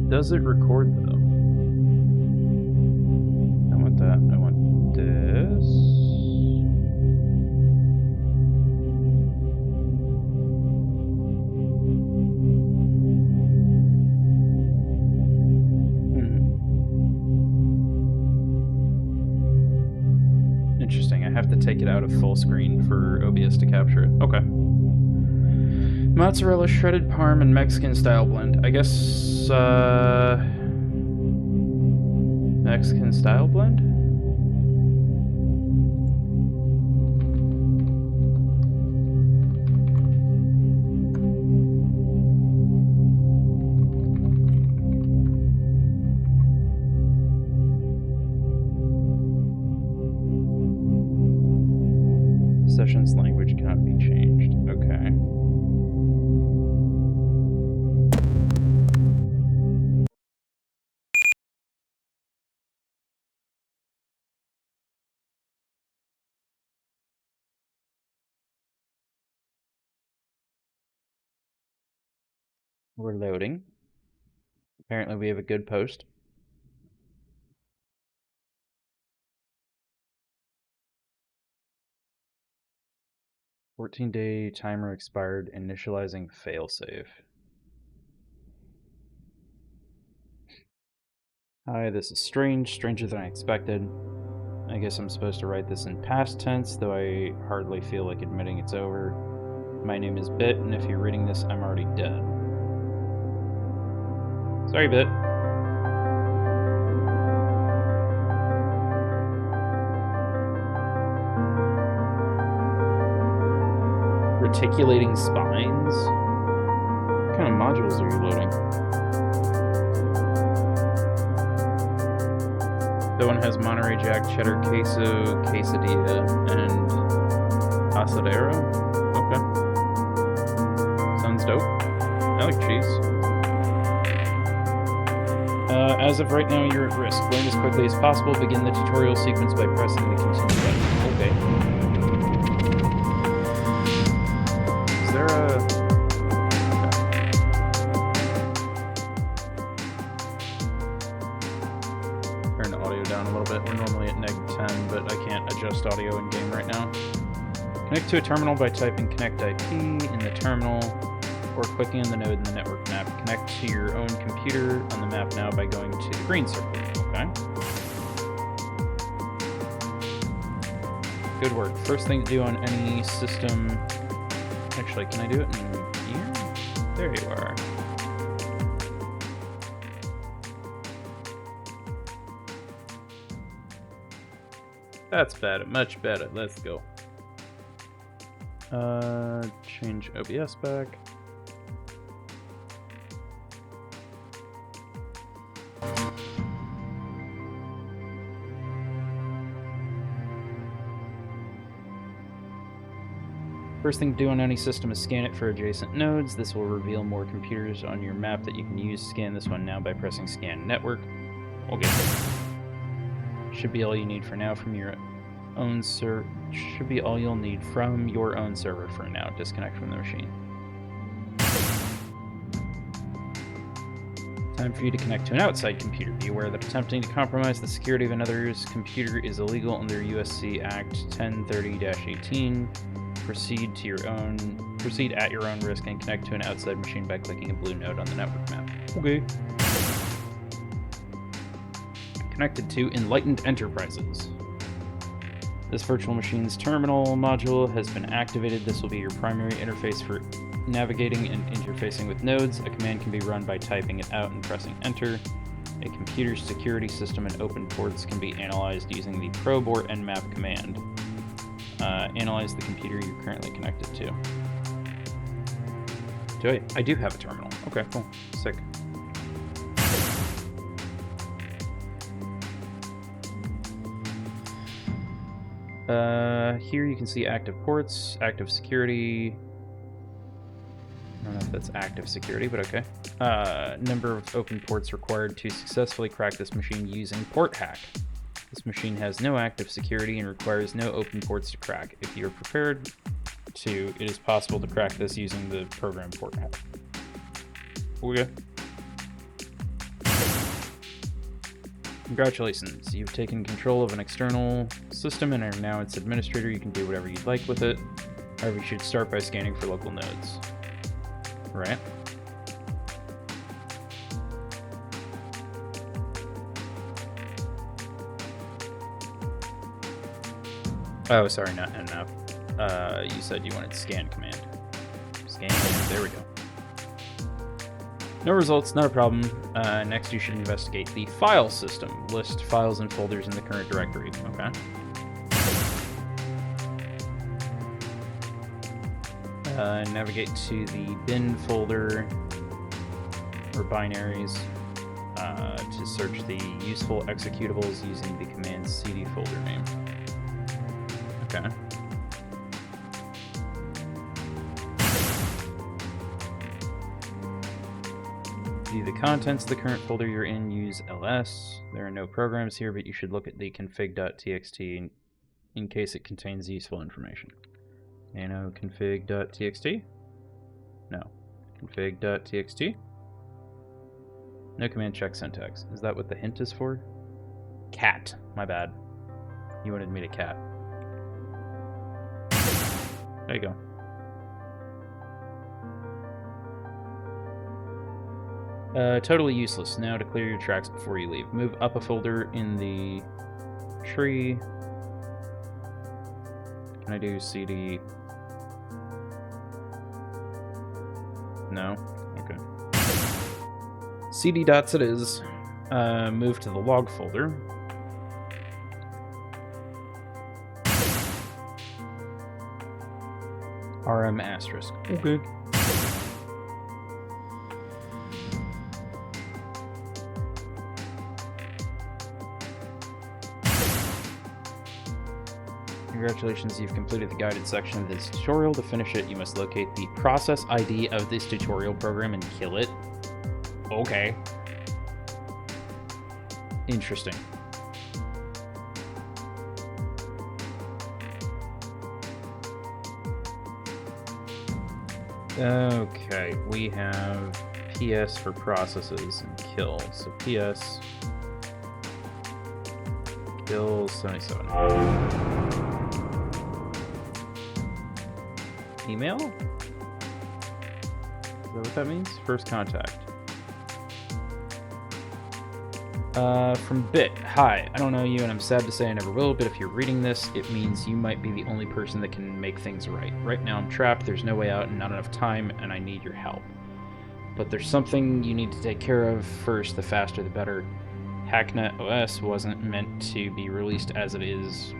Does it record though? I want that. I want this. Interesting. I have to take it out of full screen for OBS to capture it. Okay. Mozzarella, shredded parm, and Mexican style blend. I guess, Mexican style blend? Sessions language cannot be changed. Okay. We're loading. Apparently we have a good post. "14-day timer expired, initializing failsafe." Hi, this is strange, stranger than I expected. I guess I'm supposed to write this in past tense, though I hardly feel like admitting it's over. My name is Bit, and if you're reading this, I'm already dead. Sorry, Bit. Reticulating spines? What kind of modules are you loading? That one has Monterey Jack, cheddar, queso, quesadilla, and asadero. Okay. Sounds dope. I like cheese. As of right now, you're at risk. Learn as quickly as possible. Begin the tutorial sequence by pressing the continue button. Okay. Is there a... Turn the audio down a little bit. We're normally at -10, but I can't adjust audio in game right now. Connect to a terminal by typing connect IP in the terminal or clicking on the node in the network map. Connect to your own computer on the map now by going to the green circle. Okay. Good work. First thing to do on any system... Actually, can I do it in here? There you are. That's better. Much better. Let's go. Change OBS back. First thing to do on any system is scan it for adjacent nodes. This will reveal more computers on your map that you can use. Scan this one now by pressing Scan Network. Okay. Should be all you need for now from your own server. Should be all you'll need from your own server for now. Disconnect from the machine. Time for you to connect to an outside computer. Be aware that attempting to compromise the security of another's computer is illegal under USC Act 1030-18. Proceed at your own risk and connect to an outside machine by clicking a blue node on the network map. Okay. Connected to Enlightened Enterprises. This virtual machine's terminal module has been activated. This will be your primary interface for navigating and interfacing with nodes. A command can be run by typing it out and pressing enter. A computer's security system and open ports can be analyzed using the probe or nmap command. Analyze the computer you're currently connected to. I do have a terminal. Okay, cool. Sick. Here you can see active ports, active security. I don't know if that's active security, but okay. Number of open ports required to successfully crack this machine using port hack. This machine has no active security and requires no open ports to crack. If you are prepared to, it is possible to crack this using the program port hack. Okay. Congratulations, you've taken control of an external system and are now its administrator. You can do whatever you'd like with it. However, you should start by scanning for local nodes. Right. Oh, sorry, not enough. You said you wanted scan command. Scan command, there we go. No results, not a problem. Next, you should investigate the file system. List files and folders in the current directory. Okay. Navigate to the bin folder or binaries to search the useful executables using the command cd folder name. Okay. View the contents of the current folder you're in, use ls. There are no programs here, but you should look at the config.txt in case it contains useful information. Nano config.txt? No. Config.txt? No command check syntax. Is that what the hint is for? Cat. My bad. You wanted me to cat. There you go. Totally useless. Now to clear your tracks before you leave. Move up a folder in the tree. Can I do CD? No? Okay. CD dots it is. Move to the log folder. RM asterisk. Okay. Congratulations, you've completed the guided section of this tutorial. To finish it, you must locate the process ID of this tutorial program and kill it. Okay. Interesting. Okay, we have PS for processes and kill. So PS kill 77. Email? Is that what that means? First contact. From Bit. Hi, I don't know you and I'm sad to say I never will, but if you're reading this, it means you might be the only person that can make things right. Right now I'm trapped, there's no way out and not enough time, and I need your help. But there's something you need to take care of first, the faster the better. Hacknet OS wasn't meant to be released as it is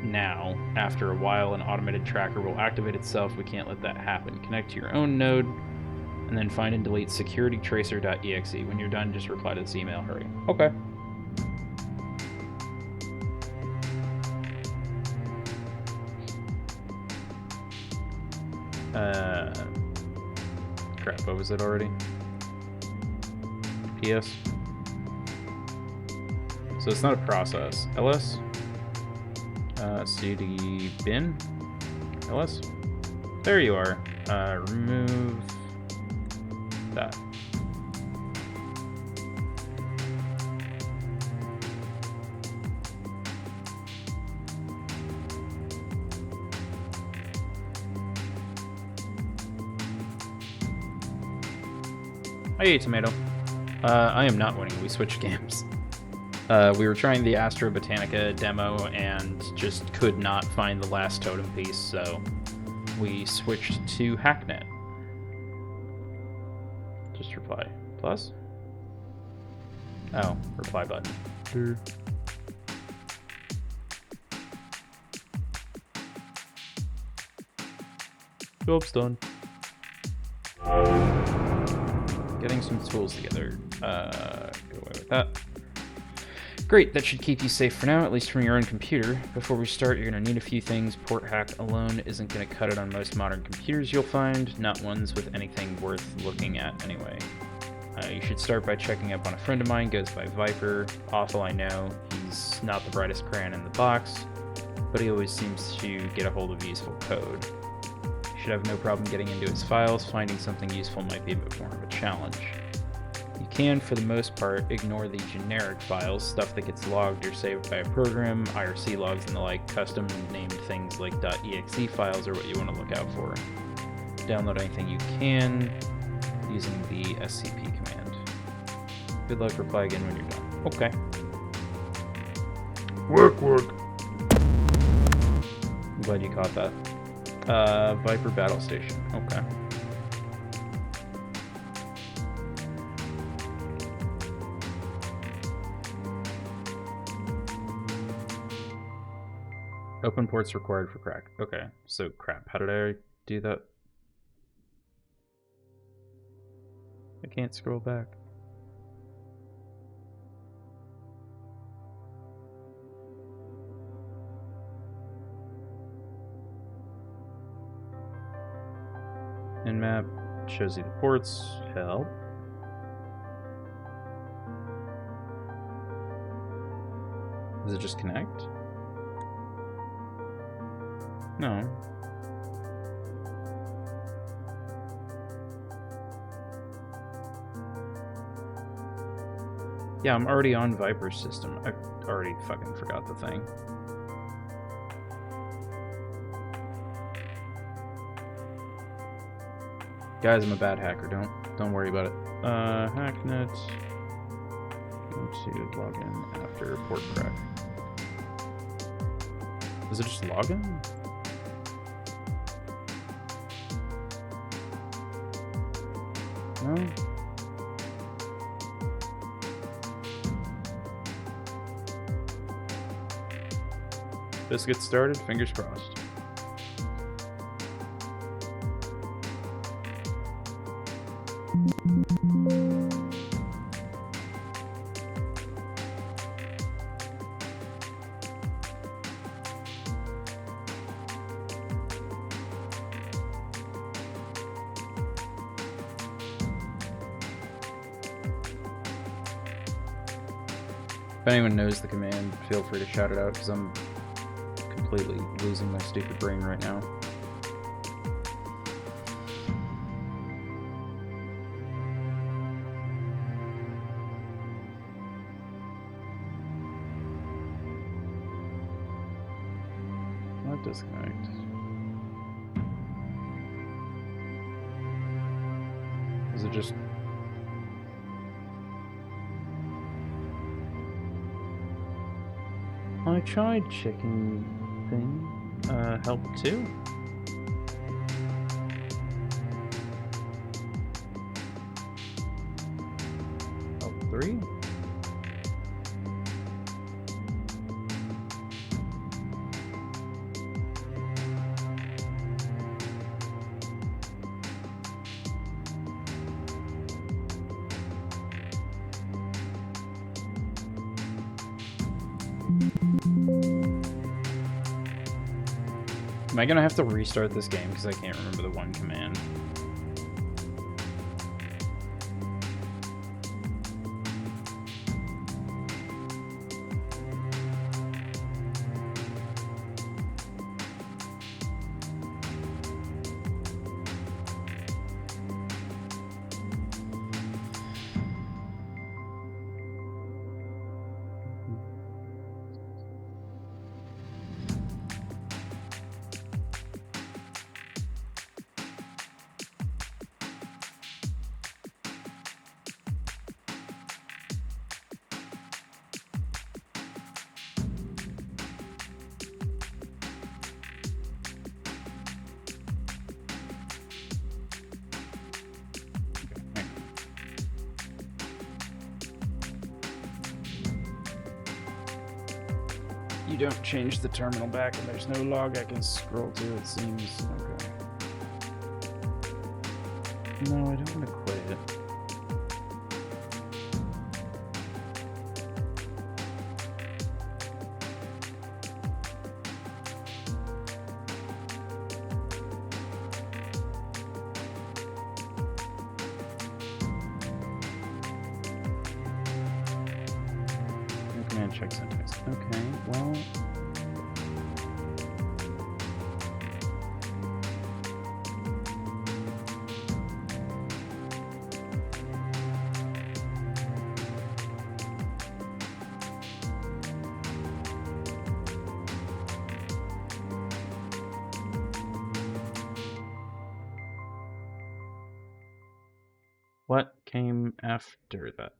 now. After a while, an automated tracker will activate itself. We can't let that happen. Connect to your own node, and then find and delete securitytracer.exe. When you're done, just reply to this email. Hurry. Okay. Crap, what was it already? PS? So it's not a process. LS? CD bin? LS? There you are. Remove that. Hey, Tomato. I am not winning. We switched games. We were trying the Astro Botanica demo and just could not find the last totem piece, so we switched to Hacknet. Just reply. Plus? Oh, reply button. Job's done. Getting some tools together. Go away with that. Great, that should keep you safe for now, at least from your own computer. Before we start, you're going to need a few things. Port hack alone isn't going to cut it on most modern computers you'll find, not ones with anything worth looking at anyway. You should start by checking up on a friend of mine, goes by Viper. Awful, I know. He's not the brightest crayon in the box, but he always seems to get a hold of useful code. You should have no problem getting into his files. Finding something useful might be a bit more of a challenge. You can, for the most part, ignore the generic files, stuff that gets logged or saved by a program, IRC logs and the like. Custom named things like .exe files are what you want to look out for. Download anything you can using the scp command. Good luck, reply again when you're done. Okay. Work. I'm glad you caught that. Viper Battle Station. Okay. Open ports required for crack. Okay, so crap. How did I do that? I can't scroll back. Nmap shows you the ports. Help. Does it just connect? No. Yeah, I'm already on Viper's system. I already fucking forgot the thing. Guys, I'm a bad hacker. Don't worry about it. Hacknet. Go to login after port crack. Is it just login? No. Just get started. Fingers crossed. If anyone knows the command, feel free to shout it out, because I'm completely losing my stupid brain right now. Not disconnect. Is it just... I tried checking thing. Help 2. Help 3. Am I gonna have to restart this game because I can't remember the one command? You don't change the terminal back and there's no log I can scroll to, it seems. Okay. No, I don't want to quit it. Command check syntax. Okay, well. What came after that?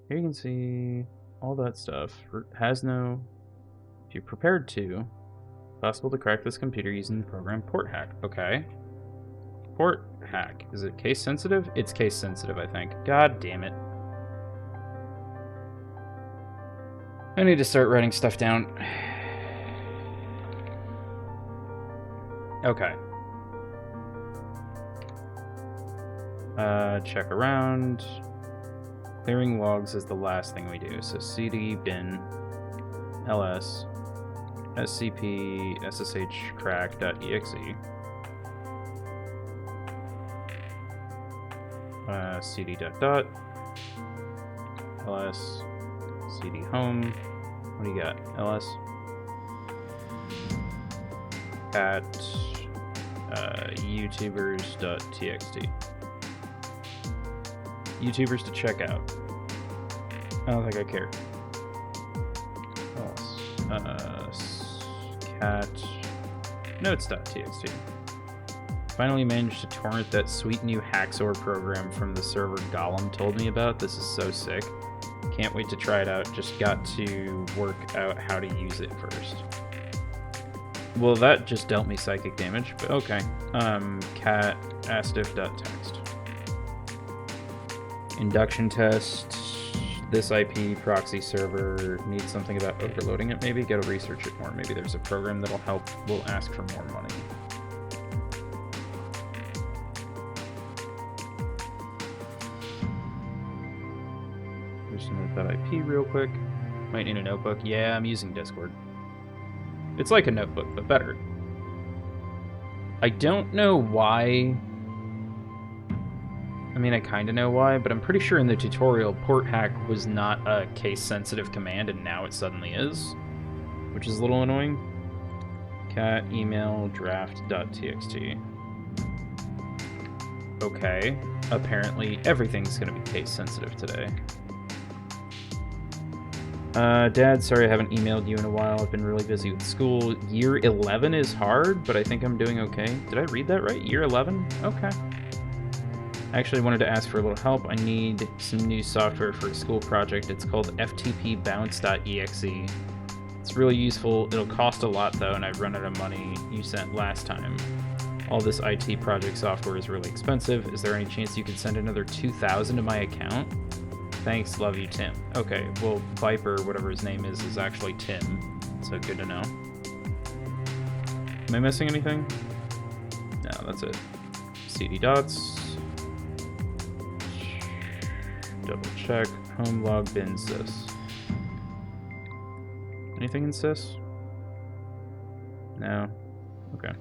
Here you can see all that stuff. Has no... If you're prepared to, possible to crack this computer using the program port hack. Okay. Port hack. Is it case sensitive? It's case sensitive, I think. God damn it. I need to start writing stuff down. Okay. Check around. Clearing logs is the last thing we do. So cd bin ls scp ssh crack.exe cd dot ls cd home. What do you got? ls at youtubers.txt. YouTubers to check out. I don't think I care. Cat notes.txt. Finally managed to torrent that sweet new Hacksaw program from the server Gollum told me about. This is so sick. Can't wait to try it out. Just got to work out how to use it first. Well, that just dealt me psychic damage, but okay. Cat astif.text. Induction test. This IP proxy server needs something about overloading it. Maybe gotta research it more. Maybe there's a program that'll help. We'll ask for more money. Just note that IP real quick. Might need a notebook. Yeah, I'm using Discord. It's like a notebook, but better. I don't know why. I mean, I kind of know why, but I'm pretty sure in the tutorial, port hack was not a case-sensitive command, and now it suddenly is, which is a little annoying. Cat email draft.txt. Okay, apparently everything's going to be case-sensitive today. Dad, sorry I haven't emailed you in a while. I've been really busy with school. Year 11 is hard, but I think I'm doing okay. Did I read that right? Year 11? Okay. I actually wanted to ask for a little help. I need some new software for a school project. It's called ftpbounce.exe. It's really useful. It'll cost a lot though, and I've run out of money you sent last time. All this IT project software is really expensive. Is there any chance you could send another $2,000 to my account? Thanks, love you, Tim. Okay, well, Viper, whatever his name is actually Tim, so good to know. Am I missing anything? No, that's it. CD dots. Double check. Home log bin sys. Anything in sys? No. Okay.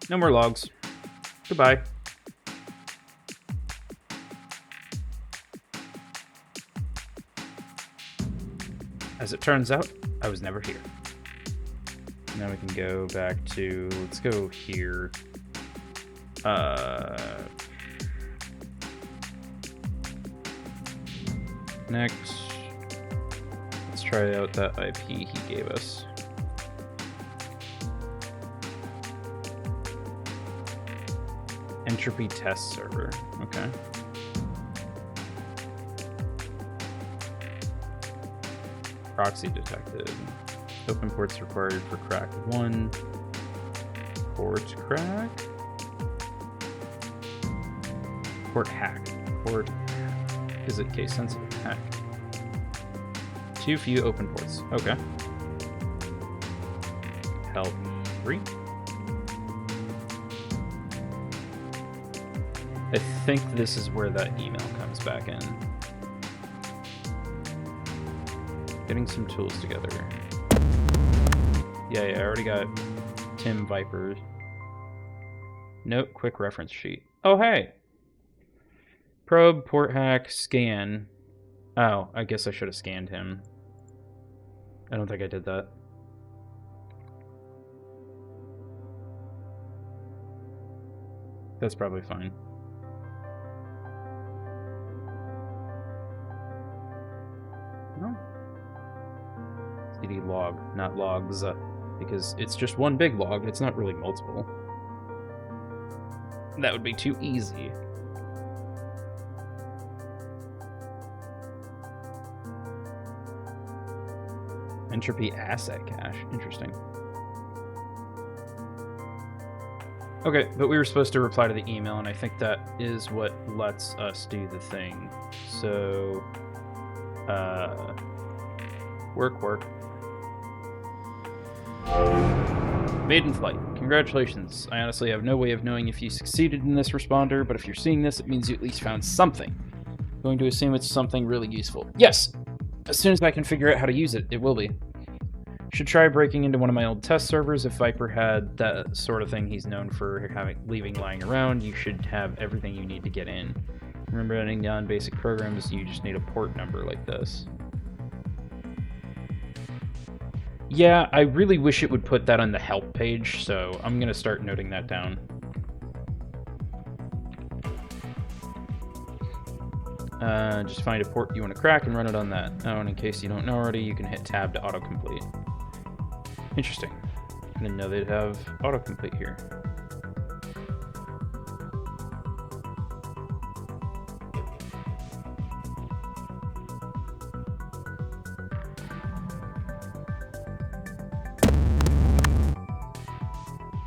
No more logs. Goodbye. As it turns out, I was never here. Now we can go back to, let's go here. Next, let's try out that IP he gave us. Entropy test server, okay. Proxy detected. Open ports required for crack 1. Port crack? Port hack. Port hack. Is it case sensitive? Hack. Too few open ports. Okay. Help 3. I think this is where that email comes back in. Getting some tools together. Yeah, I already got Tim Viper. Note, quick reference sheet. Oh, hey! Probe, port hack, scan. Oh, I guess I should have scanned him. I don't think I did that. That's probably fine. No. CD log, not logs. because it's just one big log. It's not really multiple. That would be too easy. Entropy asset cache. Interesting. Okay, but we were supposed to reply to the email, and I think that is what lets us do the thing. So, work. Maiden flight. Congratulations. I honestly have no way of knowing if you succeeded in this responder, but if you're seeing this, it means you at least found something. I'm going to assume it's something really useful. Yes! As soon as I can figure out how to use it, it will be. Should try breaking into one of my old test servers. If Viper had that sort of thing he's known for leaving lying around, you should have everything you need to get in. Remember, running non-basic programs, you just need a port number like this. Yeah, I really wish it would put that on the help page, so I'm going to start noting that down. Just find a port you want to crack and run it on that. Oh, and in case you don't know already, you can hit tab to autocomplete. Interesting. I didn't know they'd have autocomplete here.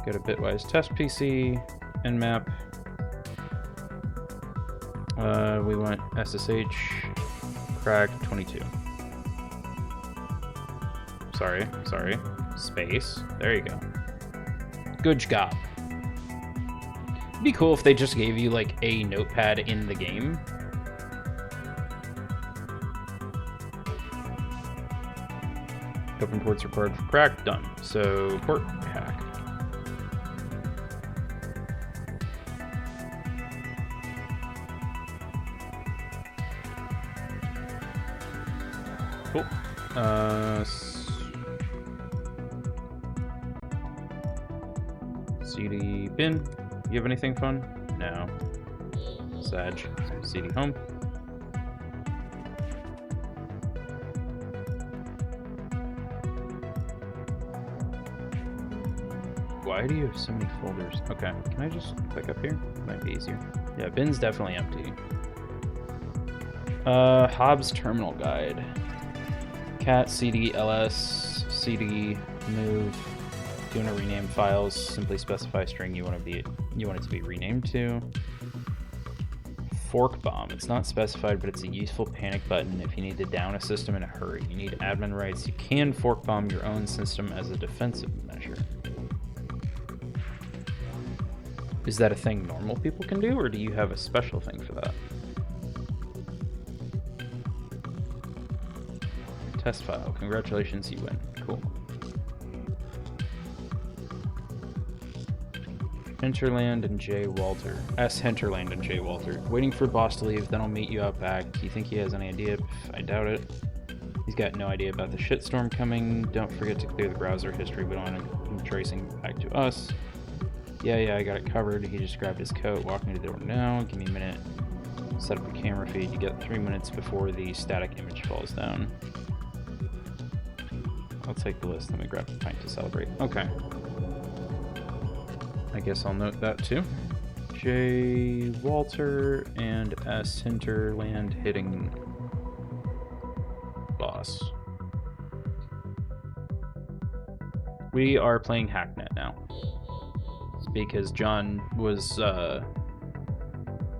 Go to Bitwise Test PC, Nmap. We want SSH crack 22. Sorry. Space. There you go. Good job. It'd be cool if they just gave you like a notepad in the game. Open ports required for crack. Done. So port hack. Cool. CD bin. You have anything fun? No. Sag. CD home. Why do you have so many folders? Okay, can I just click up here? Might be easier. Yeah, bin's definitely empty. Hobbs terminal guide. Cat cd ls cd move. If you want to rename files, simply specify string you want it to be renamed to. Fork bomb. It's not specified, but it's a useful panic button if you need to down a system in a hurry. You need admin rights. You can fork bomb your own system as a defensive measure. Is that a thing normal people can do, or do you have a special thing for that? Test file. Congratulations, you win. Cool. Hinterland and J. Walter. S. Hinterland and J. Walter. Waiting for boss to leave, then I'll meet you out back. Do you think he has any idea? I doubt it. He's got no idea about the shitstorm coming. Don't forget to clear the browser history, but on him tracing back to us. Yeah, I got it covered. He just grabbed his coat, walked me to the door now. Give me a minute. Set up a camera feed. You get 3 minutes before the static image falls down. I'll take the list. Let me grab a pint to celebrate. Okay. I guess I'll note that too. J. Walter and S. Hinterland hitting boss. We are playing Hacknet now. Because John was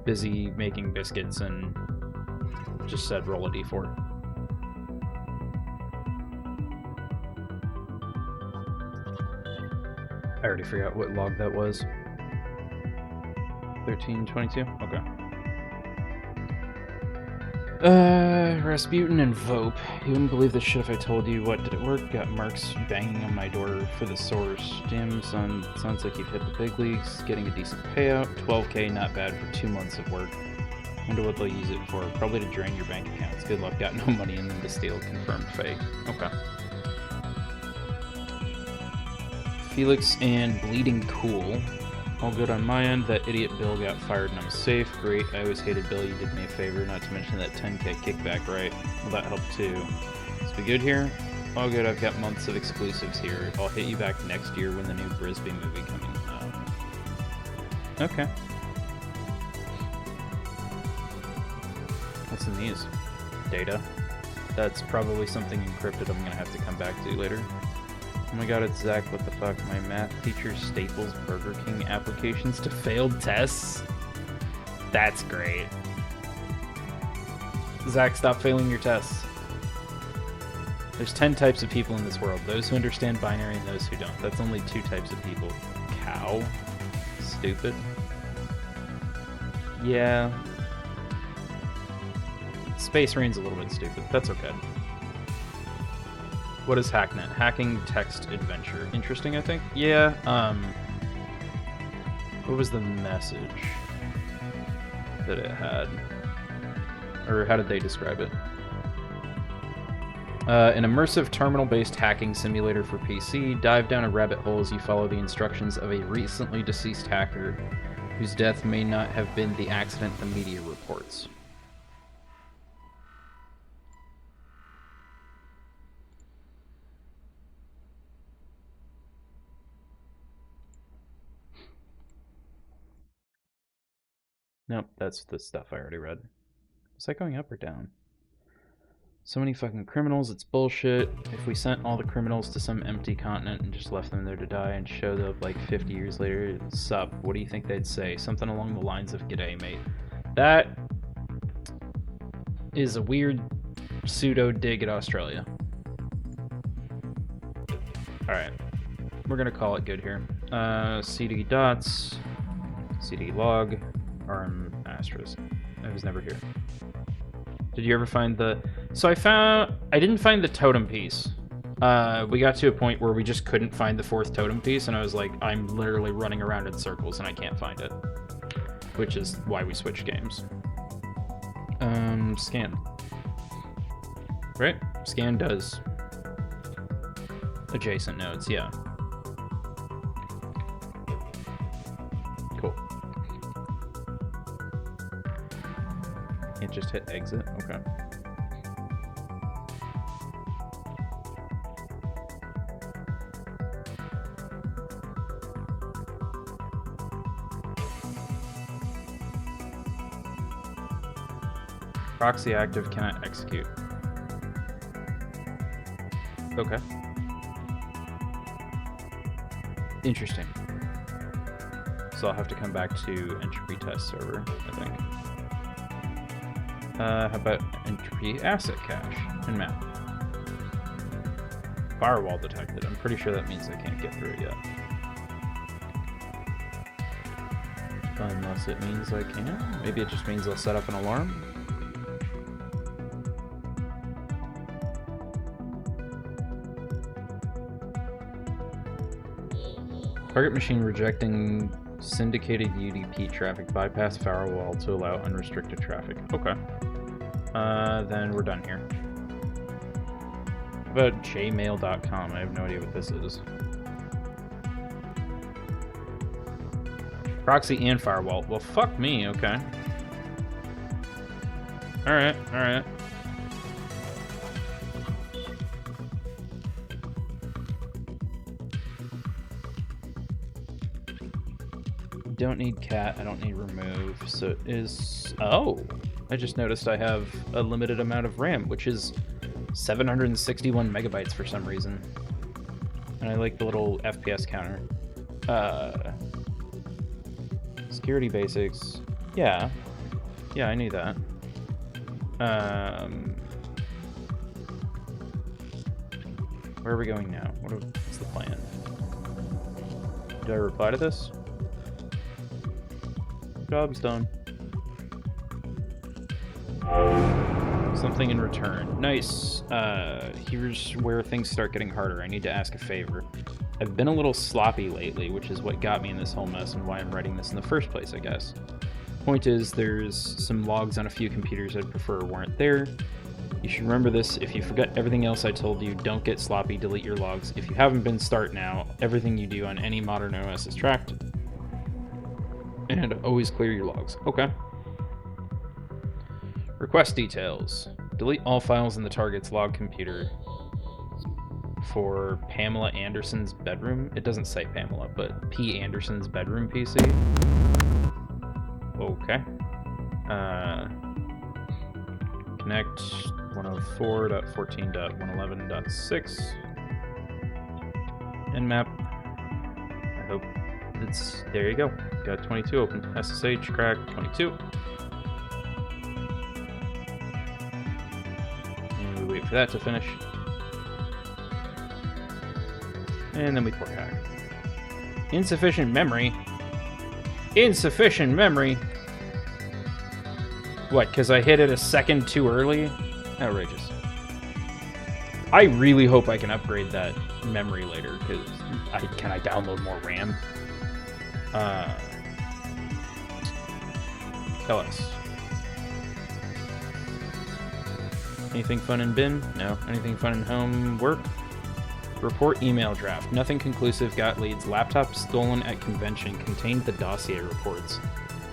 busy making biscuits and just said roll a d4. I already forgot what log that was. 1322? Okay. Rasputin and Vope. You wouldn't believe this shit if I told you. What, did it work? Got Marks banging on my door for the source. Damn, son, sounds like you've hit the big leagues. Getting a decent payout. 12K, not bad for 2 months of work. Wonder what they'll use it for. Probably to drain your bank accounts. Good luck, got no money in them to steal. Confirmed fake. Okay. Felix and Bleeding Cool. All good on my end. That idiot Bill got fired and I'm safe. Great. I always hated Bill. You did me a favor. Not to mention that 10K kickback, right? Well, that helped too. Let's be good here. All good, I've got months of exclusives here. I'll hit you back next year when the new Brisbane movie coming out. Okay. What's in these? Data. That's probably something encrypted I'm gonna have to come back to later. Oh my god, it's Zach, what the fuck? My math teacher staples Burger King applications to failed tests? That's great. Zach, stop failing your tests. There's 10 types of people in this world. Those who understand binary and those who don't. That's only 2 types of people. Cow? Stupid. Yeah. Space Rain's a little bit stupid. That's okay. What is Hacknet? Hacking text adventure. Interesting, I think. Yeah, what was the message that it had? Or how did they describe it? An immersive terminal-based hacking simulator for PC. Dive down a rabbit hole as you follow the instructions of a recently deceased hacker whose death may not have been the accident the media reports. Nope, that's the stuff I already read. Was that going up or down? So many fucking criminals, it's bullshit. If we sent all the criminals to some empty continent and just left them there to die and showed up like 50 years later, sup, what do you think they'd say? Something along the lines of, g'day, mate. That is a weird pseudo dig at Australia. Alright, we're gonna call it good here. CD dots, CD log, arm asterisk. I was never here. Did you ever find the... So I didn't find the totem piece. We got to a point where we just couldn't find the 4th totem piece, and I was like, I'm literally running around in circles and I can't find it. Which is why we switched games. Scan. Right? Scan does adjacent nodes, yeah. Cool. Can't just hit exit? Okay. Proxy active, cannot execute. Okay. Interesting. So I'll have to come back to entropy test server, I think. How about entropy asset cache and map? Firewall detected. I'm pretty sure that means I can't get through it yet. Unless it means I can. Maybe it just means I'll set up an alarm. Target machine rejecting syndicated UDP traffic. Bypass firewall to allow unrestricted traffic. Okay. Then we're done here. How about jmail.com? I have no idea what this is. Proxy and firewall. Well, fuck me, okay. Alright, alright. Don't need cat, I don't need remove, so it is... Oh! I just noticed I have a limited amount of RAM, which is 761 megabytes for some reason. And I like the little FPS counter. Security basics. Yeah. Yeah, I knew that. Where are we going now? What's the plan? Do I reply to this? Job's done. Something in return. Nice. Here's where things start getting harder. I need to ask a favor. I've been a little sloppy lately, which is what got me in this whole mess and why I'm writing this in the first place, I guess. Point is, there's some logs on a few computers I'd prefer weren't there. You should remember this. If you forget everything else I told you, don't get sloppy, delete your logs. If you haven't been, start now. Everything you do on any modern OS is tracked. And always clear your logs. Okay. Request details. Delete all files in the target's log computer. for Pamela Anderson's bedroom. It doesn't say Pamela, but P. Anderson's bedroom PC. Okay. Connect 104.14.111.6. Nmap. I hope it's... There you go. Got 22 open. SSH crack 22. And we wait for that to finish. And then we port hack. Insufficient memory. Insufficient memory. What, because I hit it a second too early? Outrageous. I really hope I can upgrade that memory later, because can I download more RAM? Tell us. Anything fun in bin? No. Anything fun in home work? Report email draft. Nothing conclusive. Got leads. Laptop stolen at convention. Contained the dossier reports.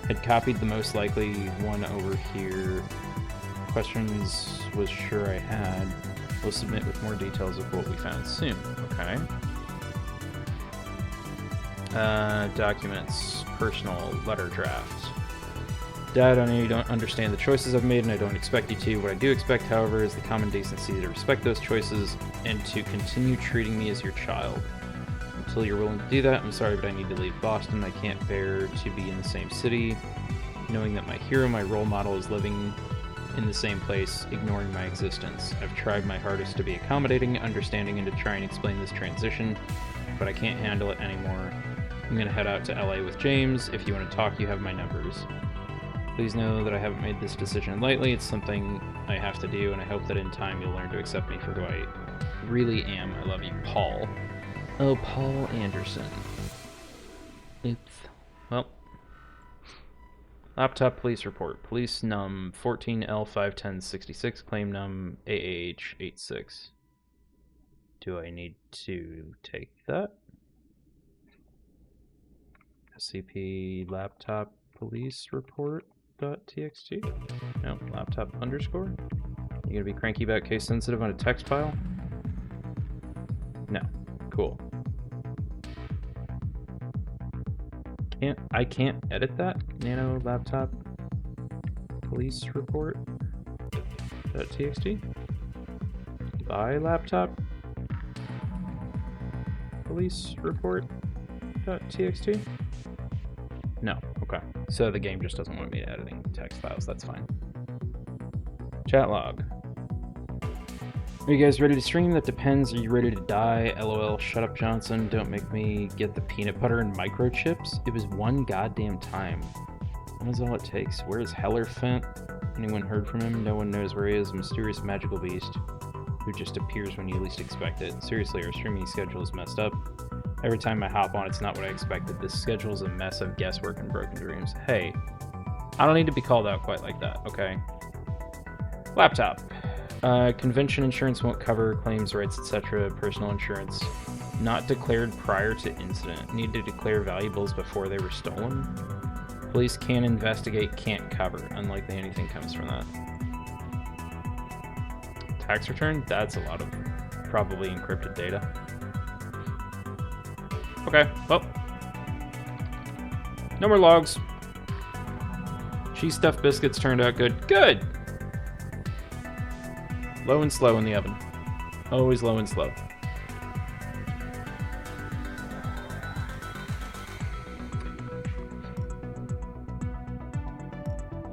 Had copied the most likely one over here. Questions was sure I had. We'll submit with more details of what we found soon. Okay. Documents. Personal letter draft. Dad, I know you don't understand the choices I've made, and I don't expect you to. What I do expect, however, is the common decency to respect those choices and to continue treating me as your child. Until you're willing to do that, I'm sorry, but I need to leave Boston. I can't bear to be in the same city, knowing that my hero, my role model, is living in the same place, ignoring my existence. I've tried my hardest to be accommodating, understanding, and to try and explain this transition, but I can't handle it anymore. I'm going to head out to LA with James. If you want to talk, you have my numbers. Please know that I haven't made this decision lightly. It's something I have to do, and I hope that in time you'll learn to accept me for who I really am. I love you, Paul. Oh, Paul Anderson. Well. Laptop police report. Police num 14L51066, claim num AH86. Do I need to take that? SCP laptop police report. .txt? No, laptop underscore? You gonna be cranky about case sensitive on a text file? No. Cool. I can't edit that? Nano laptop police report .txt? Buy laptop police report .txt? No. Okay. So the game just doesn't want me editing text files. That's fine. Chat log. Are you guys ready to stream? That depends. Are you ready to die? LOL. Shut up, Johnson. Don't make me get the peanut butter and microchips. It was one goddamn time. That is all it takes. Where is Hellerfent? Anyone heard from him? No one knows where he is. A mysterious magical beast who just appears when you least expect it. Seriously, our streaming schedule is messed up. Every time I hop on, it's not what I expected. This schedule is a mess of guesswork and broken dreams. Hey, I don't need to be called out quite like that, okay? Laptop. Convention insurance won't cover claims, rights, etc. Personal insurance. Not declared prior to incident. Need to declare valuables before they were stolen. Police can investigate, can't cover. Unlikely anything comes from that. Tax return? That's a lot of probably encrypted data. Okay, well. No more logs. Cheese stuffed biscuits turned out good. Good! Low and slow in the oven. Always low and slow.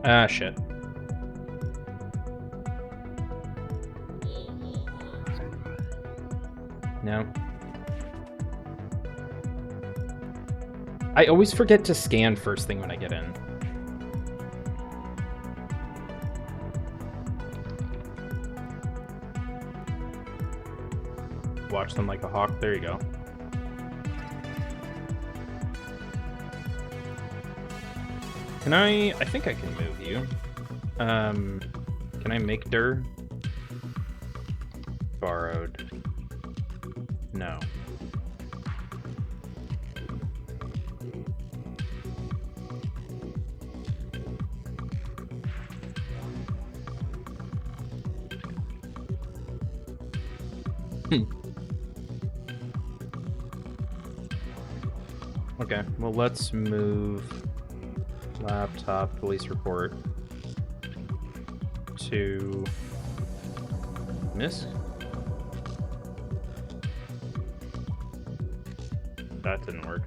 Ah, shit. No. I always forget to scan first thing when I get in. Watch them like a hawk. There you go. Can I think I can move you. Can I make dir? Borrowed. No. Okay, well, let's move laptop police report to Miss. That didn't work.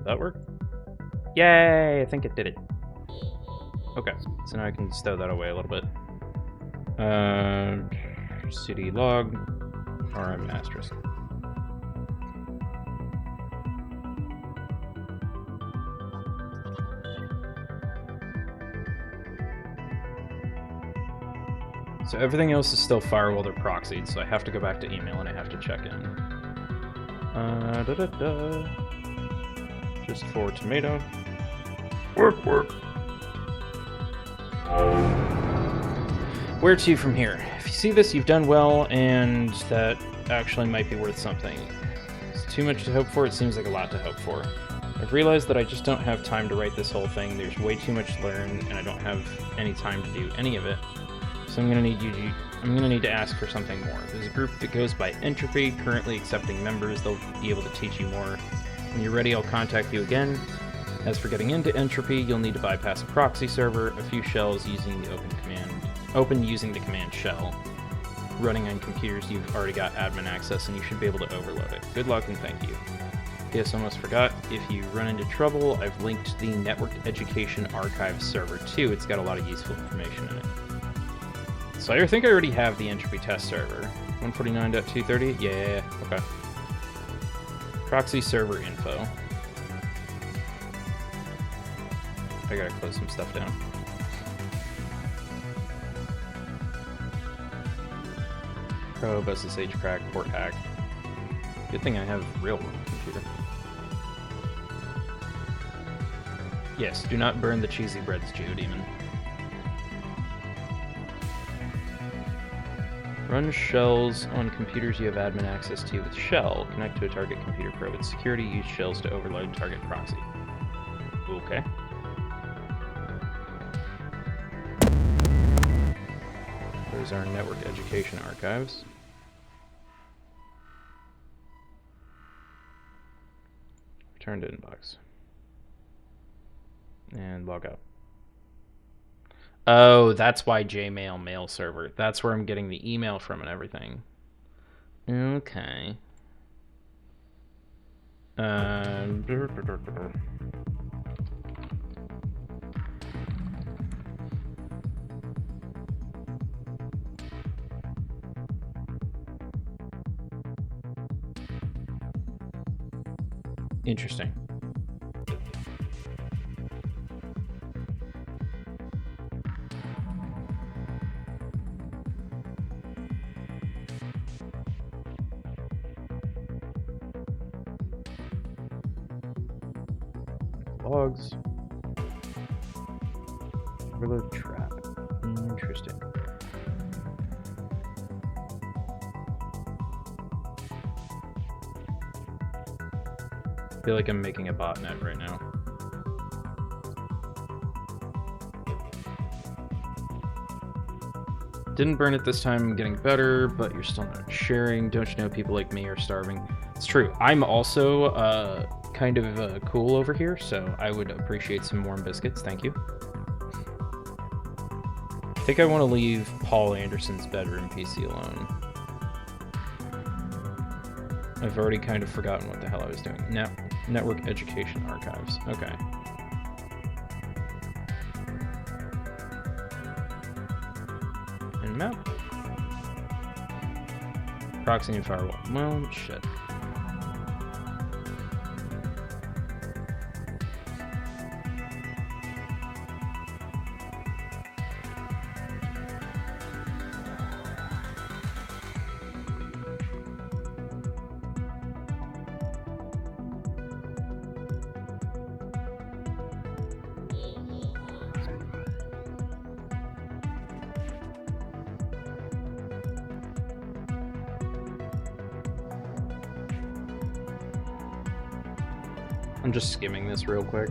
That work? Yay! I think it did it. Okay, so now I can stow that away a little bit. CD log, RM asterisk. So everything else is still firewalled or proxied, so I have to go back to email and I have to check in. Just for tomato. Work. Where to from here? If you see this, you've done well, and that actually might be worth something. It's too much to hope for, it seems like a lot to hope for. I've realized that I just don't have time to write this whole thing, there's way too much to learn, and I don't have any time to do any of it. So I'm gonna need to ask for something more. There's a group that goes by Entropy, currently accepting members, they'll be able to teach you more. When you're ready, I'll contact you again. As for getting into Entropy, you'll need to bypass a proxy server, a few shells using the open using the command shell. Running on computers, you've already got admin access and you should be able to overload it. Good luck and thank you. Yes, almost forgot. If you run into trouble, I've linked the Network Education Archive server too. It's got a lot of useful information in it. So I think I already have the Entropy test server. 149.230? Yeah, okay. Proxy server info. I gotta close some stuff down. Probe, SSH crack, port hack. Good thing I have real computer. Yes, do not burn the cheesy breads, Geodemon. Run shells on computers you have admin access to with shell. Connect to a target computer, probe its security, use shells to overload target proxy. Okay. Those are network education archives. Return to inbox. And log out. Oh, that's why Jmail mail server. That's where I'm getting the email from and everything. Okay. Interesting. Logs. Overload trap. Interesting. I feel like I'm making a botnet right now. Didn't burn it this time, getting better, but you're still not sharing. Don't you know people like me are starving? It's true. I'm also kind of cool over here, so I would appreciate some warm biscuits. Thank you. I think I want to leave Paul Anderson's bedroom PC alone. I've already kind of forgotten what the hell I was doing. Network Education Archives. Okay. And map. Proxy and firewall. Well, shit. I'm just skimming this real quick.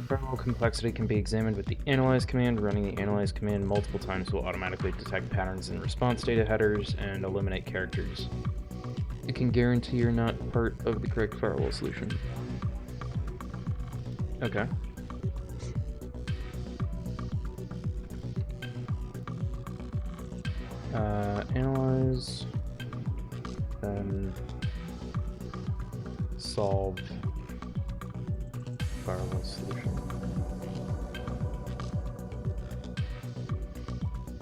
Firewall complexity can be examined with the analyze command. Running the analyze command multiple times will automatically detect patterns in response data headers and eliminate characters. It can guarantee you're not part of the correct firewall solution. Okay. Analyze, then solve firewall solution.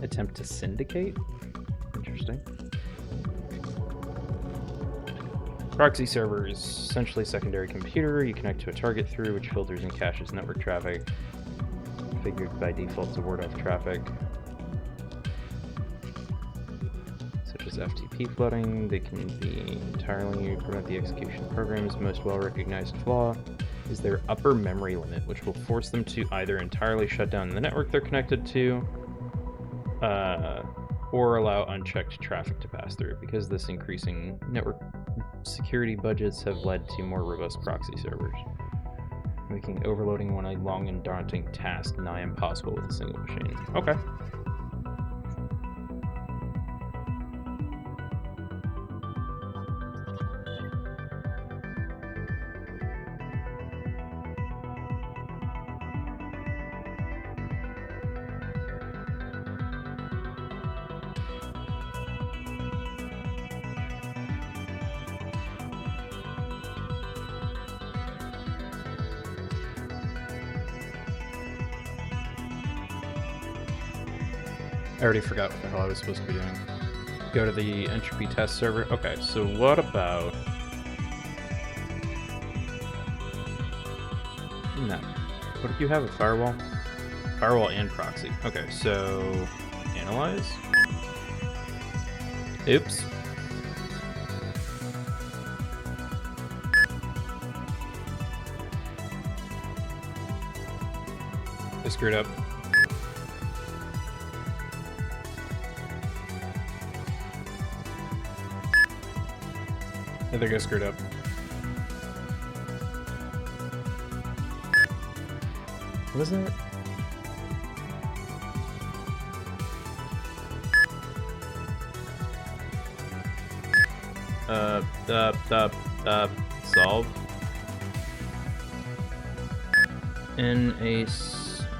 Attempt to syndicate? Interesting. Proxy server is essentially a secondary computer you connect to a target through, which filters and caches network traffic, configured by default to ward off traffic, such as FTP flooding. They can be entirely prevent the execution of programs. Most well-recognized flaw is their upper memory limit, which will force them to either entirely shut down the network they're connected to, or allow unchecked traffic to pass through. Because this increasing network security budgets have led to more robust proxy servers, making overloading one a long and daunting task nigh impossible with a single machine. Okay. I already forgot what the hell I was supposed to be doing. Go to the entropy test server. Okay, so what about... No. What if you have a firewall? Firewall and proxy. Okay, so... Analyze? Oops. I screwed up. I think I screwed up. What was that? Solve. NASDHERA.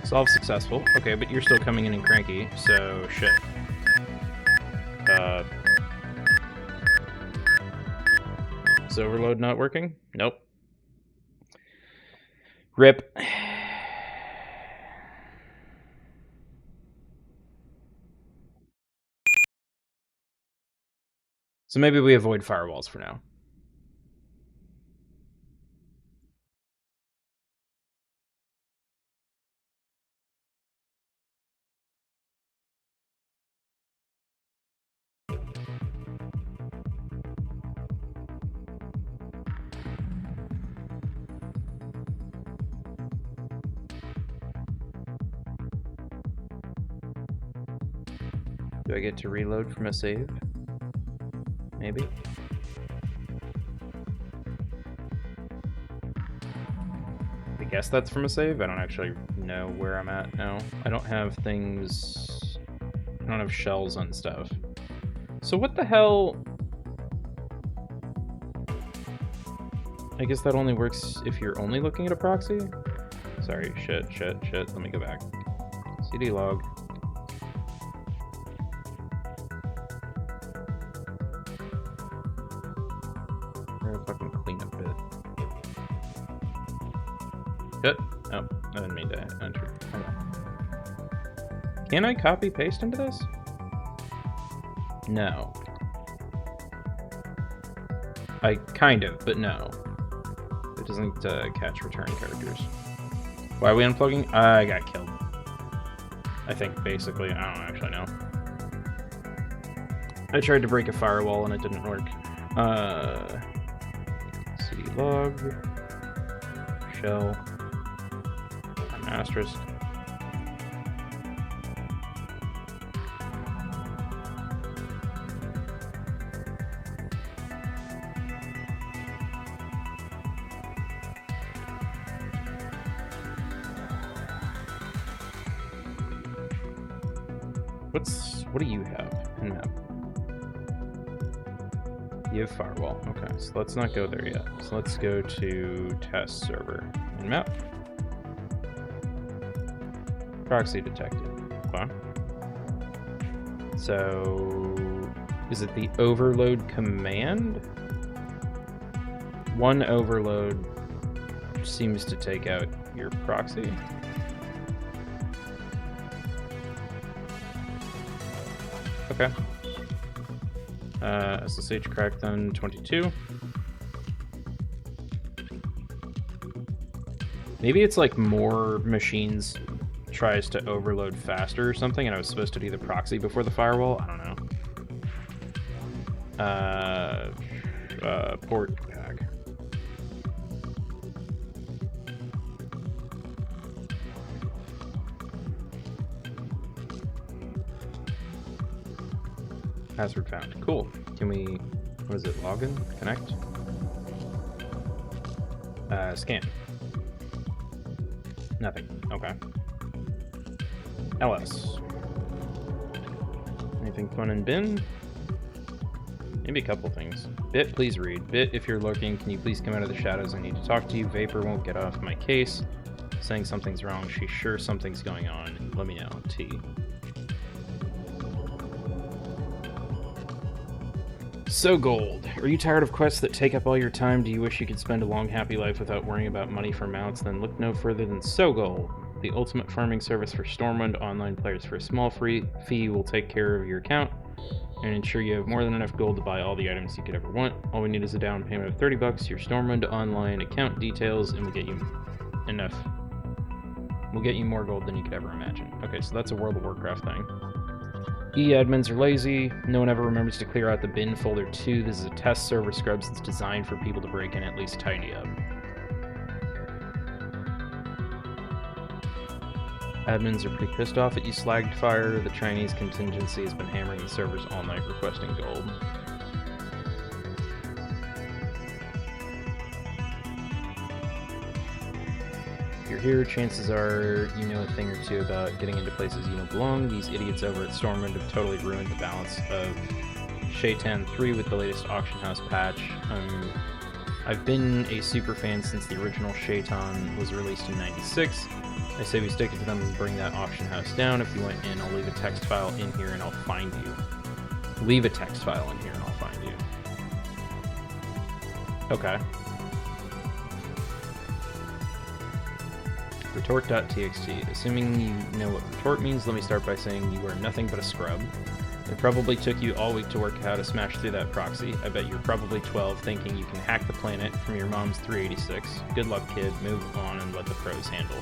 Solve successful. Okay, but you're still coming in and cranky, so shit. Is overload not working? Nope. RIP. So maybe we avoid firewalls for now. Do I get to reload from a save? Maybe? I guess that's from a save? I don't actually know where I'm at now. I don't have things... I don't have shells on stuff. So what the hell... I guess that only works if you're only looking at a proxy? Sorry, shit. Let me go back. CD log. Fucking clean up bit. Good. Oh, I didn't mean to enter. Can I copy paste into this? No. I kind of, but no. It doesn't catch return characters. Why are we unplugging? I got killed. I think, basically. I don't actually know. I tried to break a firewall and it didn't work. Cd log, shell, an asterisk. What do you have in map? You have firewall. Okay, so let's not go there yet. So let's go to test server in map. Proxy detected. Okay. So is it the overload command? One overload seems to take out your proxy. Okay. SSH crack then 22. Maybe it's like more machines tries to overload faster or something, and I was supposed to do the proxy before the firewall. I don't know. Port back. Password found. Cool. Can we, what is it, login? Connect? Scan. Nothing. Okay. LS. Anything fun in bin? Maybe a couple things. Bit, please read. Bit, if you're lurking, can you please come out of the shadows? I need to talk to you. Vapor won't get off my case. Saying something's wrong. She's sure something's going on. Let me know. T. So Gold, are you tired of quests that take up all your time? Do you wish you could spend a long, happy life without worrying about money for mounts? Then look no further than So Gold, the ultimate farming service for Stormwind online players. For a small free fee, will take care of your account and ensure you have more than enough gold to buy all the items you could ever want. All we need is a down payment of $30, your Stormwind online account details, and we'll get you enough. We'll get you more gold than you could ever imagine. Okay, so that's a World of Warcraft thing. E-admins are lazy. No one ever remembers to clear out the bin folder too. This is a test server scrubs that's designed for people to break in, at least tidy up. Admins are pretty pissed off at you, Slagged Fire. The Chinese contingency has been hammering the servers all night requesting gold. If you're here, chances are you know a thing or two about getting into places you don't belong. These idiots over at Stormwind have totally ruined the balance of Shaitan 3 with the latest auction house patch. I've been a super fan since the original Shaitan was released in '96. I say we stick it to them and bring that auction house down. If you went in, I'll leave a text file in here and I'll find you. Leave a text file in here and I'll find you. Okay. Retort.txt. Assuming you know what retort means, let me start by saying you are nothing but a scrub. It probably took you all week to work out how to smash through that proxy. I bet you're probably 12 thinking you can hack the planet from your mom's 386. Good luck, kid. Move on and let the pros handle.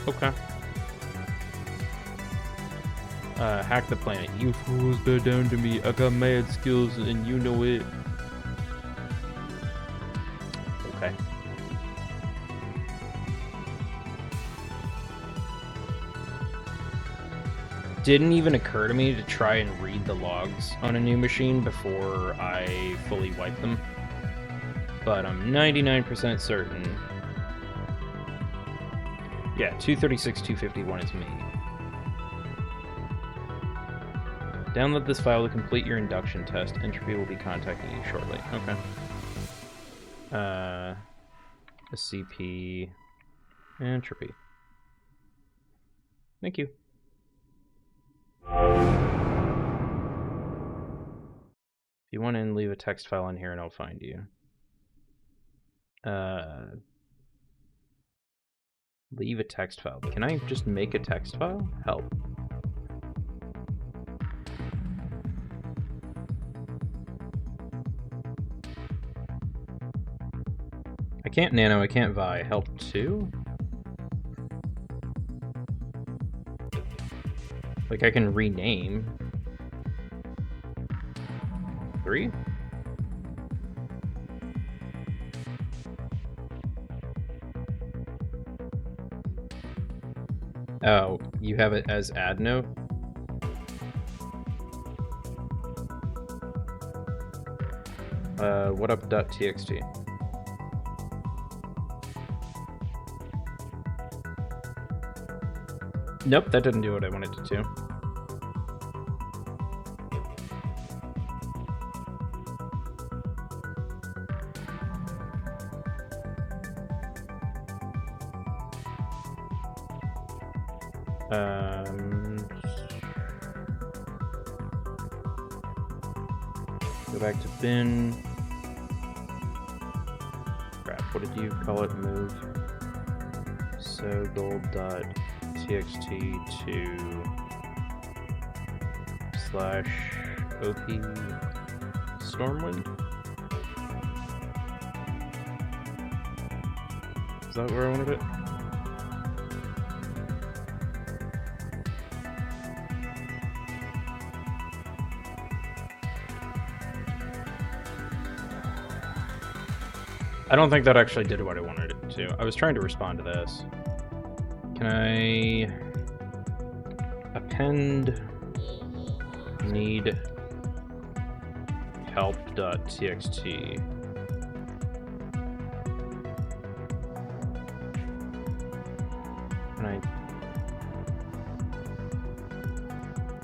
Okay. Hack the planet. You fools bow down to me. I got mad skills and you know it. Okay. Didn't even occur to me to try and read the logs on a new machine before I fully wipe them. But I'm 99% certain. Yeah, 236.251 is me. Download this file to complete your induction test. Entropy will be contacting you shortly. Okay. SCP Entropy. Thank you. If you want in, leave a text file in here and I'll find you. Leave a text file. Can I just make a text file? Help. I can't nano, I can't vi. Help too? Like, I can rename 3? Oh, you have it as add note? What up.txt? Nope, that didn't do what I wanted it to. Go back to bin. Crap, what did you call it? Move. So gold.txt to /op stormwind. Is that where I wanted it? I don't think that actually did what I wanted it to. I was trying to respond to this. Can I append need help.txt? Can I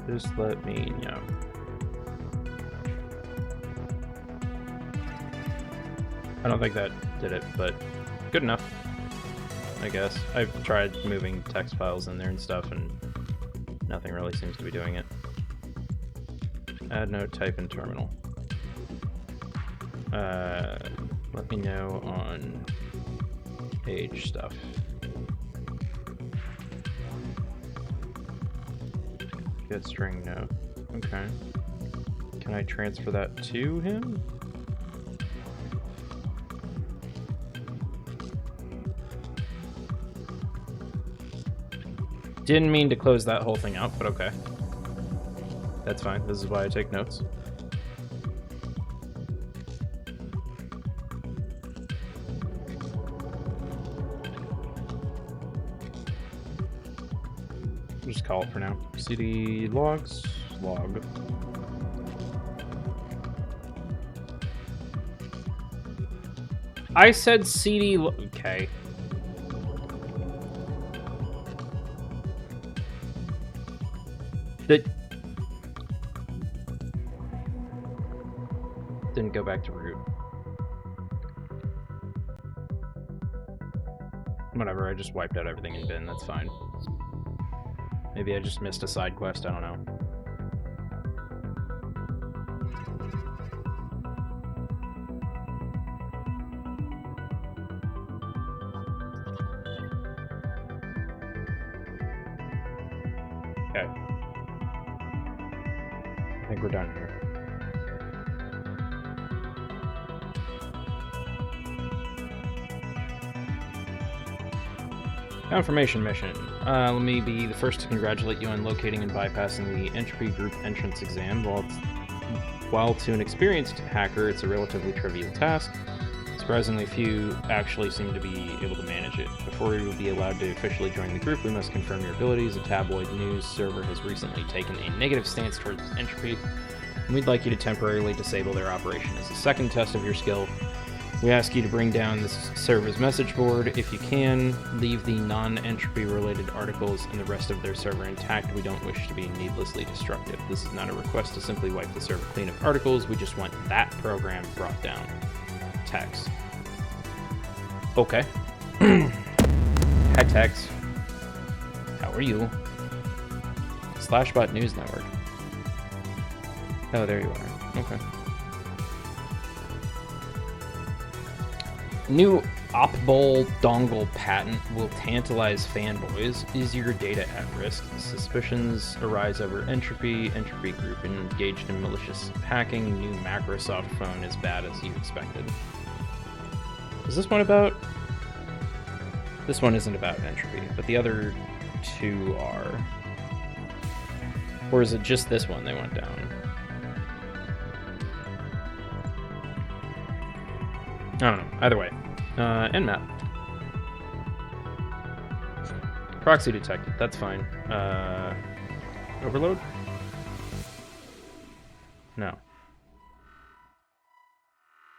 just let me know? I don't think that did it, but good enough, I guess. I've tried moving text files in there and stuff, and nothing really seems to be doing it. Add note type in terminal. Let me know on page stuff. Get string note. Okay. Can I transfer that to him? Didn't mean to close that whole thing out, but okay. That's fine. This is why I take notes. We'll just call it for now. CD logs, log. I said CD. Okay. That didn't go back to root. Whatever, I just wiped out everything in bin, that's fine. Maybe I just missed a side quest, I don't know. Okay. I think we're done here. Confirmation mission. Let me be the first to congratulate you on locating and bypassing the entropy group entrance exam. While to an experienced hacker, it's a relatively trivial task, surprisingly few actually seem to be able to manage it. Before you will be allowed to officially join the group, we must confirm your abilities. A tabloid news server has recently taken a negative stance towards entropy, and we'd like you to temporarily disable their operation. As a second test of your skill, we ask you to bring down this server's message board. If you can, leave the non-entropy related articles and the rest of their server intact. We don't wish to be needlessly destructive. This is not a request to simply wipe the server clean of articles. We just want that program brought down. Tex. Okay. Hi, Tex. How are you? /bot News Network. Oh, there you are. Okay. New Opbol dongle patent will tantalize fanboys. Is your data at risk? Suspicions arise over entropy. Entropy group engaged in malicious hacking. New Microsoft phone as bad as you expected. Is this one about? This one isn't about entropy, but the other two are. Or is it just this one they went down? I don't know. Either way. Nmap. Proxy detected. That's fine. Overload? No.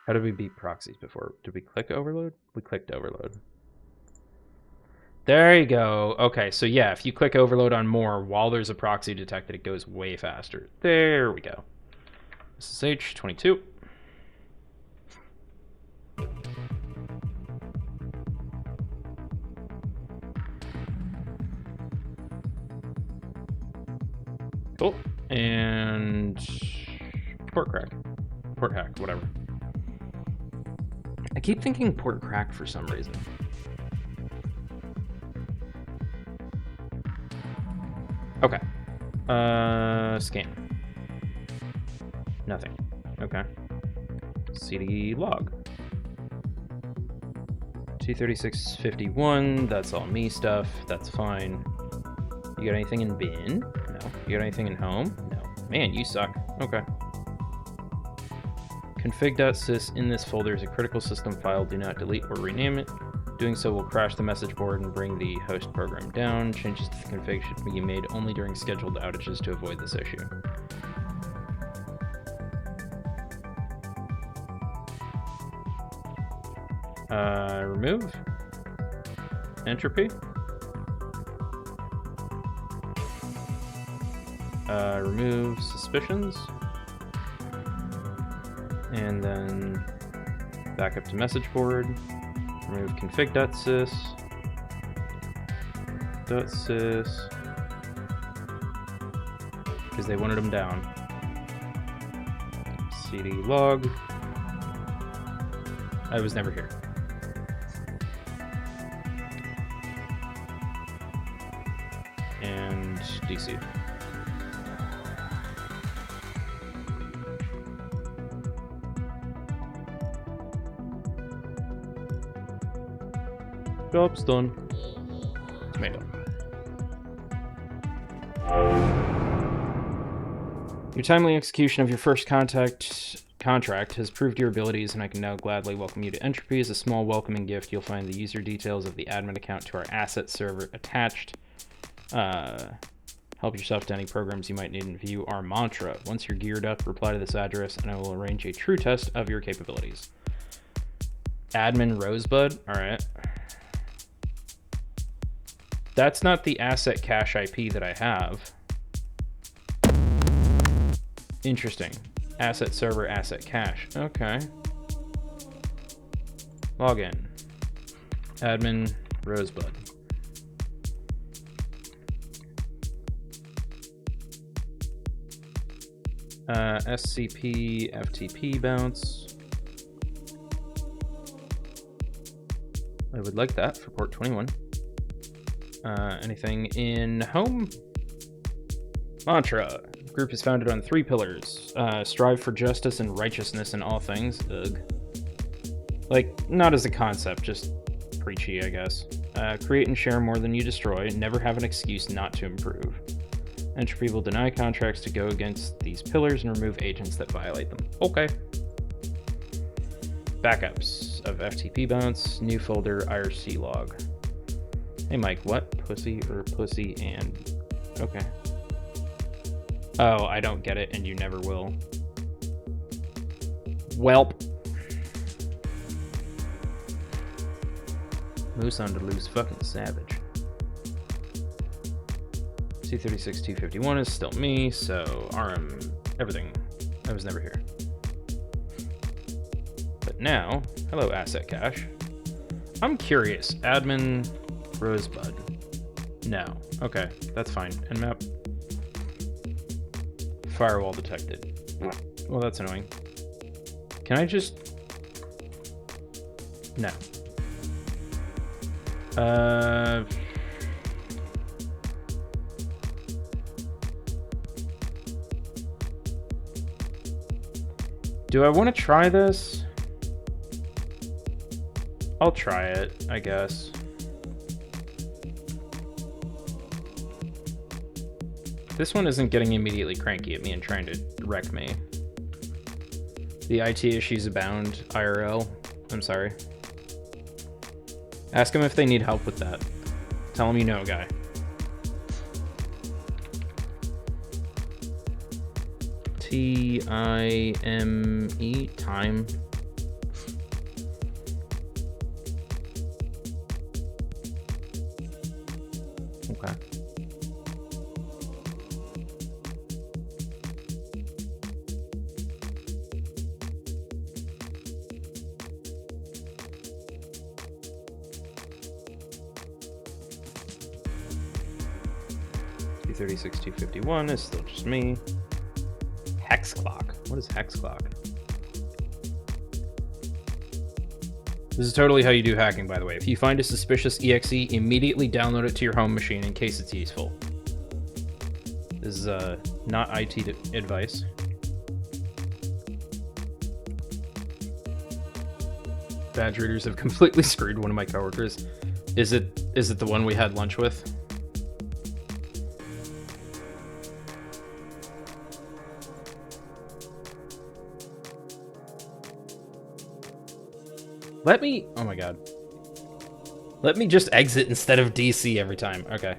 How did we beat proxies before? Did we click overload? We clicked overload. There you go. Okay, so yeah, if you click overload on more while there's a proxy detected, it goes way faster. There we go. SSH 22. Cool. And port crack. Port hack, whatever. I keep thinking port crack for some reason. Okay. Scan. Nothing. Okay. CD log. 23651, that's all me stuff. That's fine. You got anything in bin? No. You got anything in home? No. Man, you suck. Okay. Config.sys in this folder is a critical system file. Do not delete or rename it. Doing so will crash the message board and bring the host program down. Changes to the config should be made only during scheduled outages to avoid this issue. Remove. Entropy. Remove suspicions. And then back up to message board. Remove config.sys. .sys. Because they wanted them down. CD log. I was never here. And DC. Job's done. Tomato. Your timely execution of your first contract has proved your abilities, and I can now gladly welcome you to Entropy. As a small welcoming gift, you'll find the user details of the admin account to our asset server attached. Help yourself to any programs you might need and view our mantra. Once you're geared up, reply to this address, and I will arrange a true test of your capabilities. Admin Rosebud? Alright. That's not the asset cache IP that I have. Interesting. Asset server, asset cache. Okay. Login. Admin Rosebud. SCP FTP bounce. I would like that for port 21. Anything in home? Mantra. Group is founded on 3 pillars. Strive for justice and righteousness in all things. Ugh. Like, not as a concept, just preachy, I guess. Create and share more than you destroy. Never have an excuse not to improve. Entropy will deny contracts to go against these pillars and remove agents that violate them. Okay. Backups of FTP bounce. New folder, IRC log. Hey Mike, what? Pussy or pussy and... Okay. Oh, I don't get it, and you never will. Welp. Moose on the loose, fucking savage. 236-251 is still me, so RM, everything. I was never here. But now, hello asset cache. I'm curious, admin Rosebud. No. Okay, that's fine. Nmap. Firewall detected. Well, that's annoying. Can I just... No. Do I want to try this? I'll try it, I guess. This one isn't getting immediately cranky at me and trying to wreck me. The IT issues abound, IRL. I'm sorry. Ask them if they need help with that. Tell them you know, guy. T-I-M-E, time. Okay. T36, 251 is still just me. Hex clock. What is hex clock? This is totally how you do hacking, by the way. If you find a suspicious exe, immediately download it to your home machine in case it's useful. This is not IT advice. Badge readers have completely screwed one of my coworkers. Is it the one we had lunch with? Let me... Oh my god. Let me just exit instead of DC every time. Okay.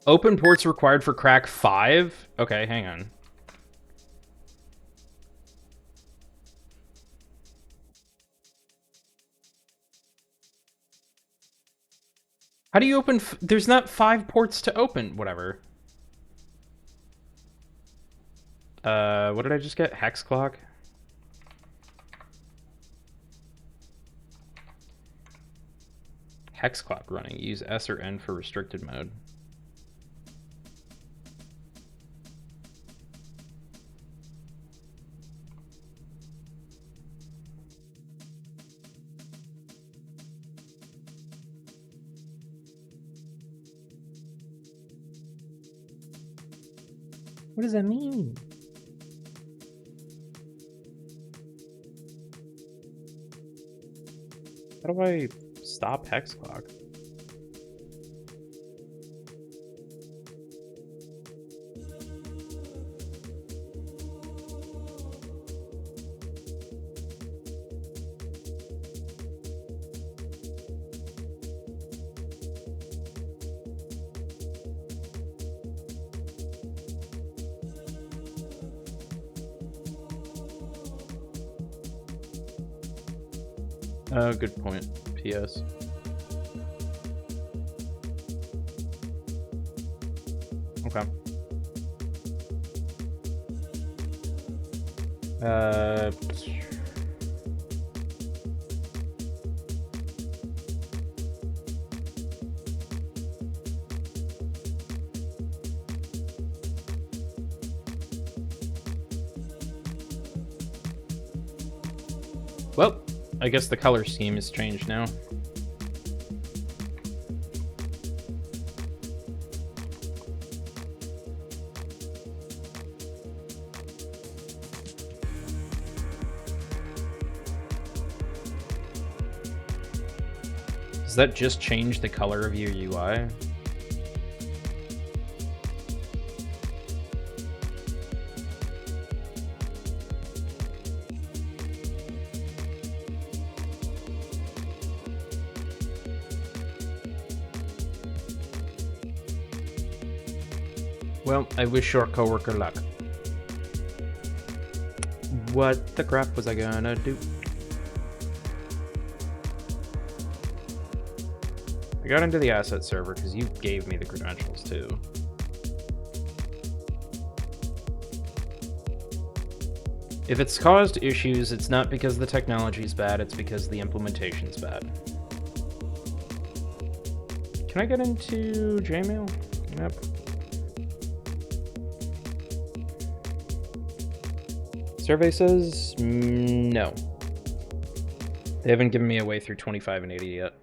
Open ports required for crack 5? Okay, hang on. How do you open... There's not 5 ports to open. Whatever. What did I just get? Hex clock? Hex clock running. Use S or N for restricted mode. What does that mean? How do I stop hex clock? Oh, good point. PS. Okay. Well, I guess the color scheme has changed now. Does that just change the color of your UI? Well, I wish your coworker luck. What the crap was I gonna do? I got into the asset server because you gave me the credentials too. If it's caused issues, it's not because the technology's bad, it's because the implementation's bad. Can I get into Jmail? Yep. Survey says no. They haven't given me a way through 25 and 80 yet.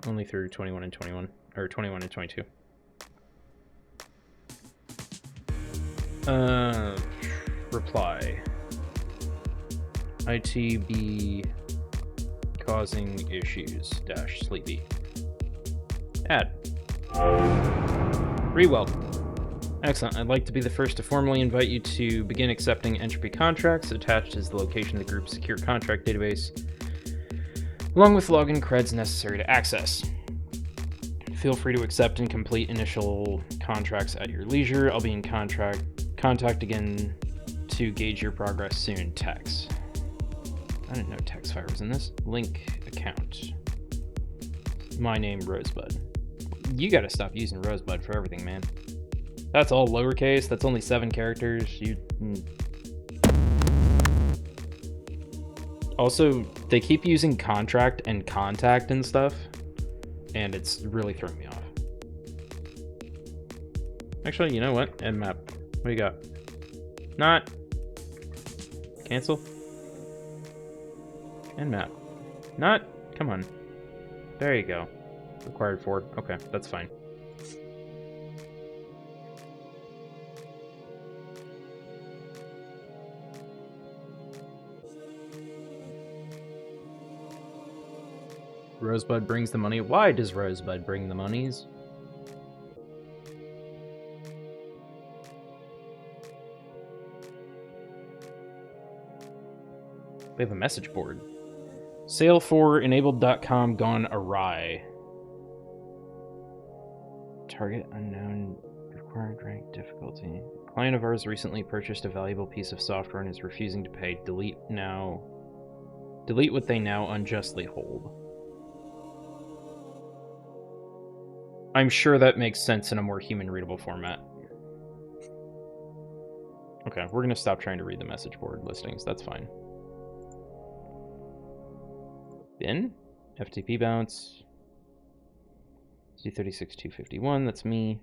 Only through 21 and 21, or 21 and 22. Reply. ITB causing issues dash sleepy. Add. Reweld. Excellent. I'd like to be the first to formally invite you to begin accepting entropy contracts. Attached is the location of the group's secure contract database, along with login creds necessary to access. Feel free to accept and complete initial contracts at your leisure. I'll be in contact again to gauge your progress soon. Tex. I didn't know Textfire was in this. Link account. My name, Rosebud. You gotta stop using Rosebud for everything, man. That's all lowercase. That's only 7 characters. Also, they keep using contract and contact and stuff, and it's really throwing me off. Actually, you know what? Nmap. What do you got? Not. Cancel. Nmap. Not. Come on. There you go. Required 4. Okay, that's fine. Rosebud brings the money. Why does Rosebud bring the monies? We have a message board. Sale for enabled.com gone awry. Target unknown. Required rank difficulty. A client of ours recently purchased a valuable piece of software and is refusing to pay. Delete now. Delete what they now unjustly hold. I'm sure that makes sense in a more human-readable format. Okay, we're gonna stop trying to read the message board listings. That's fine. Bin? FTP bounce. C36-251, that's me.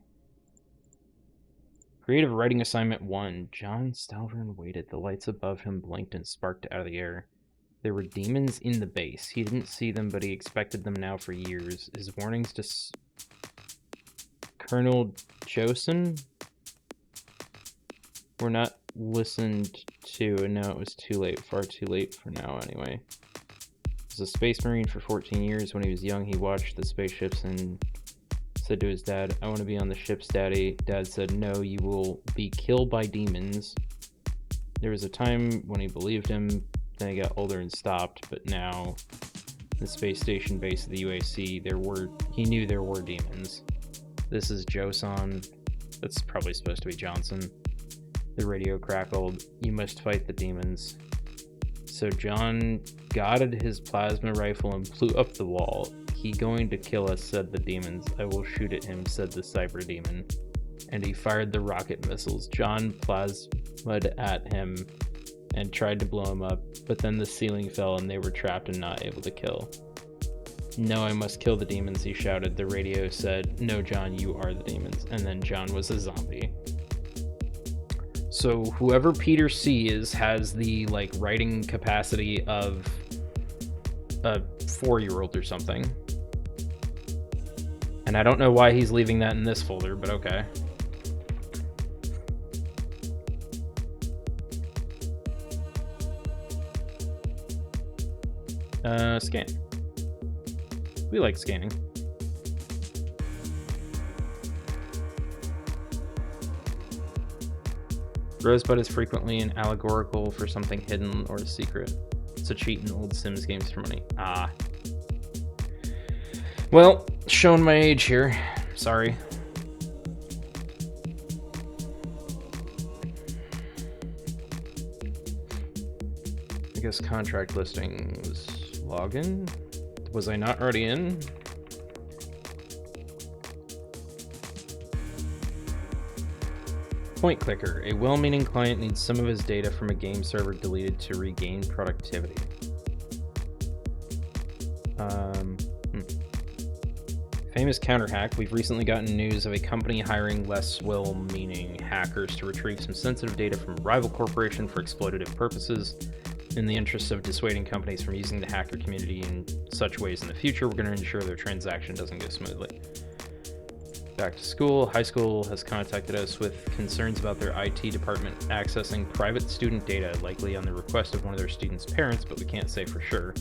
Creative writing assignment 1. John Stalvern waited. The lights above him blinked and sparked out of the air. There were demons in the base. He didn't see them, but he expected them now for years. His warnings to Colonel Josen were not listened to, and now it was too late. Far too late for now, anyway. He was a space marine for 14 years. When he was young, he watched the spaceships and said to his dad, "I want to be on the ships, Daddy." Dad said, "No, you will be killed by demons." There was a time when he believed him, then he got older and stopped, but now, the space station base of the UAC, he knew there were demons. This is Joson. That's probably supposed to be Johnson. The radio crackled. "You must fight the demons." So John godded his plasma rifle and blew up the wall. "He going to kill us," said the demons. "I will shoot at him," said the cyber demon. And he fired the rocket missiles. John plasmaed at him and tried to blow him up, but then the ceiling fell and they were trapped and not able to kill. "No, I must kill the demons," he shouted. The radio said, "No, John, you are the demons." And then John was a zombie. So whoever Peter C is has the, like, writing capacity of a 4-year-old or something. And I don't know why he's leaving that in this folder, but okay. Scan. We like scanning. Rosebud is frequently an allegorical for something hidden or secret. It's a cheat in old Sims games for money. Ah. Well, showing my age here. Sorry. I guess contract listings. Login? Was I not already in? Point clicker. A well-meaning client needs some of his data from a game server deleted to regain productivity. Famous counter hack. We've recently gotten news of a company hiring less well-meaning hackers to retrieve some sensitive data from a rival corporation for exploitative purposes. In the interest of dissuading companies from using the hacker community in such ways in the future, we're going to ensure their transaction doesn't go smoothly. Back to school. High school has contacted us with concerns about their IT department accessing private student data, likely on the request of one of their students' parents, but we can't say for sure.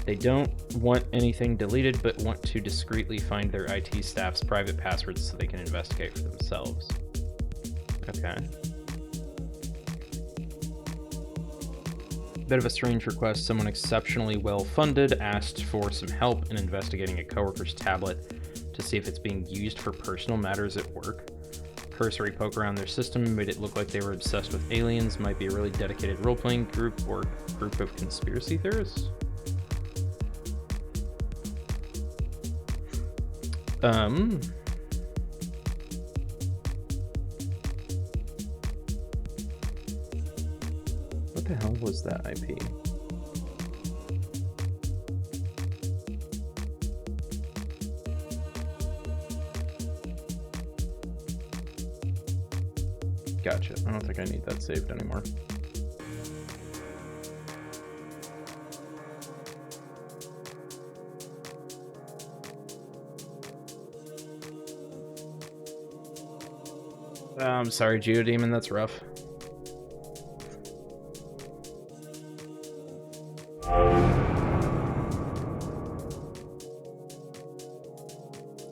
They don't want anything deleted, but want to discreetly find their IT staff's private passwords so they can investigate for themselves. Okay. Bit of a strange request. Someone exceptionally well-funded asked for some help in investigating a coworker's tablet to see if it's being used for personal matters at work. Cursory poke around their system made it look like they were obsessed with aliens, might be a really dedicated role-playing group or group of conspiracy theorists. What the hell was that IP? Gotcha. I don't think I need that saved anymore. I'm sorry, Geodemon, that's rough.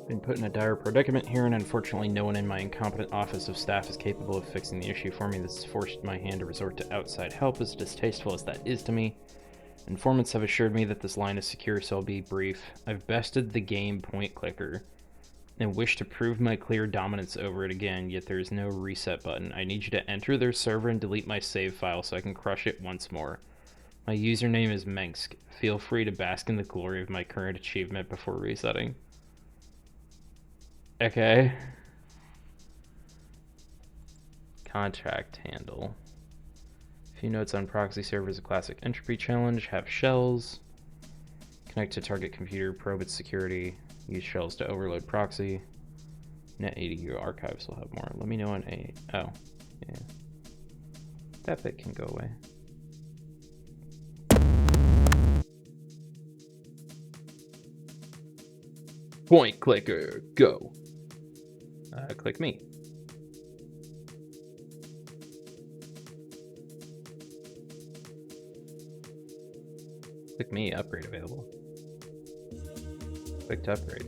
Been put in a dire predicament here, and unfortunately no one in my incompetent office of staff is capable of fixing the issue for me. This has forced my hand to resort to outside help, as distasteful as that is to me. Informants have assured me that this line is secure, so I'll be brief. I've bested the game Point Clicker and wish to prove my clear dominance over it again, yet there is no reset button. I need you to enter their server and delete my save file so I can crush it once more. My username is Mengsk. Feel free to bask in the glory of my current achievement before resetting. Okay. Contract handle. A few notes on proxy servers, a classic entropy challenge. Have shells. Connect to target computer, probe its security. Use shells to overload proxy. NetADU archives will have more. Let me know on a. Oh, yeah. That bit can go away. Point clicker, go. Click me. Click me, upgrade available. Click to upgrade.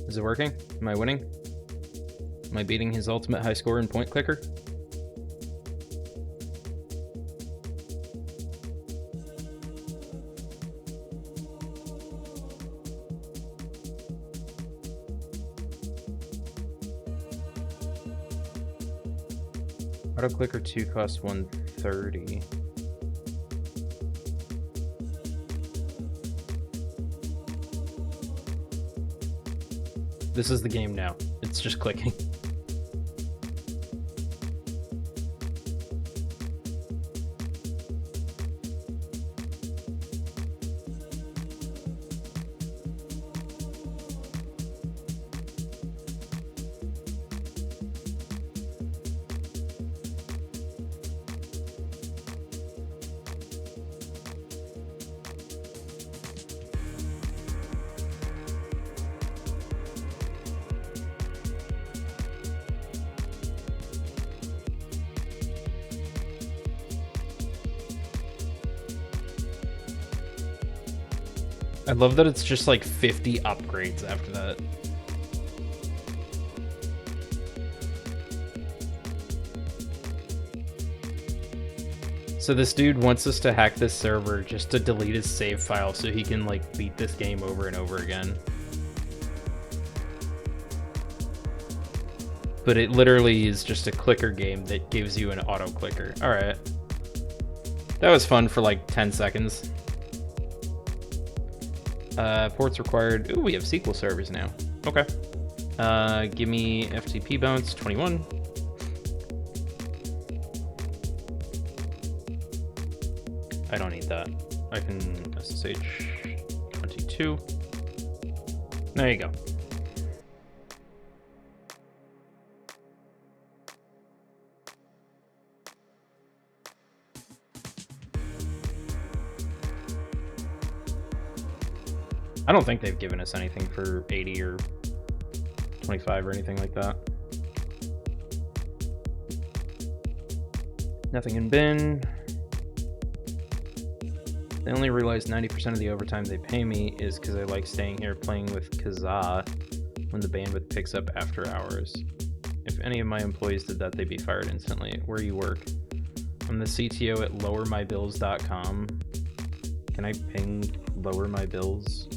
Is it working? Am I winning? Am I beating his ultimate high score in Point Clicker? Auto Clicker 2 costs 130. This is the game now. It's just clicking. I love that it's just like 50 upgrades after that. So this dude wants us to hack this server just to delete his save file so he can like beat this game over and over again. But it literally is just a clicker game that gives you an auto clicker. All right. That was fun for like 10 seconds. Ports required. Ooh, we have SQL servers now. Okay. Give me FTP bounce 21. I don't need that. I can SSH 22. There you go. I don't think they've given us anything for 80 or 25 or anything like that. Nothing in bin. They only realize 90% of the overtime they pay me is because I like staying here playing with Kazaa when the bandwidth picks up after hours. If any of my employees did that, they'd be fired instantly. Where you work? I'm the CTO at lowermybills.com. Can I ping lowermybills.com?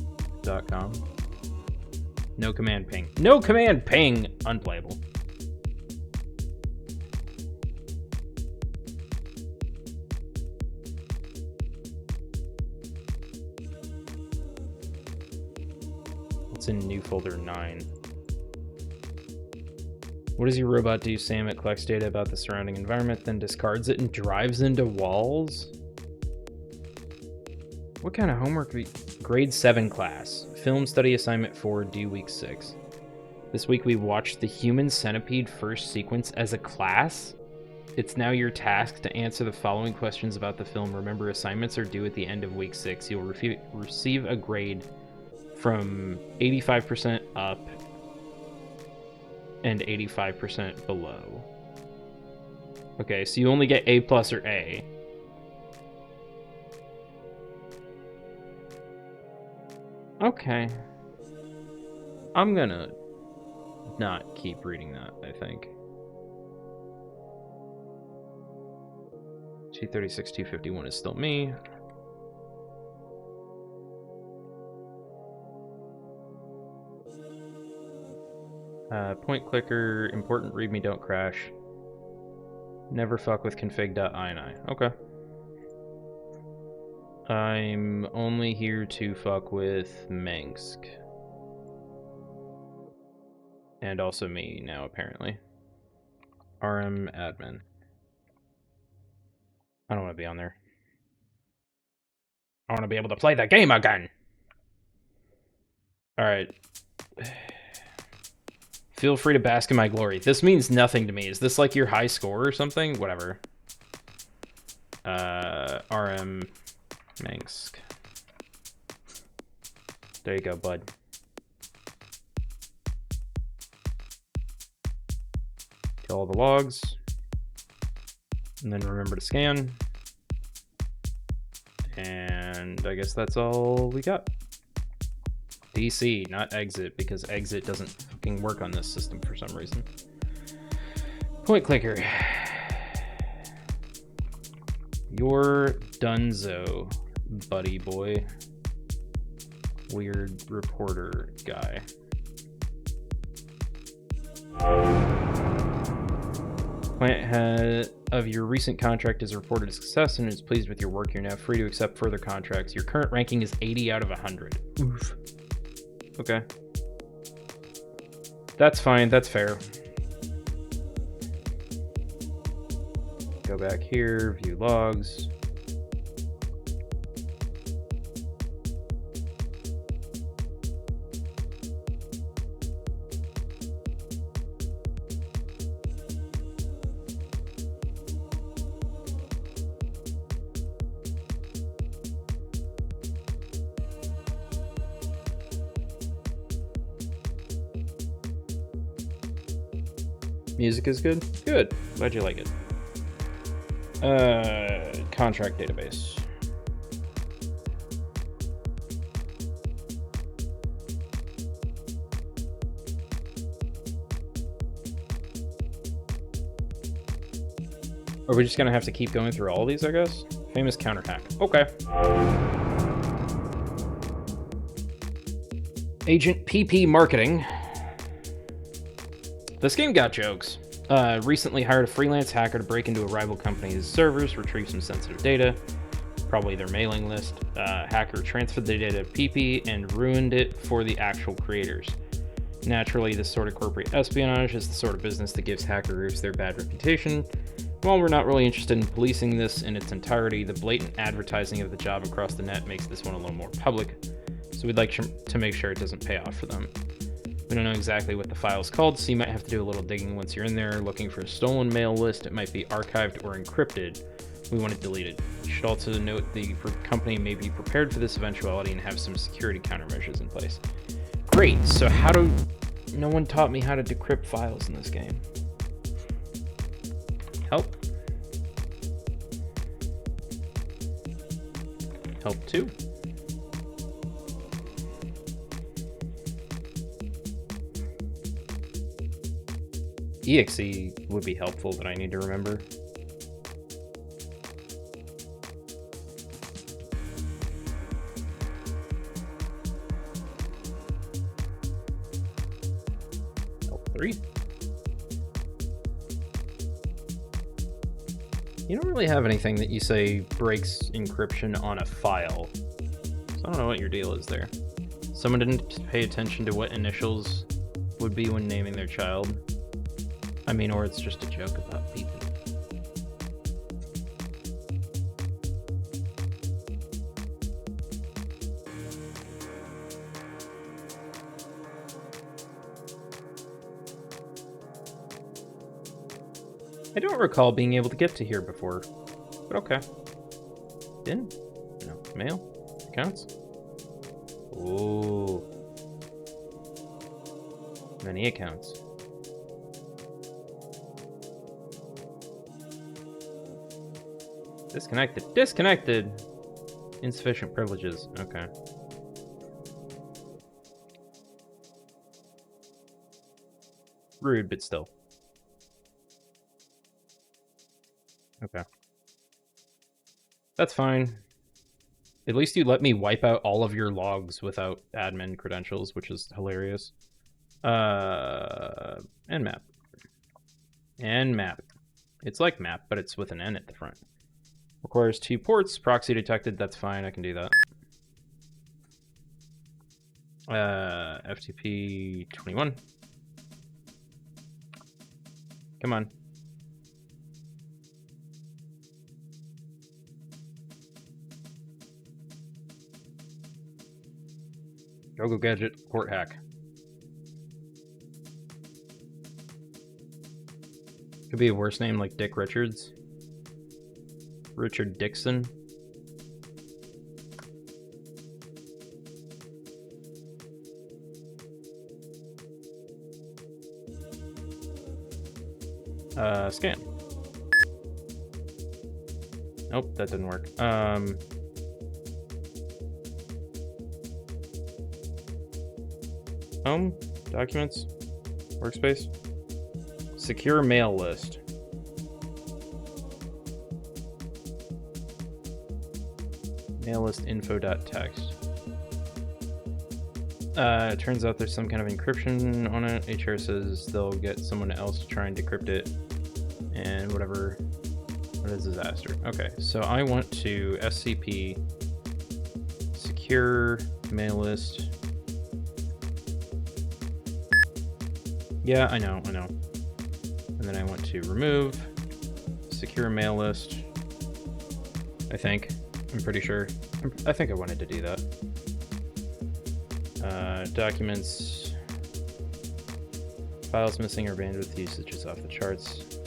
No command ping. No command ping! Unplayable. What's in new folder 9? What does your robot do, Sam? It collects data about the surrounding environment, then discards it and drives into walls? What kind of homework? Grade 7 class. Film study assignment 4, due week 6. This week we watched the Human Centipede first sequence as a class. It's now your task to answer the following questions about the film. Remember, assignments are due at the end of week 6. You'll receive a grade from 85% up and 85% below. Okay, so you only get A+ or A. Okay. I'm gonna not keep reading that, I think. G36-251 is still me. Point clicker, important readme, don't crash. Never fuck with config.ini. Okay. I'm only here to fuck with Mengsk. And also me now, apparently. RM admin. I don't want to be on there. I want to be able to play the game again! Alright. Feel free to bask in my glory. This means nothing to me. Is this like your high score or something? Whatever. RM Mengsk. There you go, bud. Kill all the logs. And then remember to scan. And I guess that's all we got. DC, not exit, because exit doesn't fucking work on this system for some reason. Point clicker. You're Dunzo, buddy boy. Weird reporter guy. Plant head of your recent contract is reported a success and is pleased with your work. You're now free to accept further contracts. Your current ranking is 80 out of 100. Oof. Okay. That's fine, that's fair. Go back here, view logs. Music is good? Good. Glad you like it. Contract database. Are we just gonna have to keep going through all of these, I guess? Famous counter hack. Okay. Agent PP Marketing. This game got jokes. Recently hired a freelance hacker to break into a rival company's servers, retrieve some sensitive data, probably their mailing list. Hacker transferred the data to PP and ruined it for the actual creators. Naturally, this sort of corporate espionage is the sort of business that gives hackers their bad reputation. While we're not really interested in policing this in its entirety, the blatant advertising of the job across the net makes this one a little more public, so we'd like to make sure it doesn't pay off for them. We don't know exactly what the file is called, so you might have to do a little digging once you're in there, looking for a stolen mail list. It might be archived or encrypted. We want it deleted. You should also note the company may be prepared for this eventuality and have some security countermeasures in place. Great, so no one taught me how to decrypt files in this game. Help. Help 2. EXE would be helpful, but I need to remember. Help 3. You don't really have anything that you say breaks encryption on a file. So I don't know what your deal is there. Someone didn't pay attention to what initials would be when naming their child. I mean, or it's just a joke about people. I don't recall being able to get to here before, but okay. Bin? No. Mail? Accounts? Ooh. Many accounts. Disconnected. Disconnected! Insufficient privileges. Okay. Rude, but still. Okay. That's fine. At least you let me wipe out all of your logs without admin credentials, which is hilarious. And map. And map. It's like map, but it's with an N at the front. Requires 2 ports. Proxy detected. That's fine. I can do that. FTP 21. Come on. Go gadget. Port hack. Could be a worse name like Dick Richards. Richard Dixon. Scan. Nope, that didn't work. Home, documents, workspace. Secure mail list. Mail list info.txt. It turns out there's some kind of encryption on it. HR says they'll get someone else to try and decrypt it. And whatever. What is disaster? Okay, so I want to SCP secure mail list. Yeah, I know. And then I want to remove secure mail list. I think. I'm pretty sure. I think I wanted to do that. Documents. Files missing or bandwidth usage is off the charts.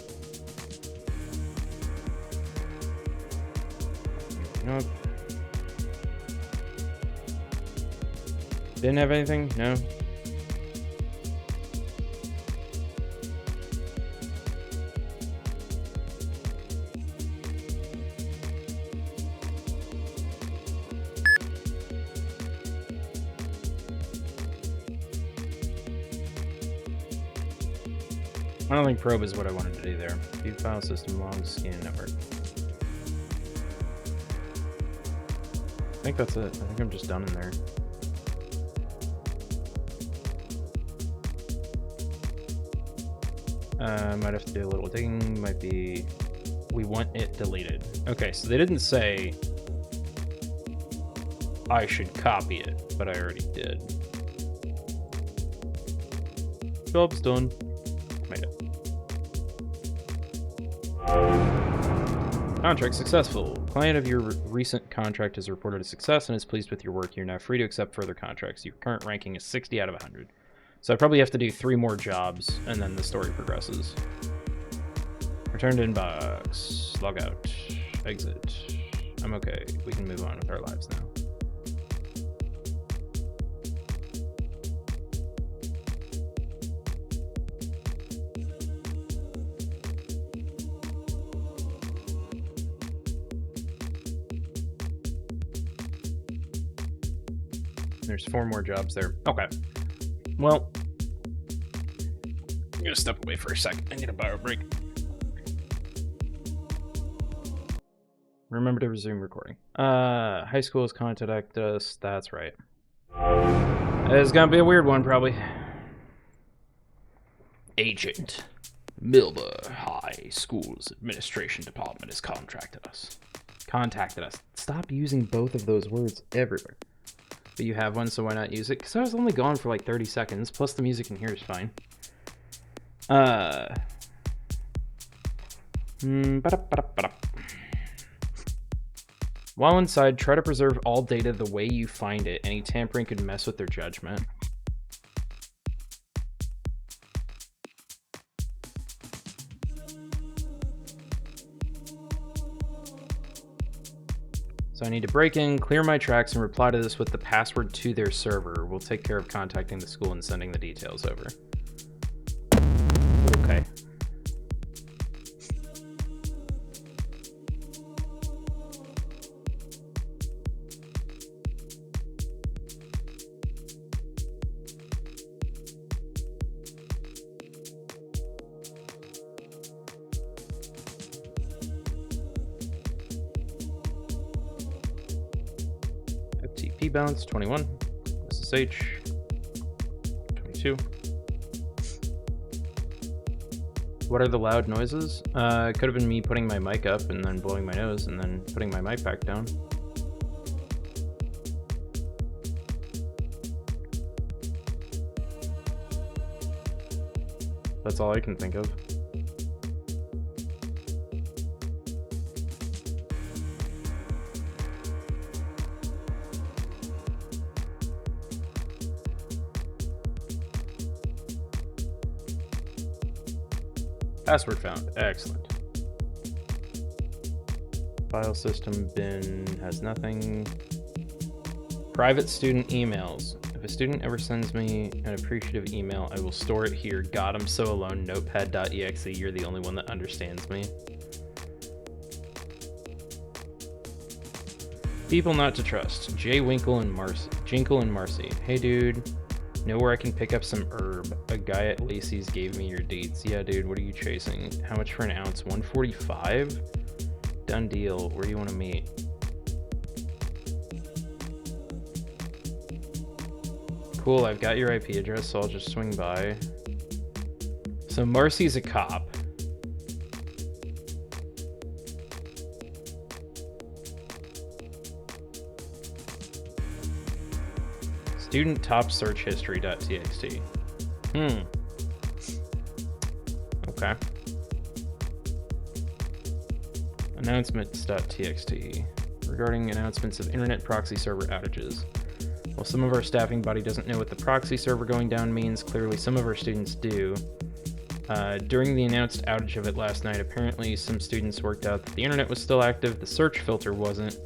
Nope. Didn't have anything? No. I don't think probe is what I wanted to do there. View file system logs, scan network. I think that's it. I think I'm just done in there. Might have to do a little digging. Might be... We want it deleted. Okay, so they didn't say I should copy it, but I already did. Job's done. Made it. Contract successful. Client of your recent contract has reported a success and is pleased with your work. You're now free to accept further contracts. Your current ranking is 60 out of 100. So I probably have to do 3 more jobs, and then the story progresses. Returned inbox. Log out. Exit. I'm okay. We can move on with our lives now. There's 4 more jobs there. Okay. Well, I'm gonna step away for a second. I need a bio break. Remember to resume recording. High school has contacted us. That's right. It's gonna be a weird one, probably. Agent. Milburgh High School's administration department has contacted us. Stop using both of those words everywhere. But you have one, so why not use it? Because I was only gone for like 30 seconds, plus the music in here is fine. While inside, try to preserve all data the way you find it. Any tampering could mess with their judgment. So I need to break in, clear my tracks, and reply to this with the password to their server. We'll take care of contacting the school and sending the details over. Okay. FTP bounce, 21. SSH, 22. What are the loud noises? It could have been me putting my mic up and then blowing my nose and then putting my mic back down. That's all I can think of. Password found. Excellent. File system bin has nothing. Private student emails. If a student ever sends me an appreciative email, I will store it here. God, I'm so alone. Notepad.exe. You're the only one that understands me. People not to trust. Jay Winkle and Marcy. Jinkle and Marcy. Hey, dude. Know where I can pick up some herb. A guy at Lacey's gave me your dates. Yeah, dude, what are you chasing? How much for an ounce? 145? Done deal. Where do you want to meet? Cool, I've got your IP address, so I'll just swing by. So Marcy's a cop. Student top search history.txt. Okay. Announcements.txt. Regarding announcements of internet proxy server outages. While some of our staffing body doesn't know what the proxy server going down means, clearly some of our students do. During the announced outage of it last night, apparently some students worked out that the internet was still active, the search filter wasn't,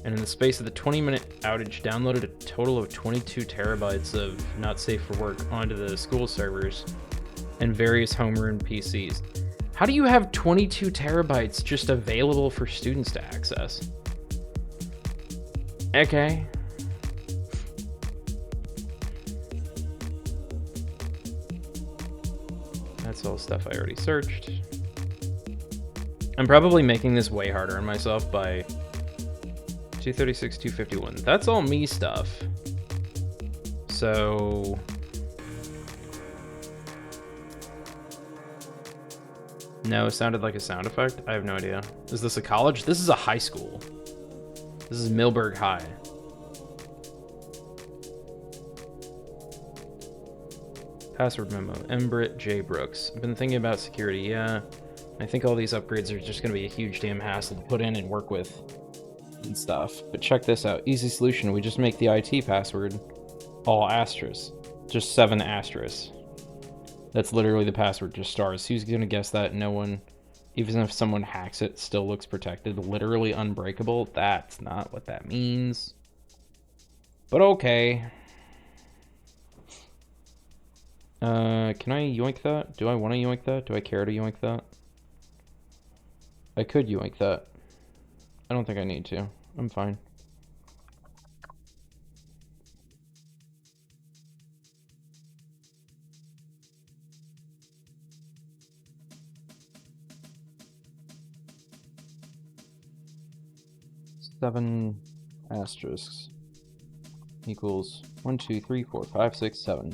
and in the space of the 20-minute outage, downloaded a total of 22 terabytes of not safe for work onto the school servers and various homeroom PCs. How do you have 22 terabytes just available for students to access? Okay. That's all stuff I already searched. I'm probably making this way harder on myself by 236, 251. That's all me stuff. So no, it sounded like a sound effect. I have no idea. Is this a college? This is a high school. This is Milburgh High. Password memo. Embrit J. Brooks. I've been thinking about security, yeah. I think all these upgrades are just going to be a huge damn hassle to put in and work with and stuff. But check this out. Easy solution. We just make the IT password all asterisk. Just 7 asterisks. That's literally the password, just stars. Who's gonna guess that? No one. Even if someone hacks it, still looks protected. Literally unbreakable. That's not what that means. But okay. Can I yoink that? Do I want to yoink that? Do I care to yoink that? I could yoink that. I don't think I need to. I'm fine. Seven asterisks equals 1, 2, 3, 4, 5, 6, 7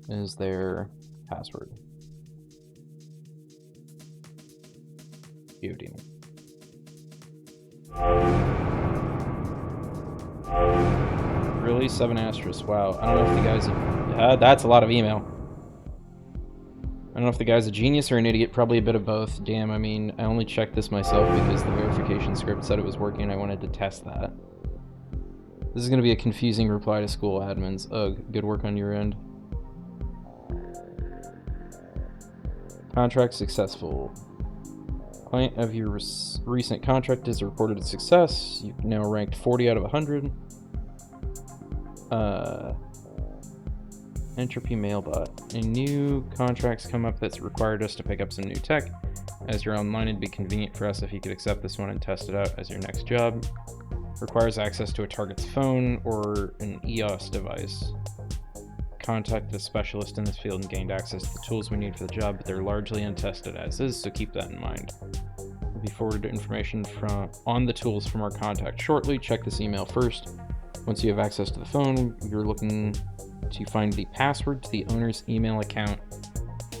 is their password. You demon. Really? 7 asterisks. Wow. I don't know if the guy's that's a lot of email. I don't know if the guy's a genius or an idiot, probably a bit of both. Damn, I mean, I only checked this myself because the verification script said it was working and I wanted to test that. This is going to be a confusing reply to school admins. Ugh, good work on your end. Contract successful. Client of your recent contract is reported a success. You've now ranked 40 out of 100. Entropy Mailbot. A new contract's come up that's required us to pick up some new tech. As you're online, it'd be convenient for us if you could accept this one and test it out as your next job. Requires access to a target's phone or an EOS device. Contacted a specialist in this field and gained access to the tools we need for the job, but they're largely untested as is, so keep that in mind. We'll be forwarded information on the tools from our contact shortly. Check this email first. Once you have access to the phone, you're looking to find the password to the owner's email account,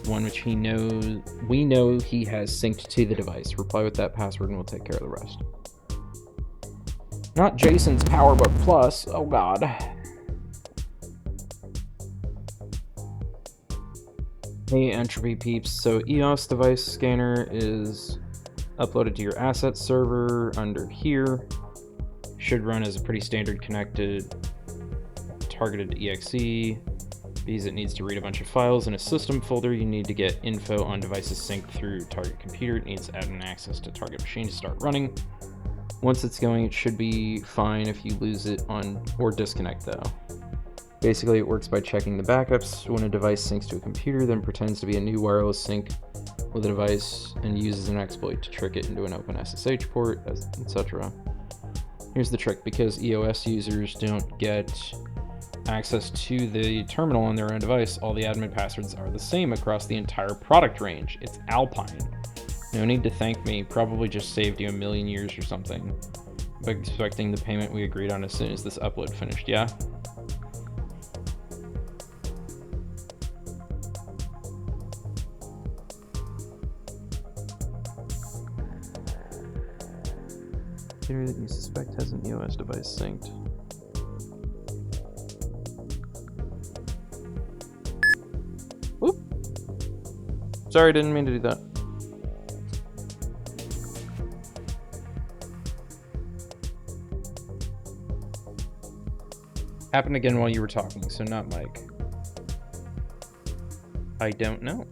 one which we know he has synced to the device. Reply with that password and we'll take care of the rest. Not Jason's PowerBook Plus. Oh god. Hey Entropy peeps, so EOS device scanner is uploaded to your asset server under here. Should run as a pretty standard connected targeted exe. Because it needs to read a bunch of files in a system folder, you need to get info on devices synced through target computer. It needs admin access to target machine to start running. Once it's going, it should be fine if you lose it on or disconnect though. Basically, it works by checking the backups when a device syncs to a computer, then pretends to be a new wireless sync with a device and uses an exploit to trick it into an open SSH port, etc. Here's the trick: because EOS users don't get access to the terminal on their own device, all the admin passwords are the same across the entire product range. It's Alpine. No need to thank me, probably just saved you a million years or something. By expecting the payment we agreed on as soon as this upload finished, yeah? That you suspect has an EOS device synced. Oop! Sorry, didn't mean to do that. Happened again while you were talking, so not Mike. I don't know.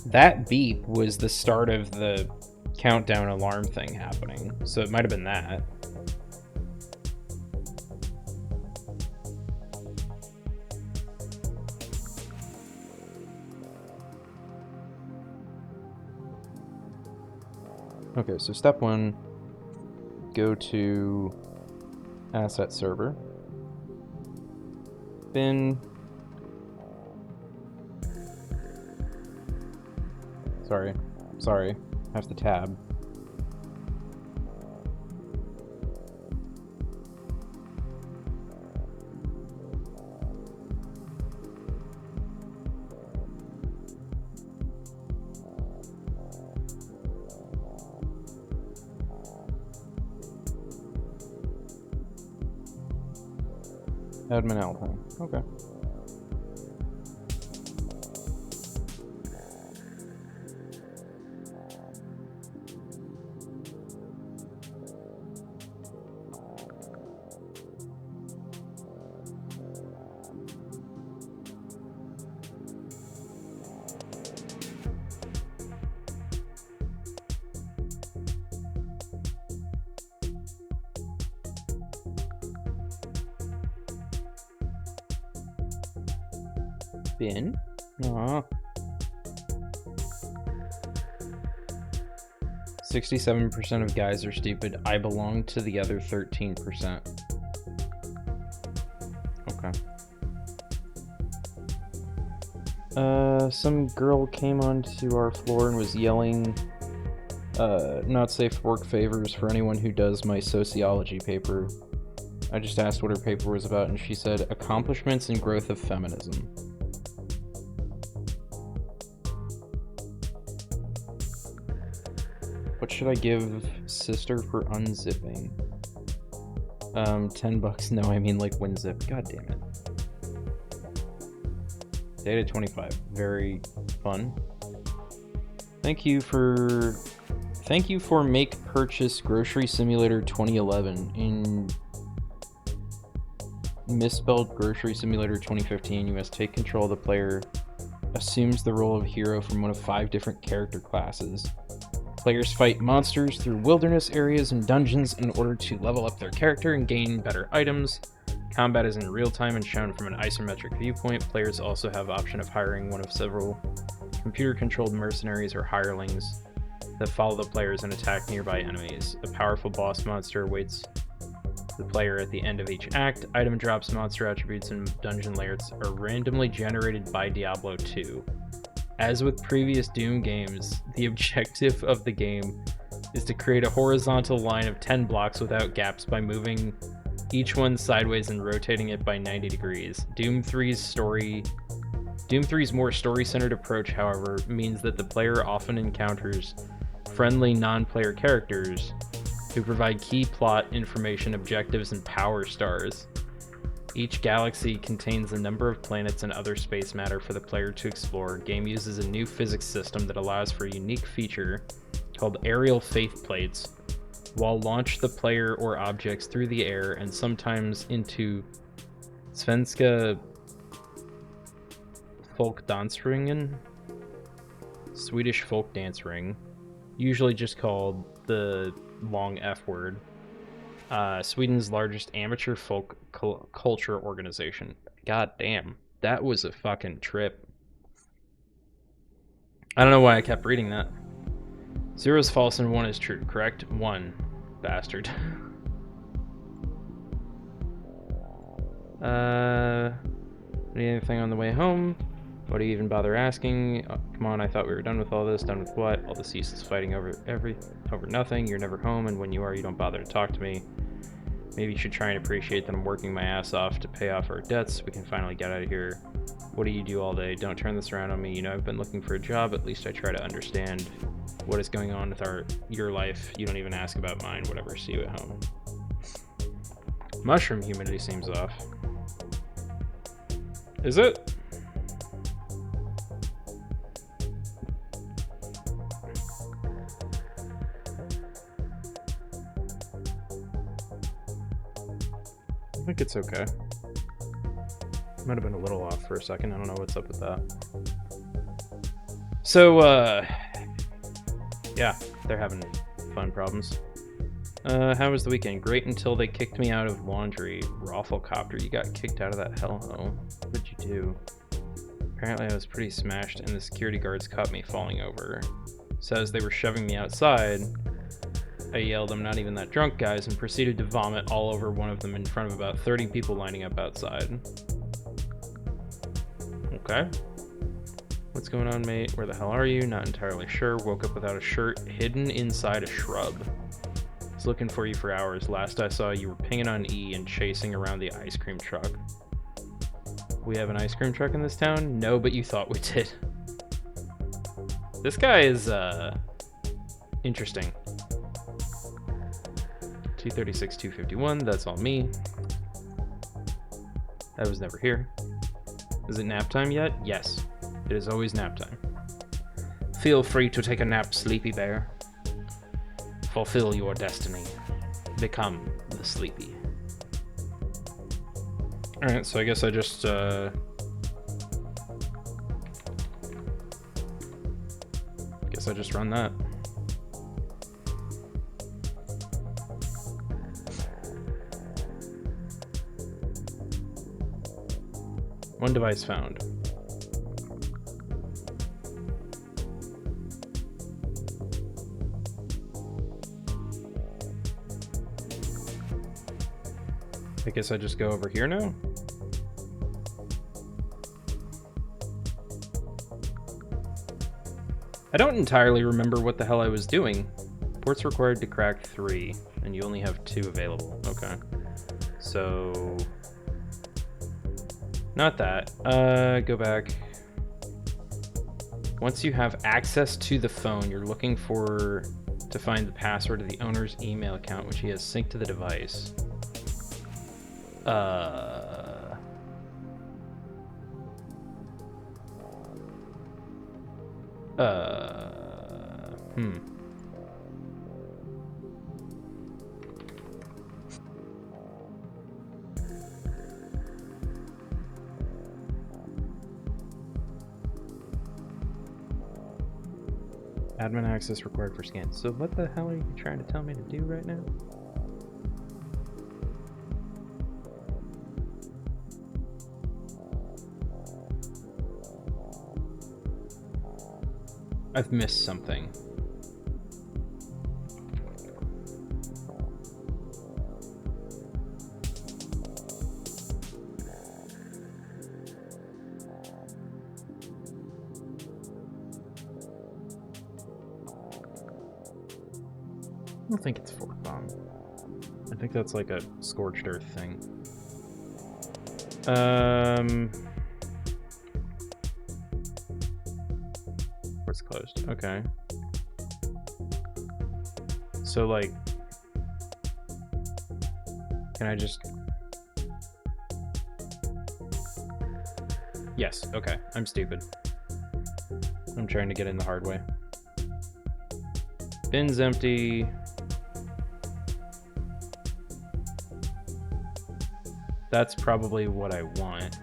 That beep was the start of the countdown alarm thing happening, so it might have been that. Okay, so step 1, go to asset server, bin, sorry, have to tab. Admin Alpine, okay. spin. Aww. 67% of guys are stupid. I belong to the other 13%. Okay. Some girl came onto our floor and was yelling, not safe work favors for anyone who does my sociology paper. I just asked what her paper was about, and she said, accomplishments and growth of feminism. What should I give sister for unzipping? $10. No, I mean like WinZip. God damn it. Data 25. Very fun. Thank you for Make Purchase Grocery Simulator 2011. In misspelled Grocery Simulator 2015, you must take control of the player. Assumes the role of hero from one of 5 different character classes. Players fight monsters through wilderness areas and dungeons in order to level up their character and gain better items. Combat is in real time and shown from an isometric viewpoint. Players also have the option of hiring one of several computer-controlled mercenaries or hirelings that follow the players and attack nearby enemies. A powerful boss monster awaits the player at the end of each act. Item drops, monster attributes, and dungeon layers are randomly generated by Diablo 2. As with previous Doom games, the objective of the game is to create a horizontal line of 10 blocks without gaps by moving each one sideways and rotating it by 90 degrees. Doom 3's more story-centered approach, however, means that the player often encounters friendly non-player characters who provide key plot information, objectives, and power stars. Each galaxy contains a number of planets and other space matter for the player to explore. The game uses a new physics system that allows for a unique feature called aerial faith plates. While launch the player or objects through the air and sometimes into Svenska Folkdansringen, Swedish folk dance ring, usually just called the long F word. Sweden's largest amateur folk culture organization. God damn, that was a fucking trip. I don't know why I kept reading that. 0 is false and 1 is true, correct? 1, bastard. Need anything on the way home? What do you even bother asking? Oh, come on, I thought we were done with all this. Done with what? All this useless fighting over nothing. You're never home, and when you are, you don't bother to talk to me. Maybe you should try and appreciate that I'm working my ass off to pay off our debts. We can finally get out of here. What do you do all day? Don't turn this around on me. You know, I've been looking for a job. At least I try to understand what is going on with your life. You don't even ask about mine. Whatever. See you at home. Mushroom humidity seems off. Is it? I think it's okay. Might have been a little off for a second. I don't know what's up with that. So, yeah, they're having fun problems. How was the weekend? Great until they kicked me out of laundry. Rafflecopter, you got kicked out of that hellhole. What did you do? Apparently I was pretty smashed and the security guards caught me falling over. So as they were shoving me outside, I yelled, "I'm not even that drunk, guys," and proceeded to vomit all over one of them in front of about 30 people lining up outside. Okay. What's going on, mate? Where the hell are you? Not entirely sure. Woke up without a shirt, hidden inside a shrub. Was looking for you for hours. Last I saw, you were pinging on E and chasing around the ice cream truck. We have an ice cream truck in this town? No, but you thought we did. This guy is, interesting. 236, 251, that's all me. I was never here. Is it nap time yet? Yes, it is always nap time. Feel free to take a nap, sleepy bear. Fulfill your destiny. Become the sleepy. Alright, so I guess I just, run that. One device found. I guess I just go over here now? I don't entirely remember what the hell I was doing. Ports required to crack 3, and you only have 2 available. Okay. So... not that. Go back. Once you have access to the phone, you're looking to find the password to the owner's email account, which he has synced to the device. Admin access required for scan. So what the hell are you trying to tell me to do right now? I've missed something. I don't think it's fork bomb. I think that's like a scorched earth thing. It's closed. Okay. So like, can I just... yes, okay. I'm stupid. I'm trying to get in the hard way. Bin's empty. That's probably what I want.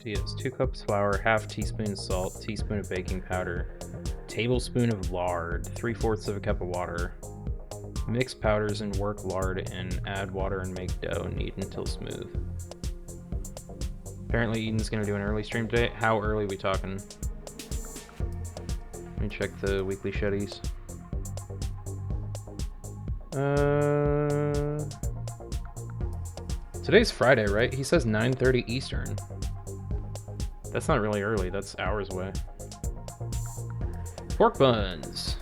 Yes, 2 cups flour, half teaspoon salt, teaspoon of baking powder, tablespoon of lard, 3/4 of a cup of water. Mix powders and work lard and add water and make dough. Knead until smooth. Apparently Eden's gonna do an early stream today. How early are we talking? Let me check the weekly sheddies. Today's Friday, right? He says 9:30 Eastern. That's not really early, that's hours away. Pork buns.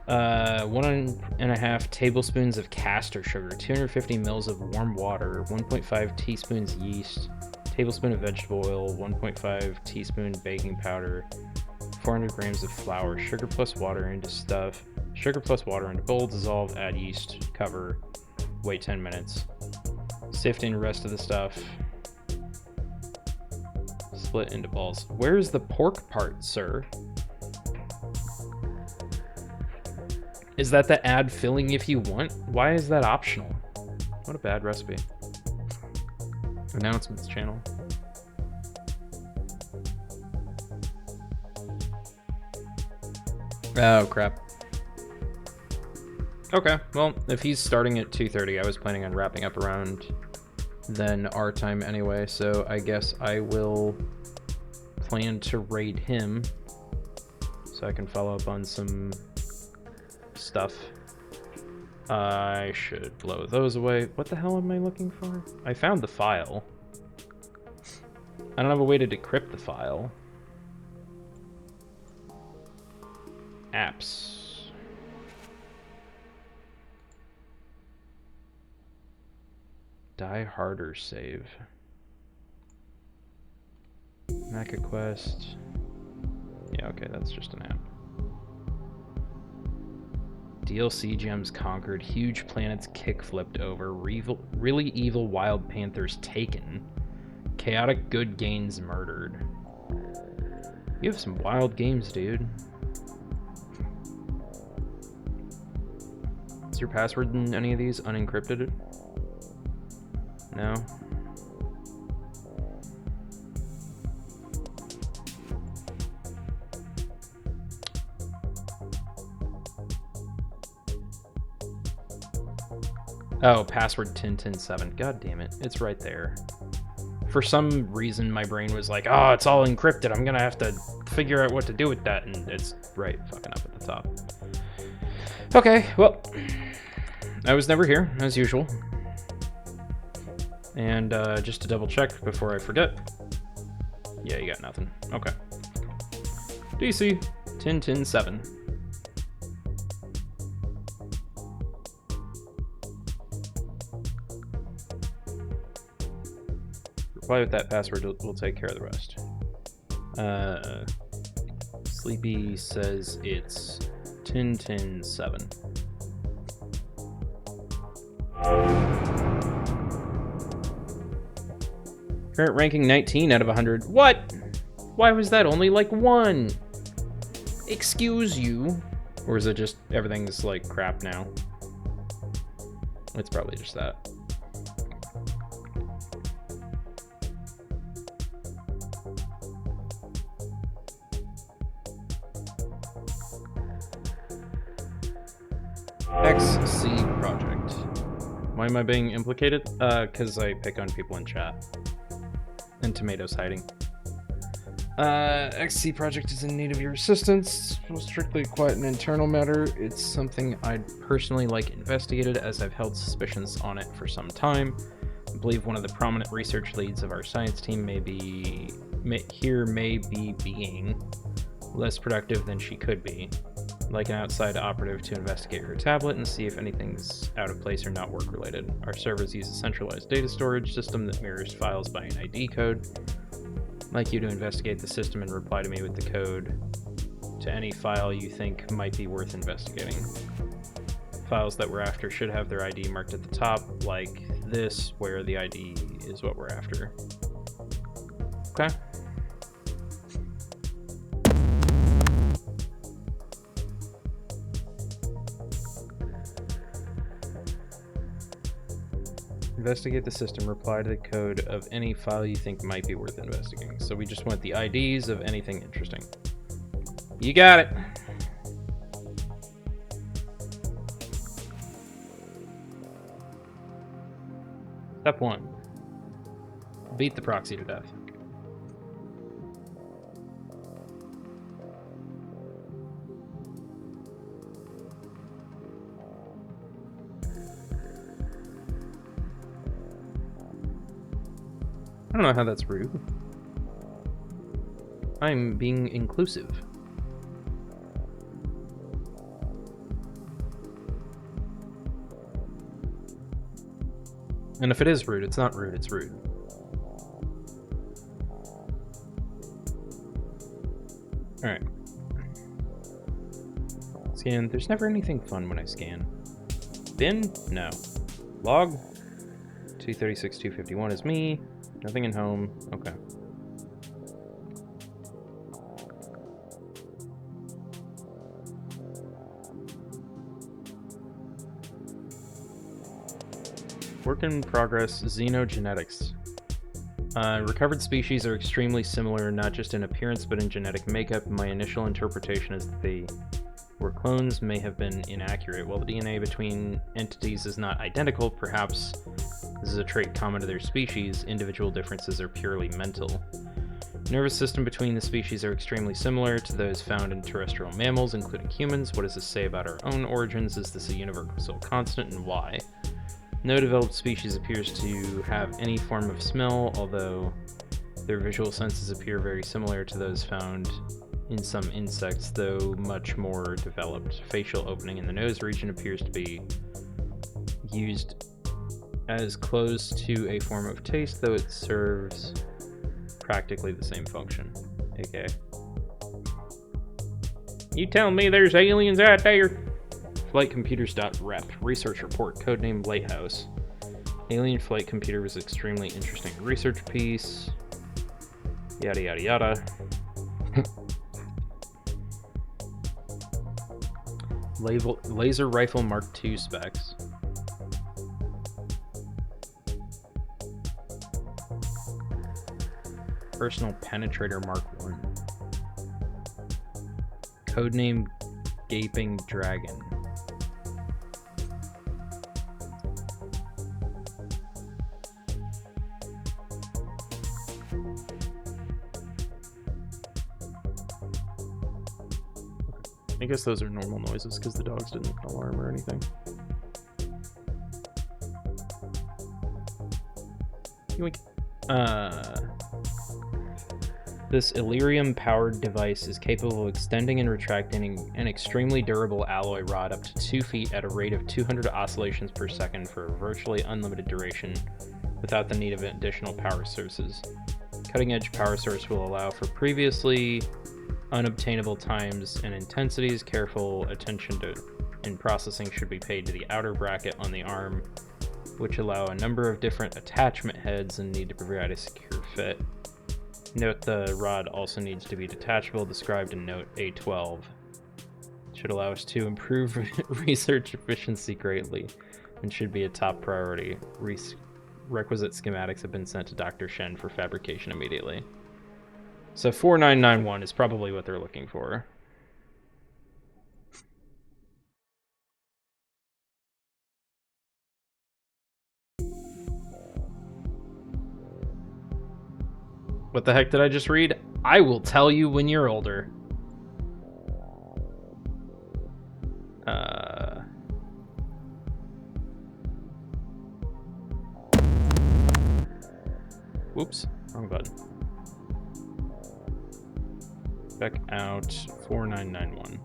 1.5 tablespoons of castor sugar, 250 mils of warm water, 1.5 teaspoons yeast, tablespoon of vegetable oil, 1.5 teaspoon baking powder, 400 grams of flour, sugar plus water into stuff, sugar plus water into bowl, dissolve, add yeast, cover, wait 10 minutes. Sift in the rest of the stuff. Split into balls. Where's the pork part, sir? Is that the add filling if you want? Why is that optional? What a bad recipe. Announcements channel. Oh, crap. Okay, well, if he's starting at 2:30, I was planning on wrapping up around then our time anyway, so I guess I will plan to raid him so I can follow up on some stuff. I should blow those away. What the hell am I looking for? I found the file. I don't have a way to decrypt the file. Apps. Die Harder save. Maca Quest. Yeah, okay, that's just an app. DLC gems conquered, huge planets kick-flipped over, really evil wild panthers taken, chaotic good gains murdered. You have some wild games, dude. Is your password in any of these unencrypted? No? Oh, password 10107. God damn it. It's right there. for some reason, my brain was like, oh, it's all encrypted. I'm going to have to figure out what to do with that. And it's right fucking up at the top. Okay, well, I was never here, as usual. And just to double check before I forget. Yeah, you got nothing. Okay. DC, Tintin 7. Reply with that password, we'll take care of the rest. Sleepy says it's Tintin 7. Current ranking 19 out of 100. What? Why was that only like 1? Excuse you. Or is it just everything's like crap now? It's probably just that. XC project. Why am I being implicated? Because I pick on people in chat. And Tomatoes hiding. XC project is in need of your assistance. Well, strictly quite an internal matter. It's something I'd personally like investigated, as I've held suspicions on it for some time. I believe one of the prominent research leads of our science team may be being less productive than she could be. Like an outside operative to investigate her tablet and see if anything's out of place or not work related. Our servers use a centralized data storage system that mirrors files by an ID code. I'd like you to investigate the system and reply to me with the code to any file you think might be worth investigating. Files that we're after should have their ID marked at the top, like this, where the ID is what we're after. Okay. Investigate the system, reply to the code of any file you think might be worth investigating. So we just want the IDs of anything interesting. You got it. Step 1. Beat the proxy to death. I don't know how that's rude. I'm being inclusive. And if it is rude, it's not rude, it's rude. Alright. Scan. There's never anything fun when I scan. Bin? No. Log? 236, 251 is me. Nothing in home. Okay. Work in progress. Xenogenetics. Recovered species are extremely similar, not just in appearance, but in genetic makeup. My initial interpretation is that they were clones, may have been inaccurate. While the DNA between entities is not identical, perhaps this is a trait common to their species. Individual differences are purely mental. Nervous system between the species are extremely similar to those found in terrestrial mammals, including humans. What does this say about our own origins? Is this a universal constant, and why? No developed species appears to have any form of smell, although their visual senses appear very similar to those found in some insects, though much more developed. Facial opening in the nose region appears to be used as close to a form of taste, though it serves practically the same function. Okay. You telling me there's aliens out there? Flightcomputers.rep. Research report. Codename Lighthouse. Alien flight computer was extremely interesting research piece. Yada yada yada. Laser rifle Mark II specs. Personal penetrator Mark I. Codename Gaping Dragon. I guess those are normal noises because the dogs didn't alarm or anything. Yoink. This Illyrium-powered device is capable of extending and retracting an extremely durable alloy rod up to 2 feet at a rate of 200 oscillations per second for a virtually unlimited duration, without the need of additional power sources. Cutting-edge power source will allow for previously unobtainable times and intensities. Careful attention in processing should be paid to the outer bracket on the arm, which allow a number of different attachment heads and need to provide a secure fit. Note the rod also needs to be detachable, described in note A12. It should allow us to improve research efficiency greatly and should be a top priority. Requisite schematics have been sent to Dr. Shen for fabrication immediately. So 4991 is probably what they're looking for. What the heck did I just read? I will tell you when you're older. Whoops, wrong button. Check out 4991.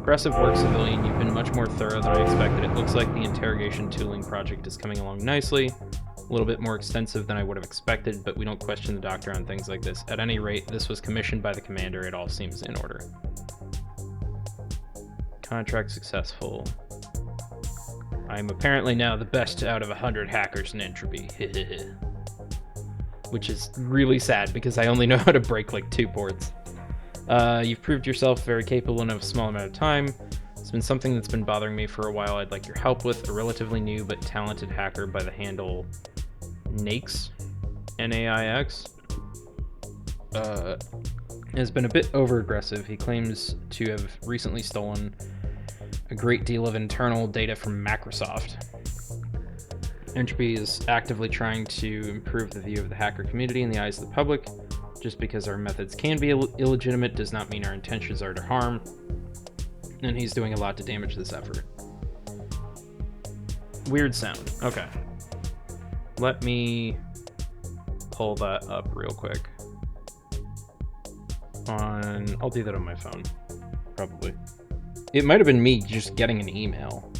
Aggressive work, civilian. You've been much more thorough than I expected. It looks like the interrogation tooling project is coming along nicely. A little bit more extensive than I would have expected, but we don't question the doctor on things like this. At any rate, this was commissioned by the commander. It all seems in order. Contract successful. I'm apparently now the best out of 100 hackers in Entropy. Which is really sad because I only know how to break like 2 ports. You've proved yourself very capable in a small amount of time. It's been something that's been bothering me for a while. I'd like your help with a relatively new but talented hacker by the handle Naix, N-A-I-X. Has been a bit over-aggressive. He claims to have recently stolen a great deal of internal data from Microsoft. Entropy is actively trying to improve the view of the hacker community in the eyes of the public. Just because our methods can be illegitimate does not mean our intentions are to harm, and he's doing a lot to damage this effort. Weird sound. Okay. Let me pull that up real quick. I'll do that on my phone, probably. It might have been me just getting an email.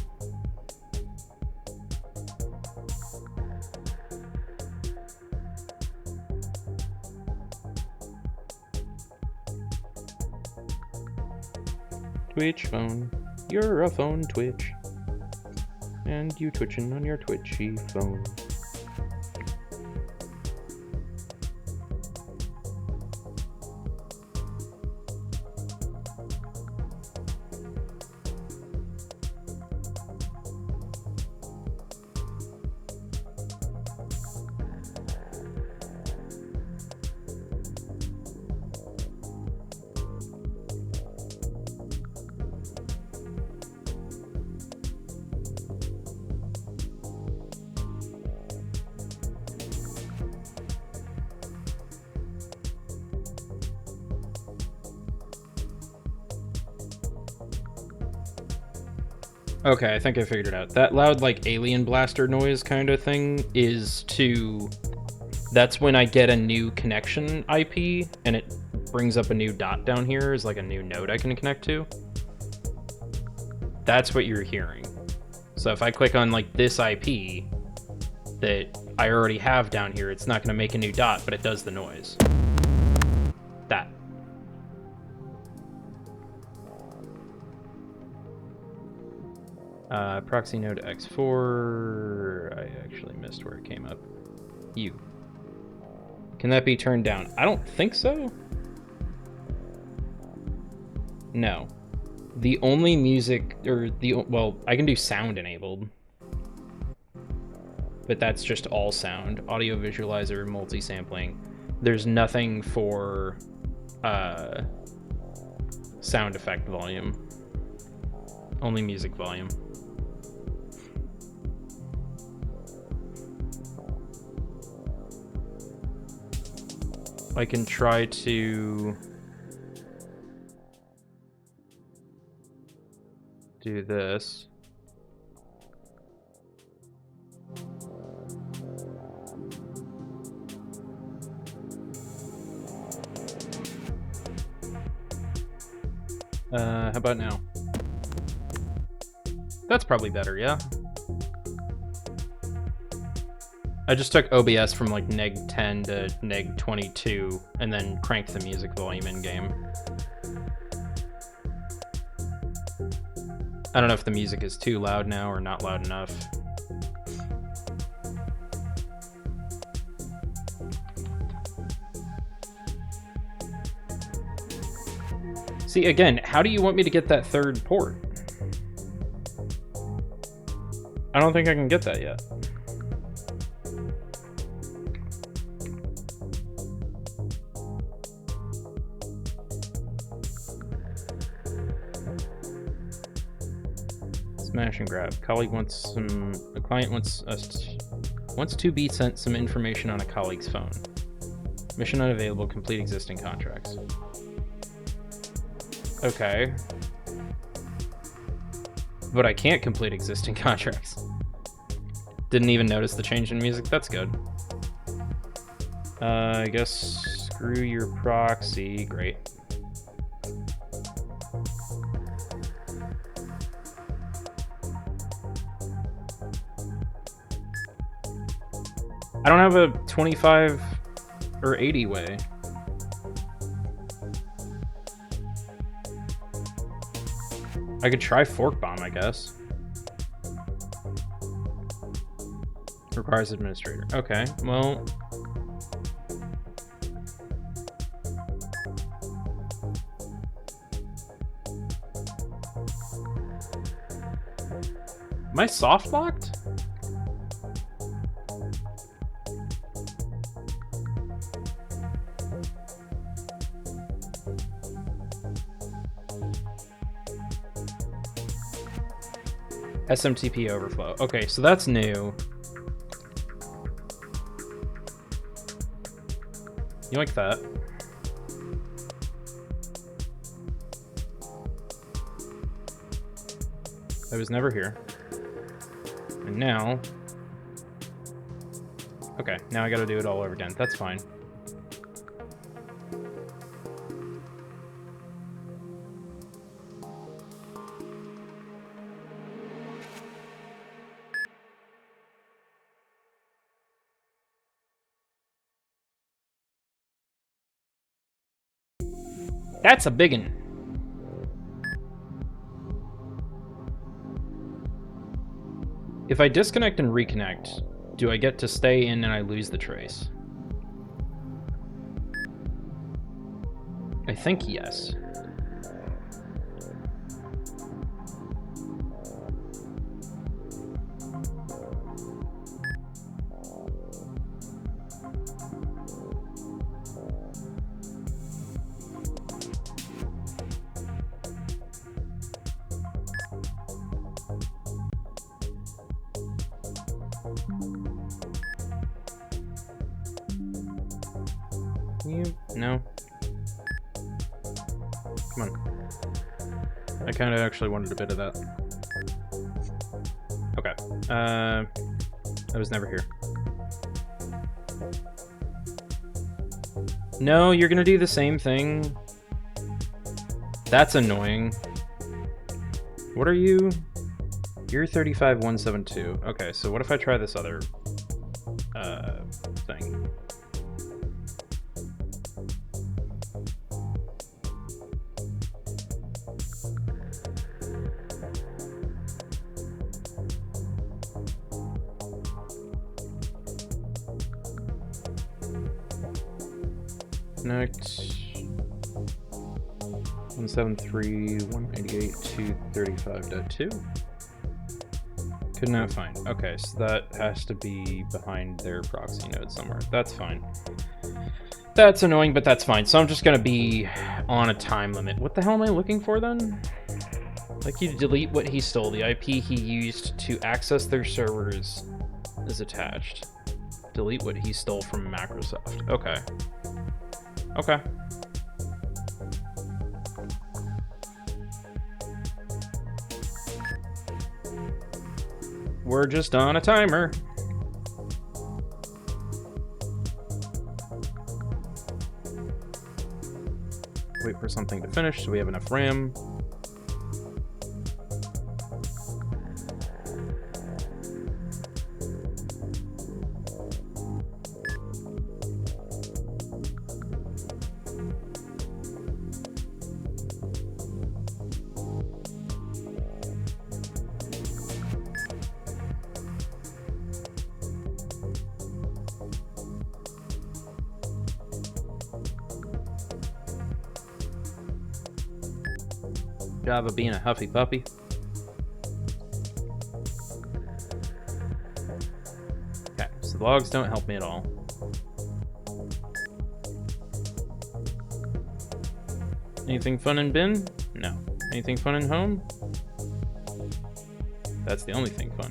Twitch phone. You're a phone Twitch. And you twitching on your twitchy phone. Okay, I think I figured it out. That loud, like, alien blaster noise kind of thing is to... That's when I get a new connection IP, and it brings up a new dot down here as, like, a new node I can connect to. That's what you're hearing. So if I click on, like, this IP that I already have down here, it's not going to make a new dot, but it does the noise. That. Proxy node X4. I actually missed where it came up. U. Can that be turned down? I don't think so. No. The only music, or well, I can do sound enabled. But that's just all sound. Audio visualizer, multi-sampling. There's nothing for sound effect volume. Only music volume. I can try to do this. How about now? That's probably better, yeah? I just took OBS from like neg 10 to neg 22 and then cranked the music volume in game. I don't know if the music is too loud now or not loud enough. See, again, how do you want me to get that third port? I don't think I can get that yet. Smash and grab. Colleague wants some. A client wants to be sent some information on a colleague's phone. Mission unavailable. Complete existing contracts. Okay. But I can't complete existing contracts. Didn't even notice the change in music. That's good. I guess screw your proxy. Great. I don't have a 25 or 80 way. I could try fork bomb, I guess. Requires administrator. Okay, well. Am I soft locked? SMTP overflow. Okay, so that's new. You like that? I was never here. And now... Okay, now I gotta do it all over again. That's fine. That's a biggin. If I disconnect and reconnect, do I get to stay in and I lose the trace? I think yes. No. Come on. I kind of actually wanted a bit of that. Okay. I was never here. No, you're gonna do the same thing. That's annoying. What are you? You're 35172. Okay, so what if I try this other thing? Connect 173.198.235.2. Could not find. Okay, so that has to be behind their proxy node somewhere. That's fine. That's annoying, but that's fine. So I'm just gonna be on a time limit. What the hell am I looking for then? Like you delete what he stole. The IP he used to access their servers is attached. Delete what he stole from Microsoft. Okay. Okay. We're just on a timer. Wait for something to finish so we have enough RAM. Job of being a huffy puppy. Okay, so the logs don't help me at all. Anything fun in bin? No. Anything fun in home? That's the only thing fun.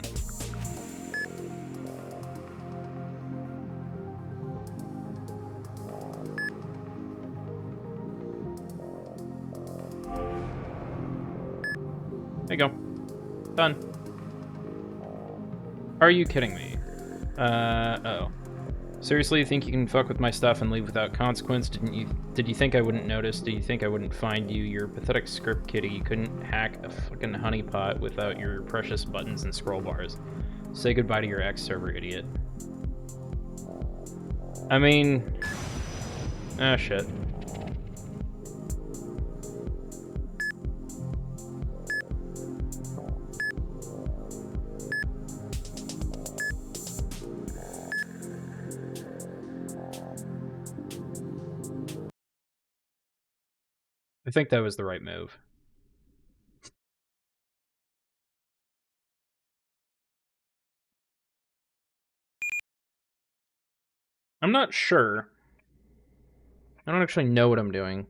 There you go. Done. Are you kidding me? Oh. Seriously, you think you can fuck with my stuff and leave without consequence? Did you think I wouldn't notice? Did you think I wouldn't find you? You're a pathetic script kitty. You couldn't hack a fucking honeypot without your precious buttons and scroll bars. Say goodbye to your X server, idiot. I mean... ah, shit. I think that was the right move. I'm not sure. I don't actually know what I'm doing.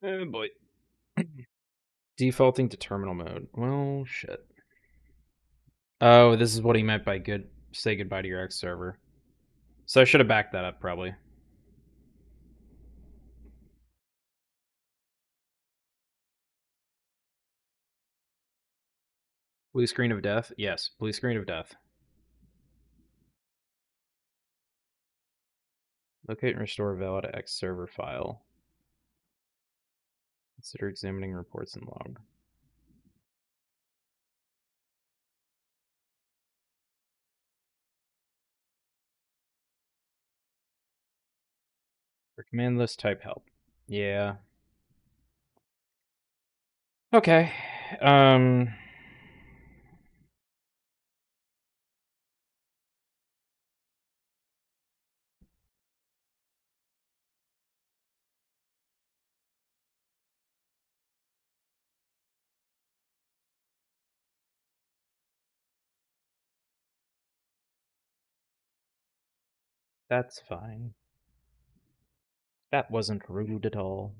Oh boy. Defaulting to terminal mode. Well, shit. Oh, this is what he meant by good. Say goodbye to your X server. So I should have backed that up, probably. Blue screen of death? Yes, blue screen of death. Locate and restore valid X server file. Consider examining reports and log. For command list, type help. Yeah. Okay. That's fine. That wasn't rude at all.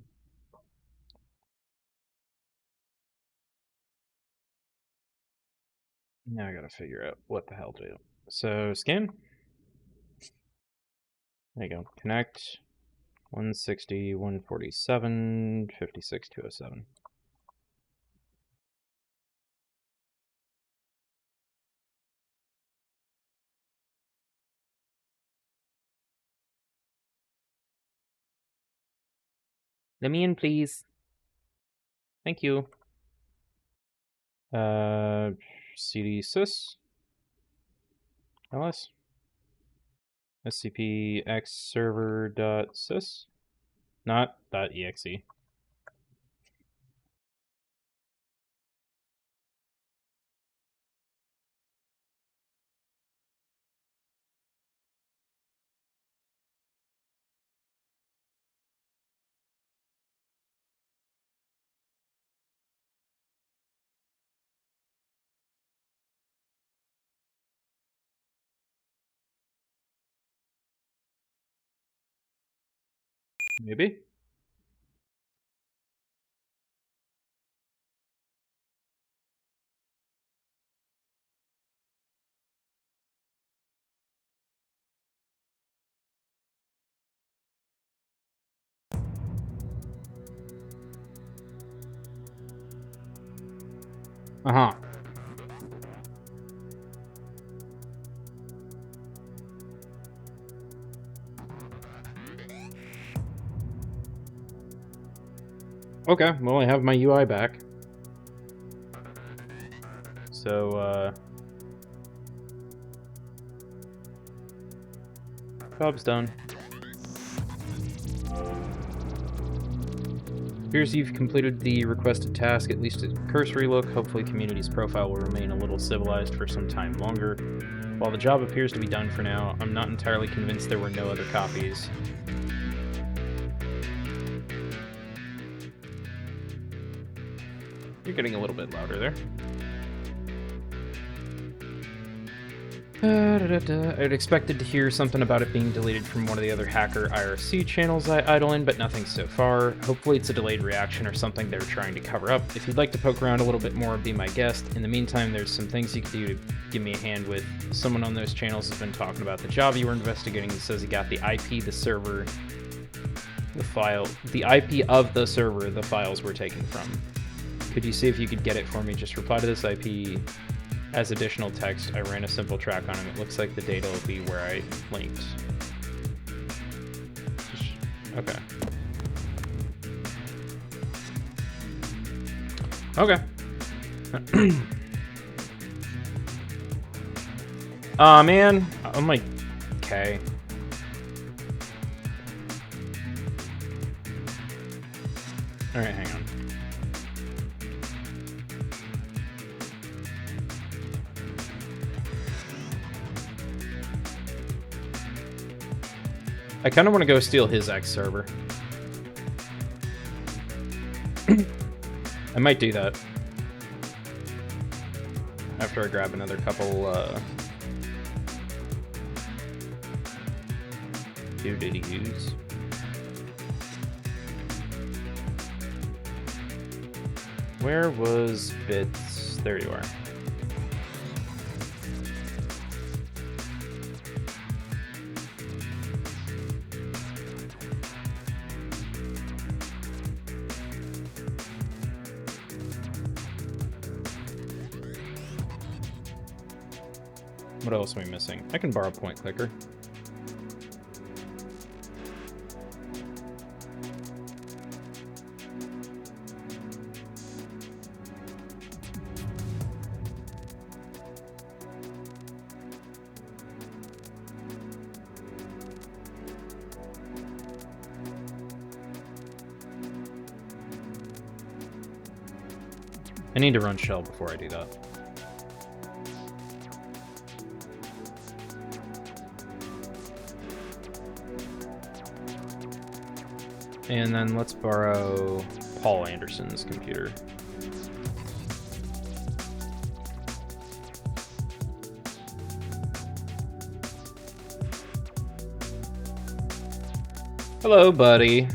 Now I gotta figure out what the hell to do. So, scan. There you go. Connect 160, 147, 56, 207. Let me in, please. Thank you. CD sys ls scp x server dot sys, not dot exe. Maybe. Uh-huh. Okay, well, I have my UI back. So, job's done. Appears you've completed the requested task, at least a cursory look. Hopefully community's profile will remain a little civilized for some time longer. While the job appears to be done for now, I'm not entirely convinced there were no other copies. You're getting a little bit louder there. I'd expected to hear something about it being deleted from one of the other hacker IRC channels I idle in, but nothing so far. Hopefully it's a delayed reaction or something they're trying to cover up. If you'd like to poke around a little bit more, be my guest. In the meantime, there's some things you could do to give me a hand with. Someone on those channels has been talking about the job you were investigating. He says he got the IP, the server, the IP of the server the files were taken from. Could you see if you could get it for me? Just reply to this IP as additional text. I ran a simple track on him. It looks like the data will be where I linked. Okay. Okay. Aw, man. I'm like, okay. Alright, hang on. I kind of want to go steal his X server. I might do that. After I grab another couple, doodity-doos. Where was Bits? There you are. What else am I missing? I can borrow point clicker. I need to run shell before I do that. And then let's borrow Paul Anderson's computer. Hello, buddy.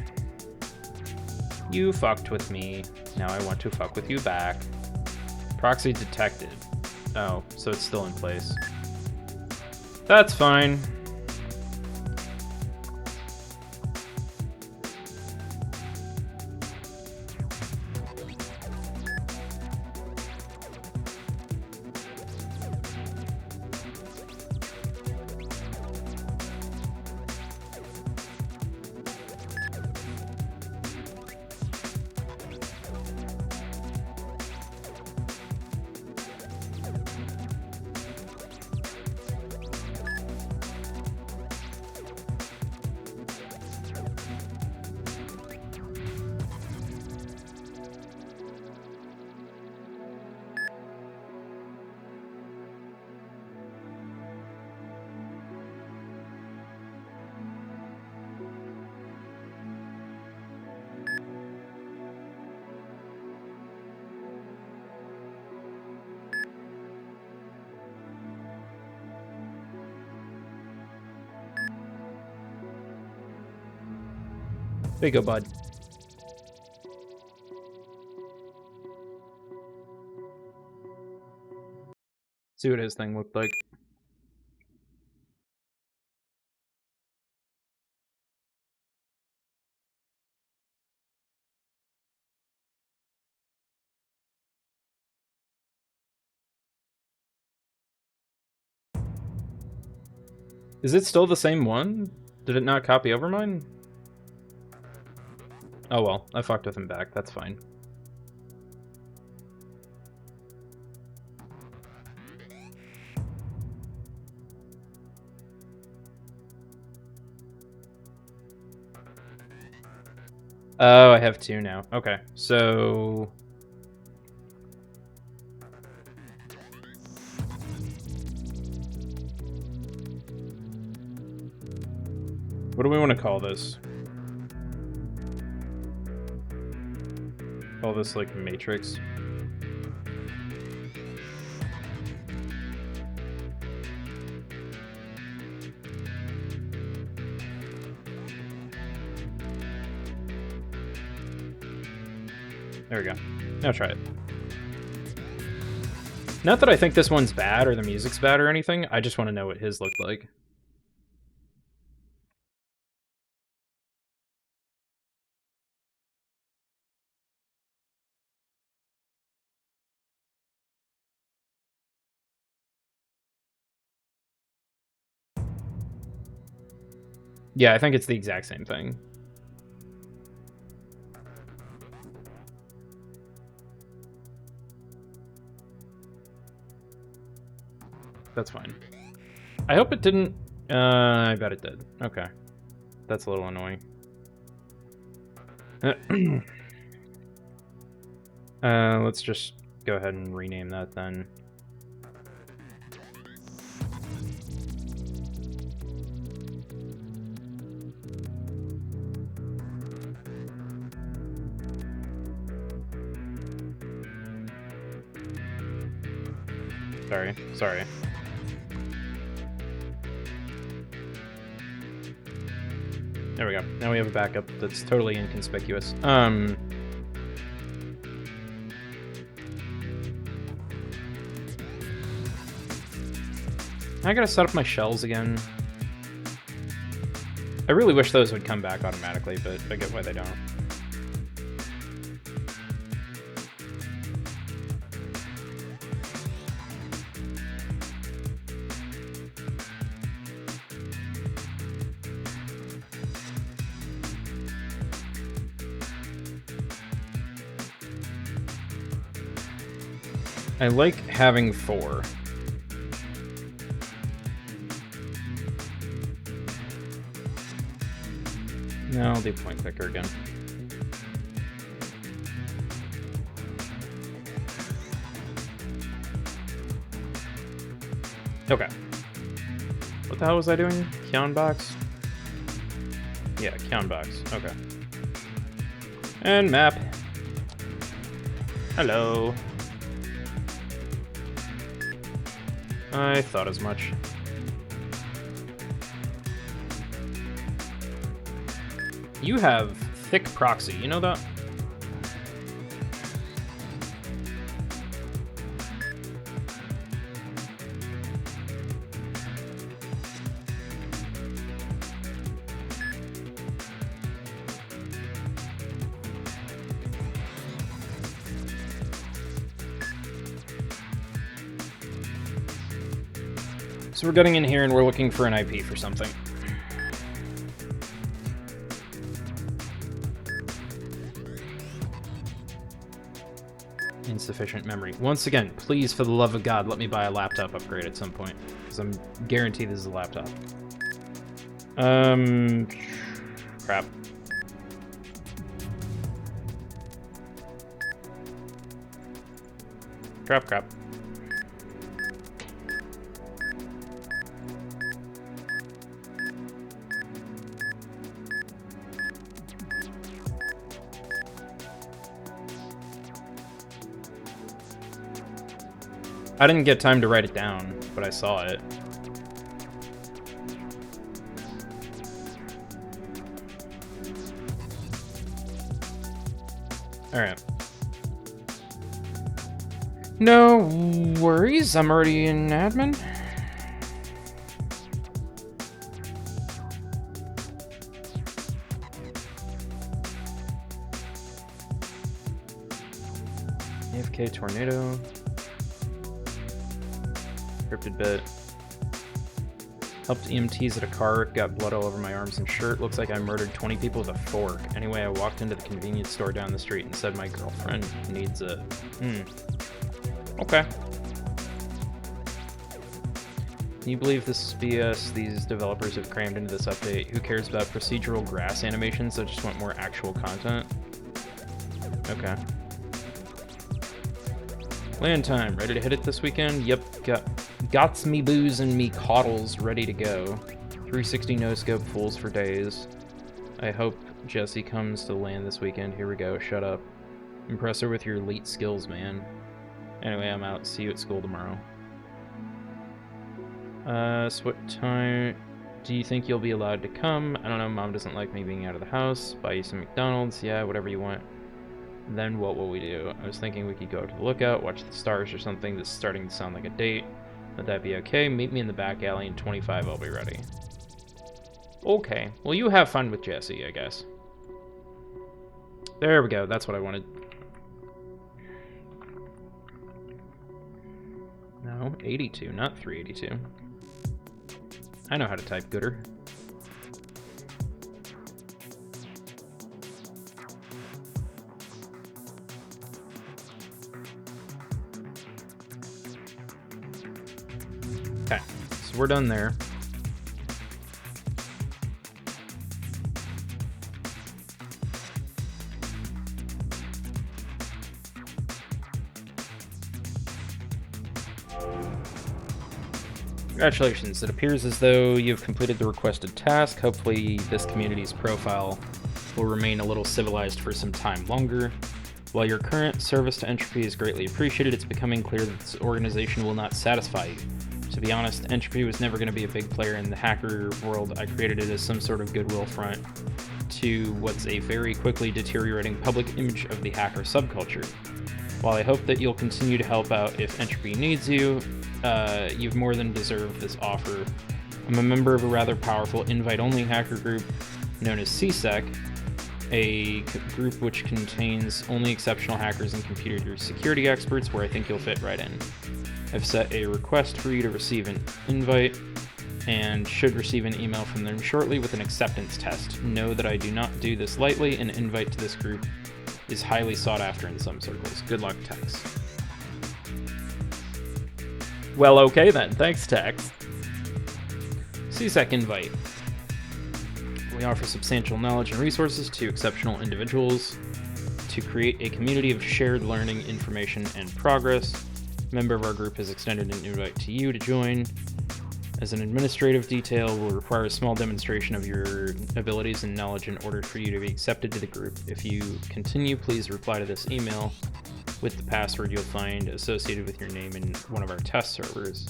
You fucked with me. Now I want to fuck with you back. Proxy detected. Oh, so it's still in place. That's fine. There you go, bud. See what his thing looked like. Is it still the same one? Did it not copy over mine? Oh well, I fucked with him back. That's fine. Oh, I have 2 now. Okay, so... what do we want to call this? Call this, like, matrix? There we go. Now try it. Not that I think this one's bad or the music's bad or anything. I just want to know what his looked like. Yeah, I think it's the exact same thing. That's fine. I hope it didn't... I bet it did. Okay. That's a little annoying. Let's just go ahead and rename that then. Sorry. There we go. Now we have a backup that's totally inconspicuous. I gotta set up my shells again. I really wish those would come back automatically, but I get why they don't. I like having 4. No, I'll do point clicker again. Okay. What the hell was I doing? Count box? Yeah, count box. Okay. And map. Hello. I thought as much. You have thick proxy, you know that? So we're getting in here and we're looking for an IP for something. Insufficient memory. Once again, please, for the love of God, let me buy a laptop upgrade at some point, because I'm guaranteed this is a laptop. Crap. Crap. I didn't get time to write it down, but I saw it. Alright. No worries, I'm already in admin. AFK tornado. Encrypted bit. Helped EMTs at a car, got blood all over my arms and shirt. Looks like I murdered 20 people with a fork. Anyway, I walked into the convenience store down the street and said my girlfriend needs a... Okay. Can you believe this is BS these developers have crammed into this update? Who cares about procedural grass animations? I just want more actual content. Okay. Land time. Ready to hit it this weekend? Yep. Got me booze and me coddles ready to go. 360 no-scope fools for days. I hope Jesse comes to land this weekend. Here we go. Shut up. Impress her with your elite skills, man. Anyway, I'm out. See you at school tomorrow. So what time do you think you'll be allowed to come? I don't know. Mom doesn't like me being out of the house. Buy you some McDonald's. Yeah, whatever you want. Then what will we do? I was thinking we could go to the lookout, watch the stars or something. This is starting to sound like a date. Would that be okay? Meet me in the back alley in 25. I'll be ready. Okay. Well, you have fun with Jesse, I guess. There we go. That's what I wanted. No, 82, not 382. I know how to type gooder. Okay, so we're done there. Congratulations, it appears as though you've completed the requested task. Hopefully this community's profile will remain a little civilized for some time longer. While your current service to Entropy is greatly appreciated, it's becoming clear that this organization will not satisfy you. To be honest, Entropy was never going to be a big player in the hacker world. I created it as some sort of goodwill front to what's a very quickly deteriorating public image of the hacker subculture. While I hope that you'll continue to help out if Entropy needs you, you've more than deserved this offer. I'm a member of a rather powerful invite-only hacker group known as CSEC, a group which contains only exceptional hackers and computer security experts, where I think you'll fit right in. I've set a request for you to receive an invite and should receive an email from them shortly with an acceptance test. Know that I do not do this lightly. An invite to this group is highly sought after in some circles. Good luck, Tex. Well, okay then. Thanks, Tex. CSEC invite. We offer substantial knowledge and resources to exceptional individuals to create a community of shared learning, information, and progress. A member of our group has extended an invite to you to join. As an administrative detail, we'll require a small demonstration of your abilities and knowledge in order for you to be accepted to the group. If you continue, please reply to this email with the password you'll find associated with your name in one of our test servers.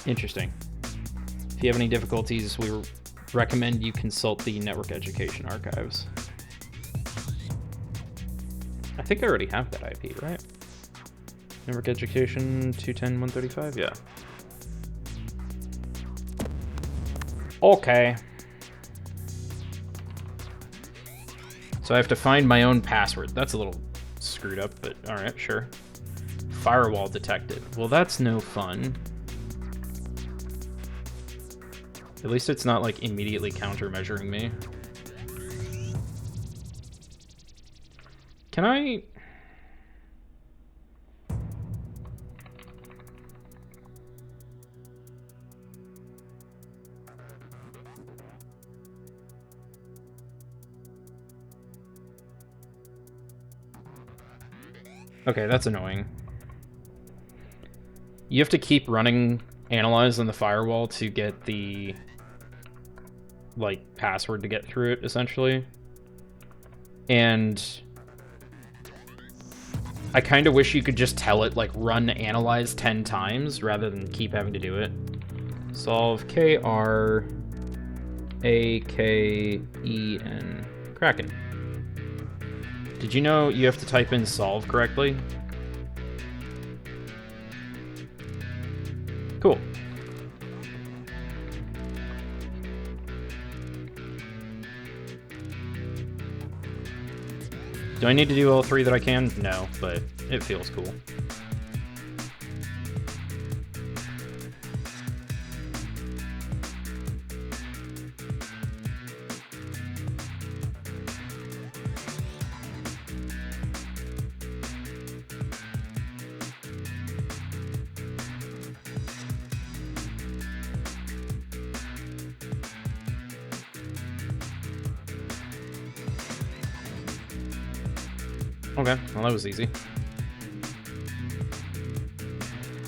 Interesting. If you have any difficulties, we recommend you consult the Network Education Archives. I think I already have that IP, right? Network Education 210.135? Yeah. Okay. So I have to find my own password. That's a little screwed up, but alright, sure. Firewall detected. Well, that's no fun. At least it's not, like, immediately countermeasuring me. Can I... Okay, that's annoying. You have to keep running analyze on the firewall to get the, like, password to get through it, essentially. And I kind of wish you could just tell it, like, run analyze 10 times rather than keep having to do it. Solve K-R-A-K-E-N. Kraken. Did you know you have to type in solve correctly? Cool. Do I need to do all three that I can? No, but it feels cool. Okay, well that was easy.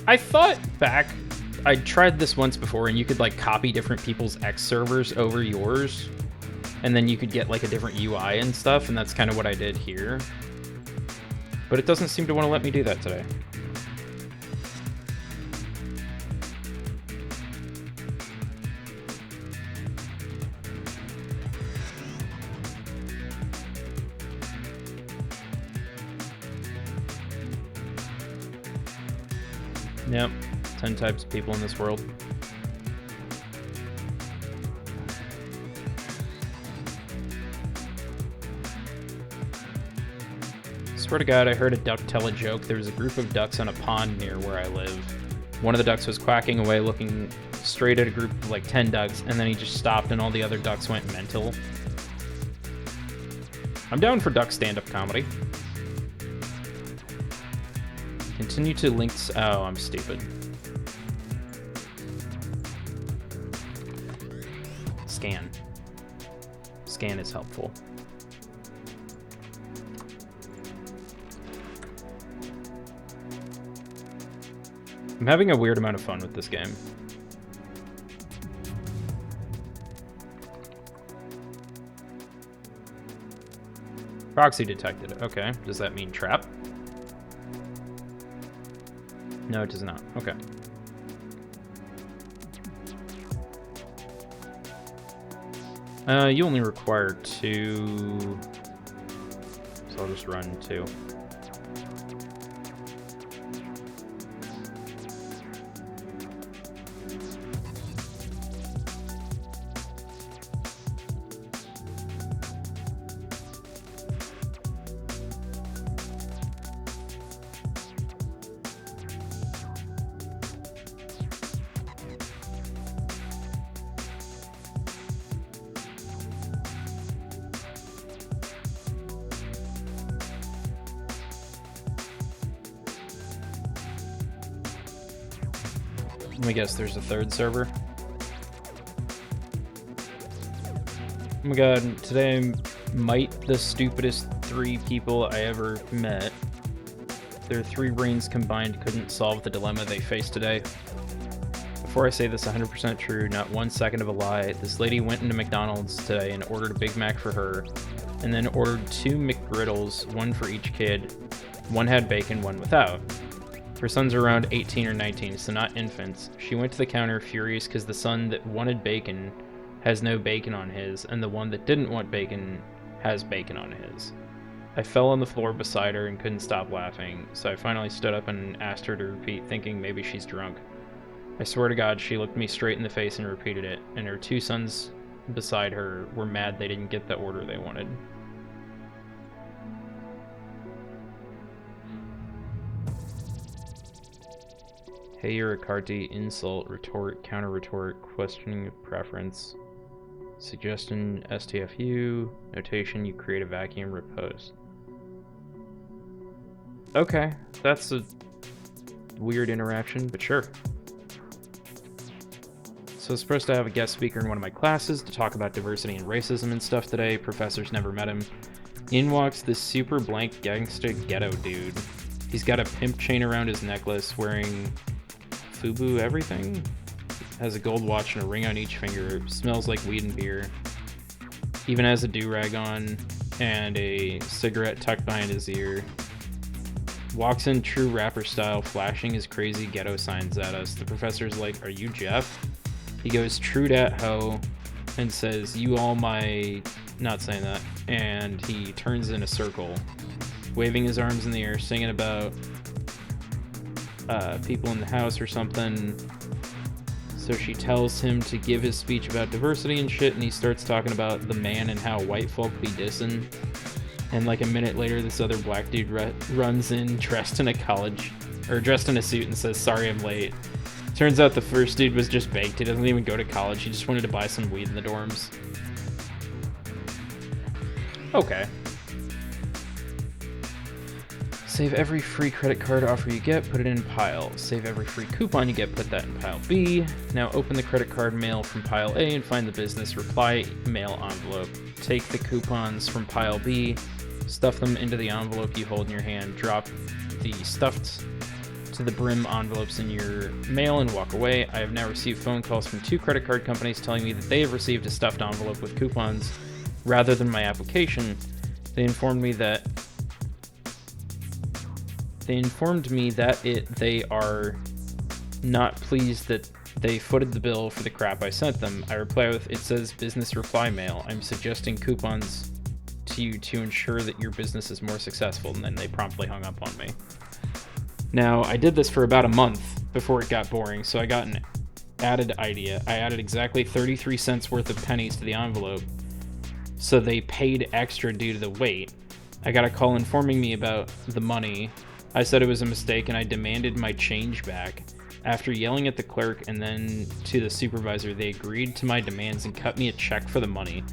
I thought back, I tried this once before, and you could like copy different people's X servers over yours, and then you could get like a different UI and stuff, and that's kind of what I did here. But it doesn't seem to want to let me do that today. Yep, 10 types of people in this world. Swear to God, I heard a duck tell a joke. There was a group of ducks on a pond near where I live. One of the ducks was quacking away, looking straight at a group of like 10 ducks, and then he just stopped and all the other ducks went mental. I'm down for duck stand-up comedy. Continue to links. Oh, I'm stupid. Scan. Scan is helpful. I'm having a weird amount of fun with this game. Proxy detected. Okay. Does that mean trap? No, it does not. Okay. You only require 2, so I'll just run 2. Let me guess, there's a third server. Oh my god, today might the stupidest 3 people I ever met. Their 3 brains combined couldn't solve the dilemma they faced today. Before I say this 100% true, not 1 second of a lie, this lady went into McDonald's today and ordered a Big Mac for her, and then ordered 2 McGriddles, 1 for each kid. 1 had bacon, 1 without. Her sons are around 18 or 19, so not infants. She went to the counter furious because the son that wanted bacon has no bacon on his, and the one that didn't want bacon has bacon on his. I fell on the floor beside her and couldn't stop laughing, so I finally stood up and asked her to repeat, thinking maybe she's drunk. I swear to God, she looked me straight in the face and repeated it, and her 2 sons beside her were mad they didn't get the order they wanted. Hey, you're a Carty, insult, retort, counter-retort, questioning preference, suggestion, STFU, notation, you create a vacuum, repost. Okay, that's a weird interaction, but sure. So I was supposed to have a guest speaker in one of my classes to talk about diversity and racism and stuff today. Professors never met him. In walks this super blank gangsta ghetto dude. He's got a pimp chain around his necklace, wearing FUBU everything, has a gold watch and a ring on each finger, smells like weed and beer, even has a do-rag on and a cigarette tucked behind his ear, walks in true rapper style, flashing his crazy ghetto signs at us. The professor's like, "Are you Jeff?" He goes, "True dat ho," and says, "You all my..." Not saying that. And he turns in a circle, waving his arms in the air, singing about people in the house or something. So she tells him to give his speech about diversity and shit, and he starts talking about the man and how white folk be dissing. And like a minute later, this other black dude runs in dressed in a suit and says, "Sorry I'm late." Turns out the first dude was just baked. He doesn't even go to college. He just wanted to buy some weed in the dorms. Okay. Save every free credit card offer you get, put it in pile. Save every free coupon you get, put that in pile B. Now open the credit card mail from pile A and find the business reply mail envelope. Take the coupons from pile B, Stuff them into the envelope you hold in your hand. Drop the stuffed to the brim envelopes in your mail and walk away. I have now received phone calls from 2 credit card companies telling me that they have received a stuffed envelope with coupons rather than my application. They informed me that they are not pleased that they footed the bill for the crap I sent them. I reply with, it says business reply mail. I'm suggesting coupons to you to ensure that your business is more successful. And then they promptly hung up on me. Now, I did this for about a month before it got boring, so I got an added idea. I added exactly 33 cents worth of pennies to the envelope, so they paid extra due to the wait. I got a call informing me about the money. I said it was a mistake and I demanded my change back. After yelling at the clerk and then to the supervisor, they agreed to my demands and cut me a check for the money.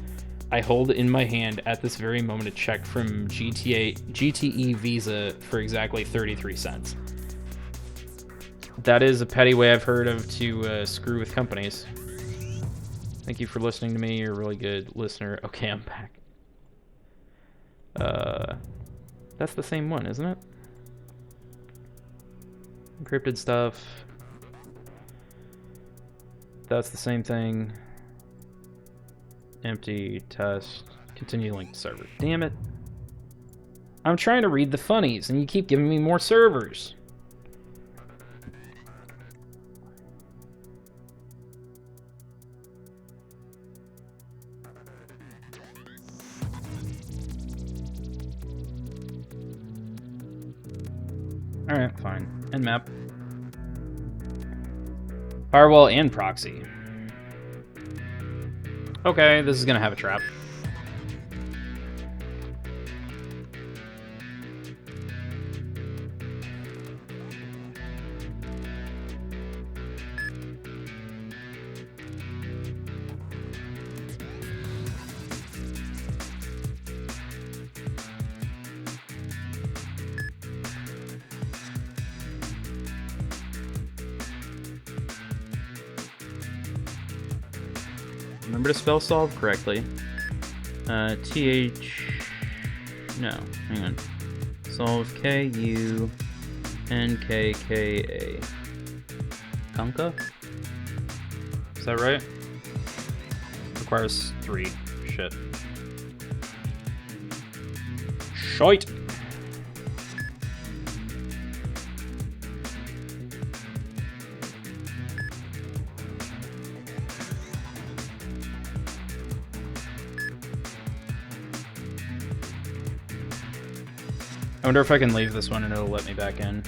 I hold in my hand at this very moment a check from GTE Visa for exactly 33 cents. That is a petty way I've heard of to screw with companies. Thank you for listening to me. You're a really good listener. Okay, I'm back. That's the same one, isn't it? Encrypted stuff. That's the same thing. Empty, test, continue link to server. Damn it. I'm trying to read the funnies and you keep giving me more servers. Alright, fine. Nmap. Firewall and proxy. Okay, this is gonna have a trap. Remember to spell solve correctly. TH... No, hang on. Solve K-U-N-K-K-A. Kunka? Is that right? Requires 3. Shit. Shite! I wonder if I can leave this one and it'll let me back in.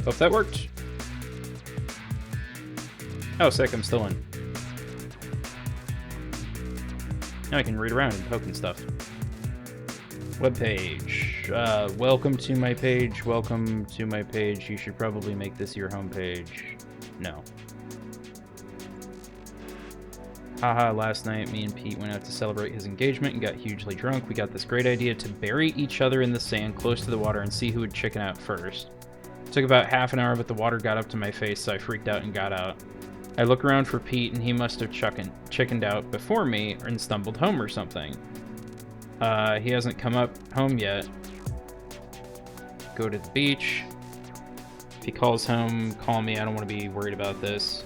Hope that worked. Oh, sick, I'm still in. Now I can read around and poke and stuff. Web page. Welcome to my page. Welcome to my page. You should probably make this your home page. No. Haha, last night me and Pete went out to celebrate his engagement and got hugely drunk. We got this great idea to bury each other in the sand close to the water and see who would chicken out first. Took about half an hour, but the water got up to my face, so I freaked out and got out. I look around for Pete, and he must have chickened out before me and stumbled home or something. He hasn't come up home yet. Go to the beach. If he calls home, call me. I don't want to be worried about this.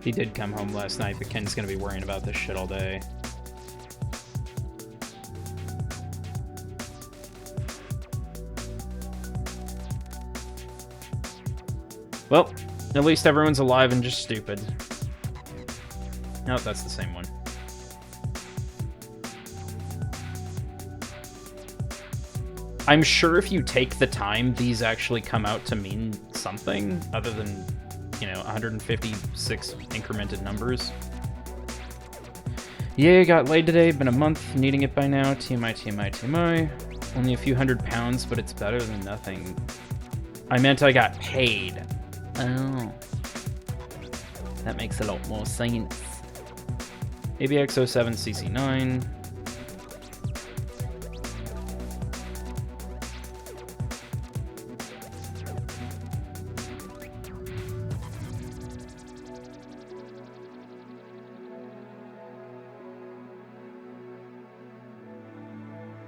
He did come home last night, but Ken's going to be worrying about this shit all day. Well, at least everyone's alive and just stupid. Nope, that's the same one. I'm sure if you take the time, these actually come out to mean something. something other than, 156 incremented numbers. Yeah, got laid today. Been a month, needing it by now. TMI, TMI, TMI. Only a few £100, but it's better than nothing. I meant I got paid. Oh. That makes a lot more sense. ABX07 CC9.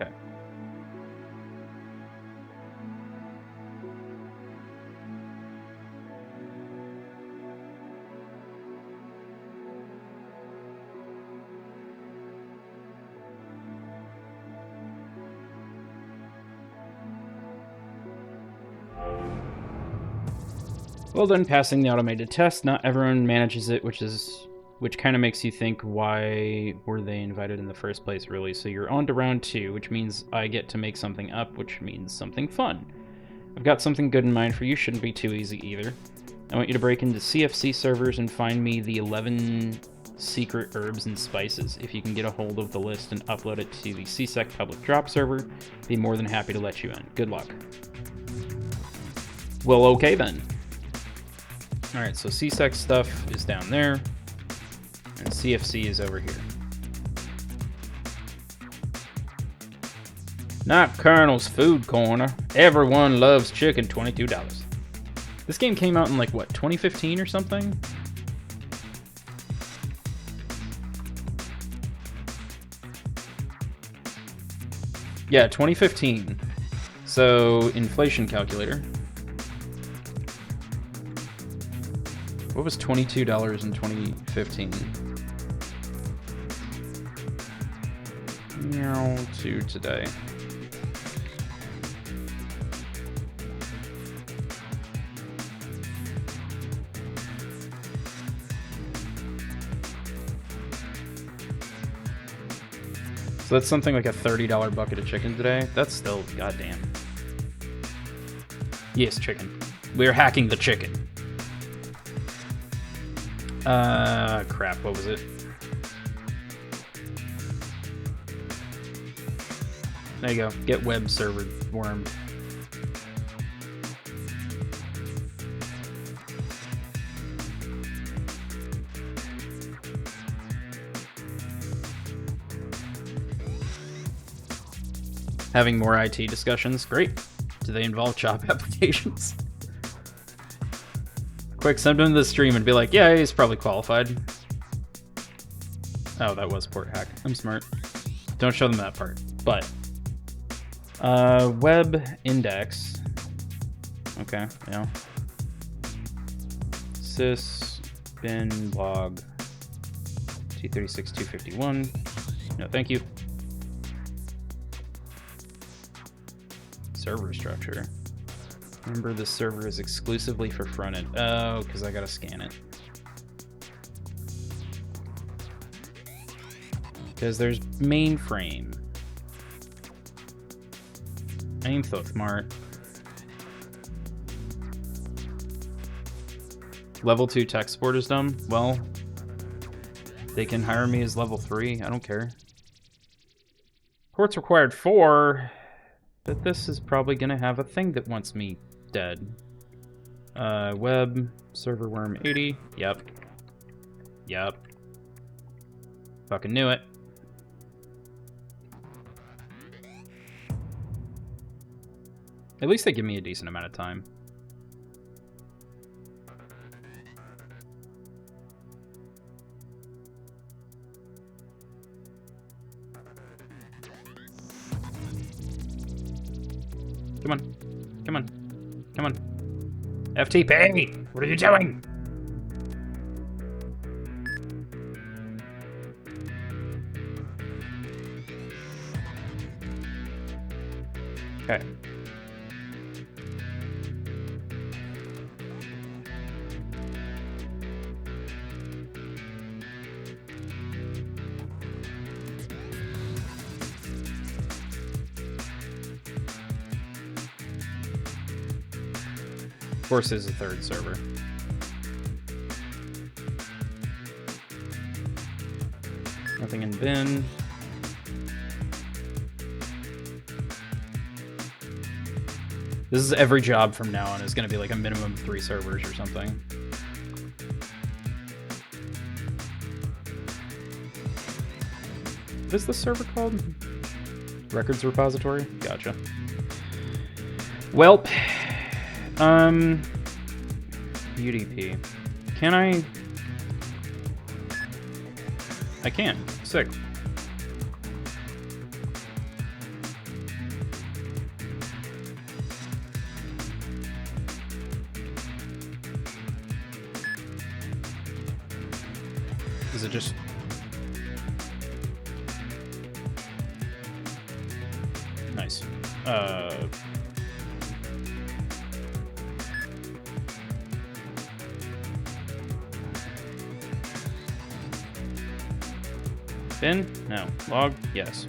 Okay. Well done passing the automated test. Not everyone manages it, which kind of makes you think, why were they invited in the first place, really? So you're on to round 2, which means I get to make something up, which means something fun. I've got something good in mind for you. Shouldn't be too easy either. I want you to break into CFC servers and find me the 11 secret herbs and spices. If you can get a hold of the list and upload it to the CSEC public drop server, I'd be more than happy to let you in. Good luck. Well, okay then. Alright, so CSEC stuff is down there, and CFC is over here. Not Colonel's Food Corner. Everyone loves chicken, $22. This game came out in, like, what, 2015 or something? Yeah, 2015. So, inflation calculator. What was $22 in 2015? To today. So that's something like a $30 bucket of chicken today. That's still goddamn. Yes, chicken. We're hacking the chicken. Crap, what was it? There you go. Get web server worm. Having more IT discussions. Great. Do they involve job applications? Quick, send him to the stream and be like, yeah, he's probably qualified. Oh, that was port hack. I'm smart. Don't show them that part. But, web index. Okay, yeah. Sys bin log T36251. No, thank you. Server structure. Remember, this server is exclusively for frontend. Oh, because I gotta scan it. Because there's mainframe. Ain't so smart. Level 2 tech support is dumb? Well, they can hire me as level 3. I don't care. Ports required 4. But this is probably gonna have a thing that wants me dead. Web server worm 80. Yep. Yep. Fucking knew it. At least they give me a decent amount of time. Come on. Come on. Come on. FTP! What are you doing? Okay. Of course, there's a third server. Nothing in bin. This is every job from now on is going to be like a minimum of 3 servers or something. What is this server called? Records repository? Gotcha. Well, UDP. Can I? I can. Sick. Is it just... Nice. Bin? No. Log? Yes.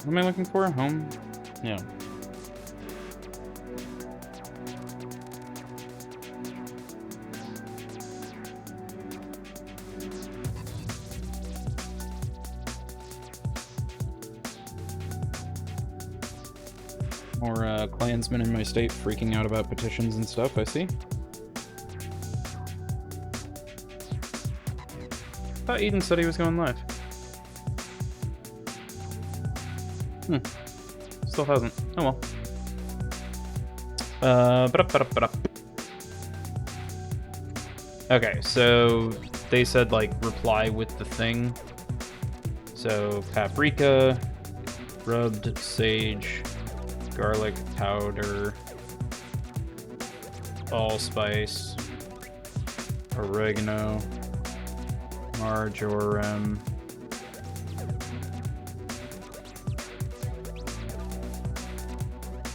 What am I looking for? Home? Yeah. More Klansmen in my state freaking out about petitions and stuff, I see. I thought Eden said he was going live. Still hasn't. Oh well. Okay, so they said like reply with the thing. So paprika, rubbed sage, garlic powder, allspice, oregano, marjoram,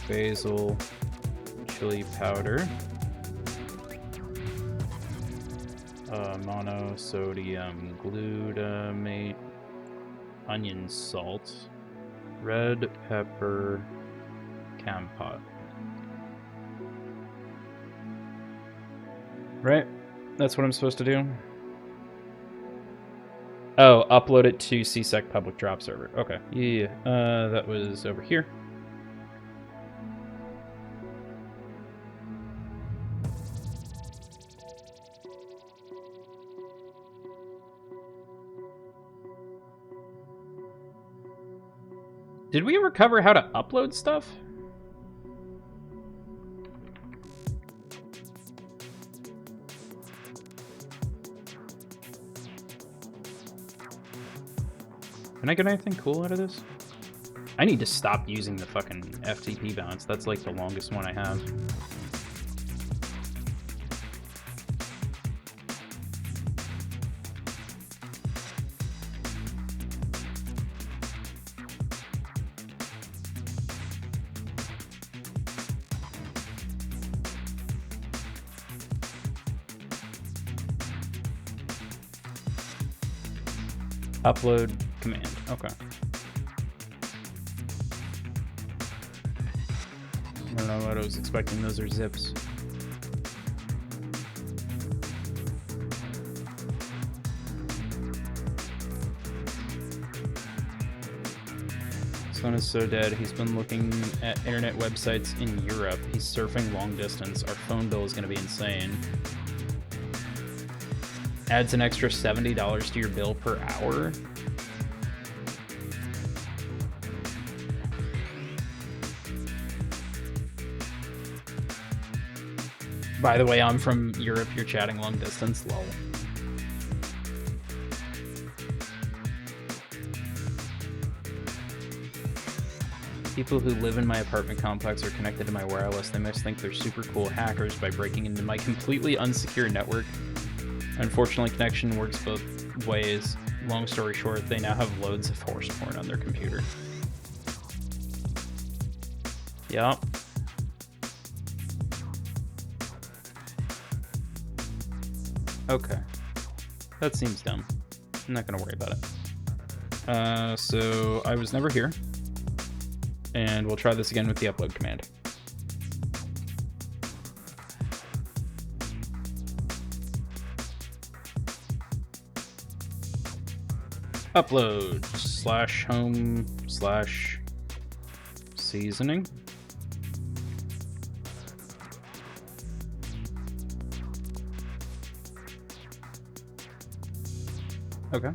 basil, chili powder, monosodium glutamate, onion salt, red pepper, Campot. Right? That's what I'm supposed to do? Oh, upload it to CSEC public drop server. Okay. Yeah. That was over here. Did we ever cover how to upload stuff? Can I get anything cool out of this? I need to stop using the fucking FTP bounce. That's like the longest one I have. Upload command. Okay. I don't know what I was expecting. Those are zips. Son is so dead. He's been looking at internet websites in Europe. He's surfing long distance. Our phone bill is going to be insane. Adds an extra $70 to your bill per hour. By the way, I'm from Europe. You're chatting long distance. Lol. People who live in my apartment complex are connected to my wireless. They must think they're super cool hackers by breaking into my completely unsecure network. Unfortunately, connection works both ways. Long story short, they now have loads of horse porn on their computer. Yup. Okay. That seems dumb. I'm not gonna worry about it. So I was never here. And we'll try this again with the upload command. Upload /home/seasoning. Okay.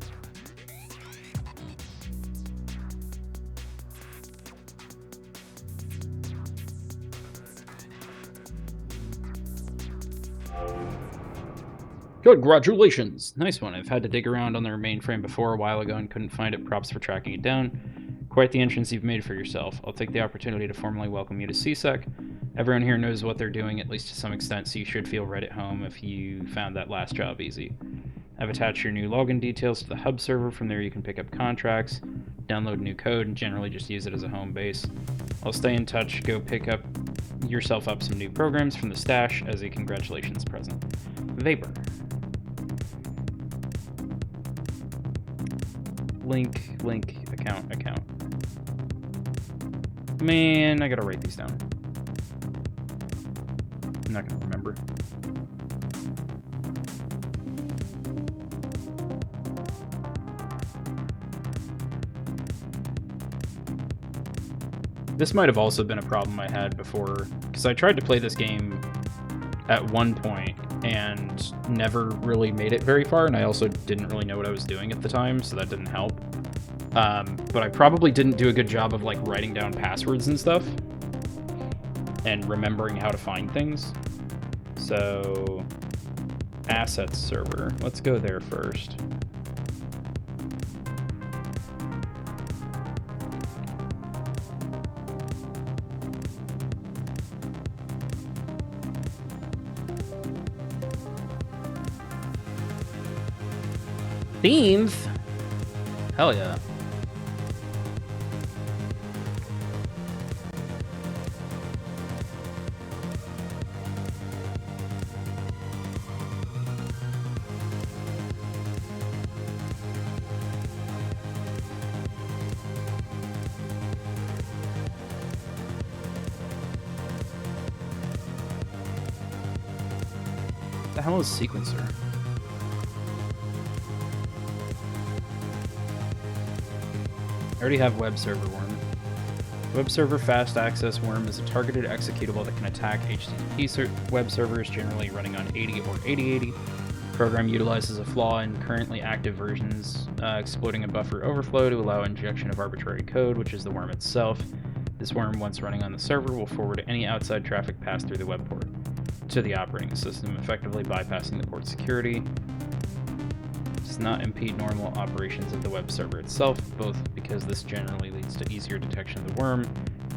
Congratulations! Nice one. I've had to dig around on their mainframe before a while ago and couldn't find it. Props for tracking it down. Quite the entrance you've made for yourself. I'll take the opportunity to formally welcome you to CSEC. Everyone here knows what they're doing, at least to some extent, so you should feel right at home if you found that last job easy. I've attached your new login details to the hub server. From there you can pick up contracts, download new code, and generally just use it as a home base. I'll stay in touch. Go pick up yourself up some new programs from the stash as a congratulations present. Vapor. Link, account. Man, I gotta write these down. I'm not gonna remember. This might have also been a problem I had before, because I tried to play this game at one point and never really made it very far, and I also didn't really know what I was doing at the time, so that didn't help. But I probably didn't do a good job of like writing down passwords and stuff and remembering how to find things. So assets server, let's go there first. Themes? Hell yeah. The hell is sequencer? I already have web server worm. Web server fast access worm is a targeted executable that can attack HTTP web servers generally running on 80 or 8080. Program utilizes a flaw in currently active versions, exploiting a buffer overflow to allow injection of arbitrary code, which is the worm itself. This worm, once running on the server, will forward any outside traffic passed through the web port to the operating system, effectively bypassing the port security. Does not impede normal operations of the web server itself, both because this generally leads to easier detection of the worm,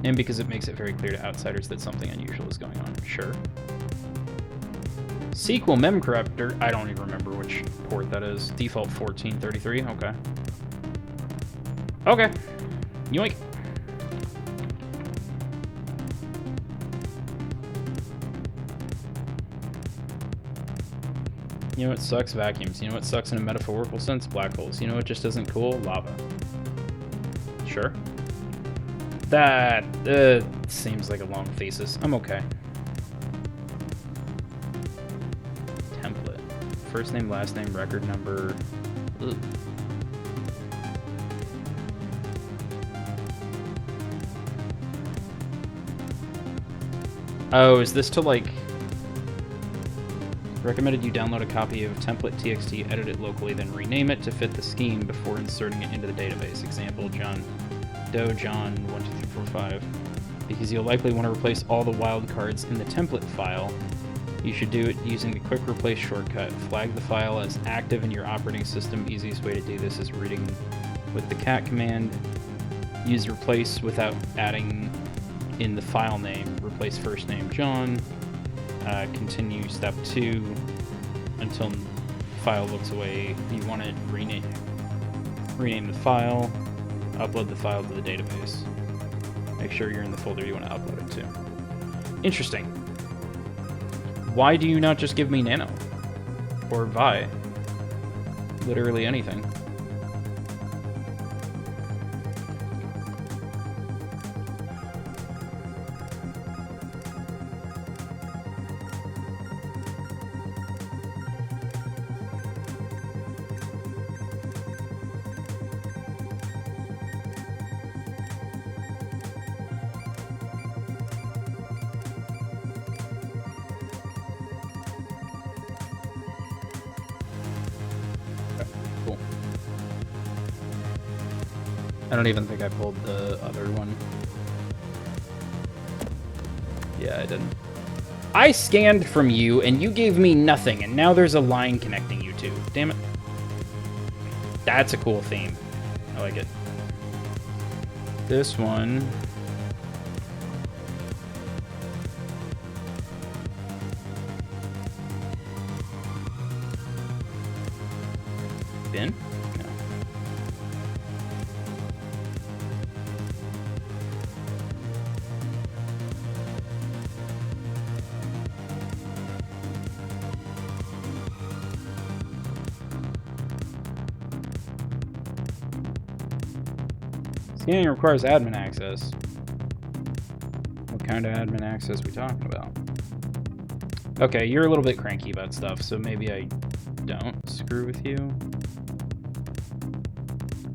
and because it makes it very clear to outsiders that something unusual is going on. Sure. SQL mem corruptor, I don't even remember which port that is. Default 1433, okay. Okay. Yoink. You know what sucks? Vacuums. You know what sucks in a metaphorical sense? Black holes. You know what just isn't cool? Lava. Sure. That seems like a long thesis. I'm okay. Template. First name, last name, record number. Ugh. Oh, is this to like... Recommended you download a copy of template.txt, edit it locally, then rename it to fit the scheme before inserting it into the database. Example, John Doe John 12345. Because you'll likely want to replace all the wildcards in the template file. You should do it using the quick replace shortcut. Flag the file as active in your operating system. Easiest way to do this is reading with the cat command. Use replace without adding in the file name. Replace first name John. Continue step 2 until the file looks away. You want to rename the file. Upload the file to the database. Make sure you're in the folder you want to upload it to. Interesting. Why do you not just give me Nano? Or Vi? Literally anything. I don't even think I pulled the other one. Yeah, I didn't. I scanned from you, and you gave me nothing, and now there's a line connecting you two. Damn it. That's a cool theme. I like it. This one... Bin? No. Scanning requires admin access. What kind of admin access are we talking about? Okay, you're a little bit cranky about stuff, so maybe I don't screw with you.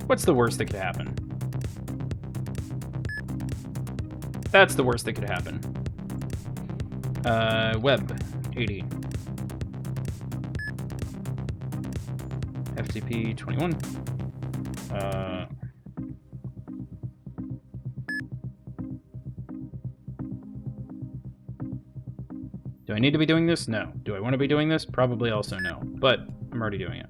What's the worst that could happen? That's the worst that could happen. Web 80. FTP 21. Do I need to be doing this? No. Do I want to be doing this? Probably also no. But I'm already doing it.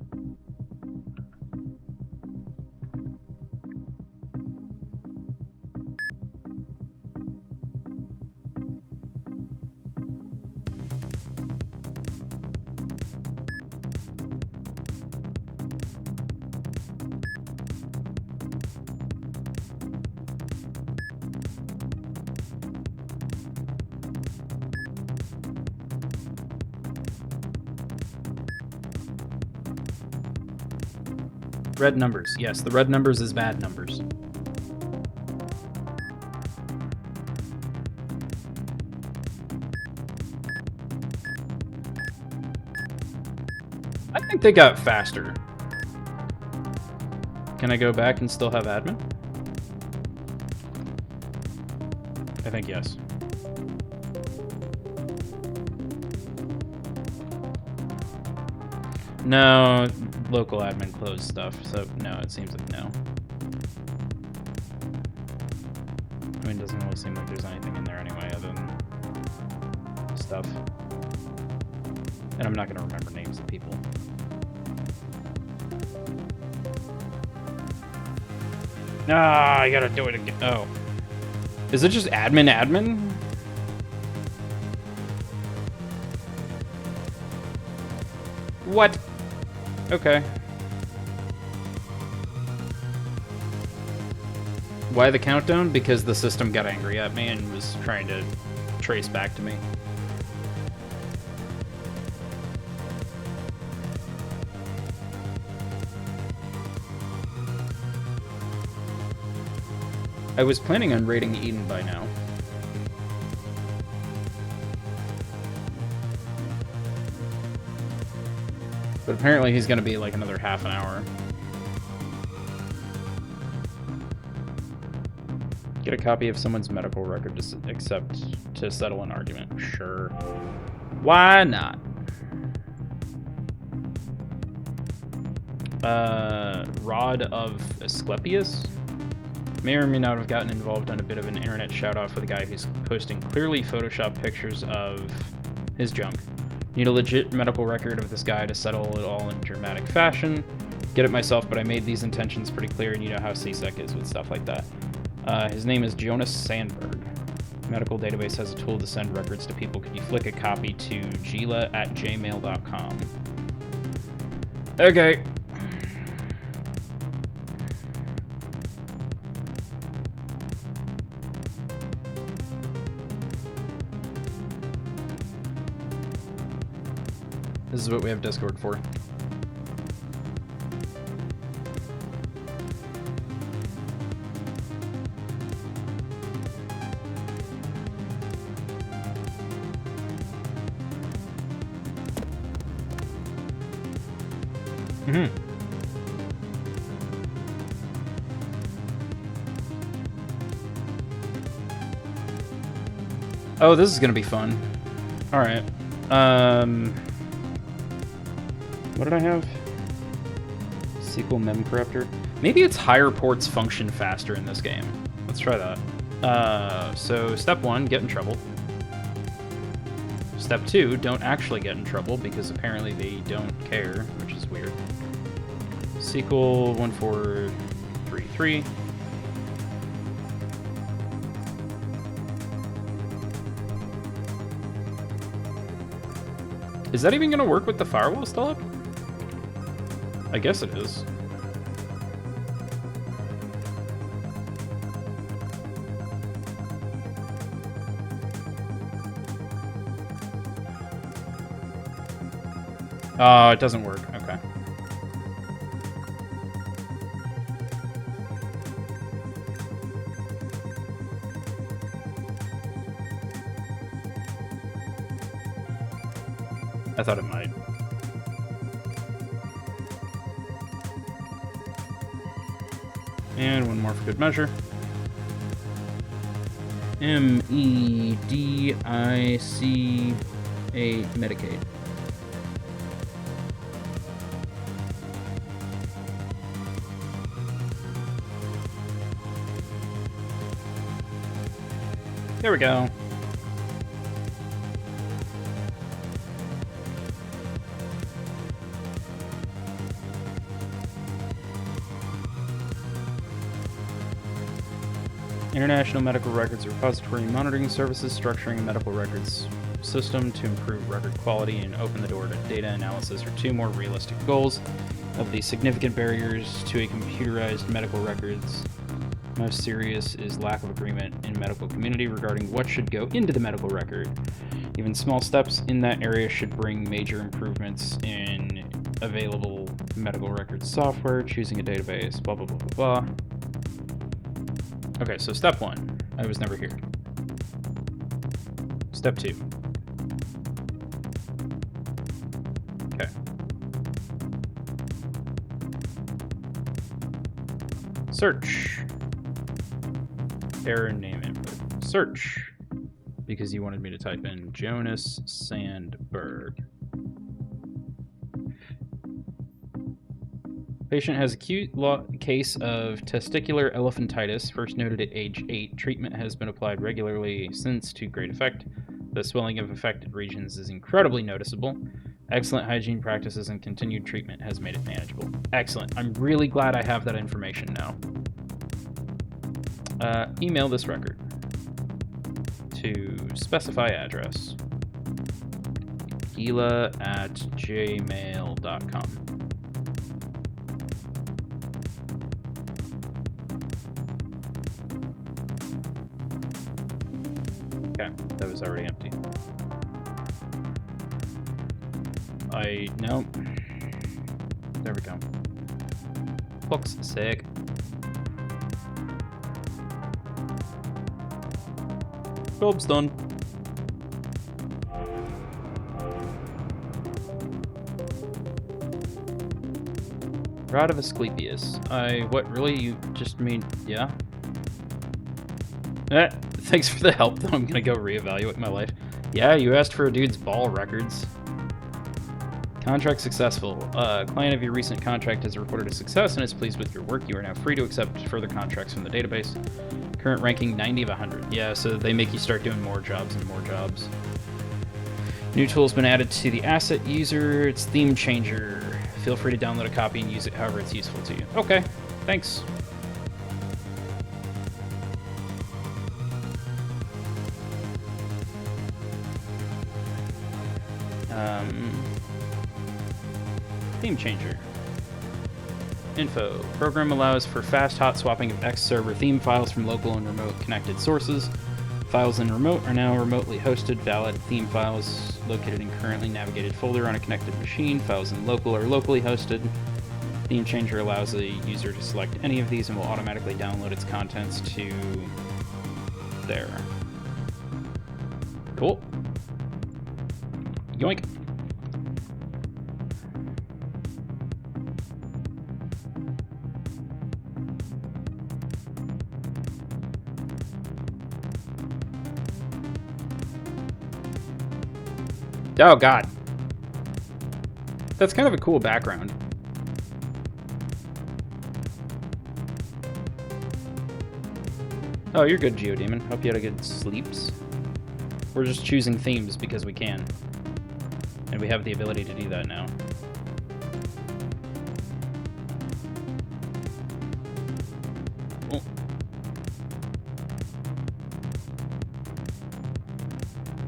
Red numbers. Yes, the red numbers is bad numbers. I think they got faster. Can I go back and still have admin? I think yes. No, local admin closed stuff, so no, it seems like no. I mean, it doesn't really seem like there's anything in there anyway other than stuff. And I'm not going to remember names of people. Ah, I gotta do it again. Oh. Is it just admin? What? Okay. Why the countdown? Because the system got angry at me and was trying to trace back to me. I was planning on raiding Eden by now. But apparently he's going to be like another half an hour. Get a copy of someone's medical record to settle an argument. Sure. Why not? Rod of Asclepius. May or may not have gotten involved on a bit of an internet shout-off with a guy who's posting clearly photoshopped pictures of his junk. Need a legit medical record of this guy to settle it all in dramatic fashion. Get it myself, but I made these intentions pretty clear, and you know how CSEC is with stuff like that. His name is Jonas Sandberg. Medical database has a tool to send records to people. Can you flick a copy to gila@gmail.com? Okay. This is what we have Discord for. Oh, this is gonna be fun. All right. What did I have? SQL mem corruptor. Maybe its higher ports function faster in this game. Let's try that. So step 1, get in trouble. Step 2, don't actually get in trouble because apparently they don't care, which is weird. SQL 1433. Is that even gonna work with the firewall still up? I guess it is. Oh, it doesn't work. Okay. I thought it might. And one more for good measure. MEDICA Medicaid. There we go. International Medical Records Repository Monitoring Services, structuring a medical records system to improve record quality and open the door to data analysis are two more realistic goals of the significant barriers to a computerized medical records. Most serious is lack of agreement in medical community regarding what should go into the medical record. Even small steps in that area should bring major improvements in available medical records software, choosing a database, blah, blah, blah, blah, blah. Okay, so step 1. I was never here. Step 2. Okay. Search. Error name input. Search. Because you wanted me to type in Jonas Sandberg. Patient has acute case of testicular elephantitis, first noted at age 8. Treatment has been applied regularly since to great effect. The swelling of affected regions is incredibly noticeable. Excellent hygiene practices and continued treatment has made it manageable. Excellent. I'm really glad I have that information now. Email this record to specify address. gila@gmail.com. Okay, that was already empty. No. There we go. Looks sick. Job's done. Rod of Asclepius. What, really? You just mean, yeah? Thanks for the help, though. I'm gonna go reevaluate my life. Yeah, you asked for a dude's ball records. Contract successful. Client of your recent contract has reported a success and is pleased with your work. You are now free to accept further contracts from the database. Current ranking 90 of 100. Yeah, so they make you start doing more jobs and more jobs. New tool's been added to the asset user. It's Theme Changer. Feel free to download a copy and use it however it's useful to you. Okay, thanks. Theme Changer. Info. Program allows for fast hot swapping of X server theme files from local and remote connected sources. Files in remote are now remotely hosted. Valid theme files located in currently navigated folder on a connected machine. Files in local are locally hosted. Theme Changer allows the user to select any of these and will automatically download its contents to there. Cool. Yoink. Oh, God. That's kind of a cool background. Oh, you're good, Geodemon. Hope you had a good sleeps. We're just choosing themes because we can. And we have the ability to do that now. Oh.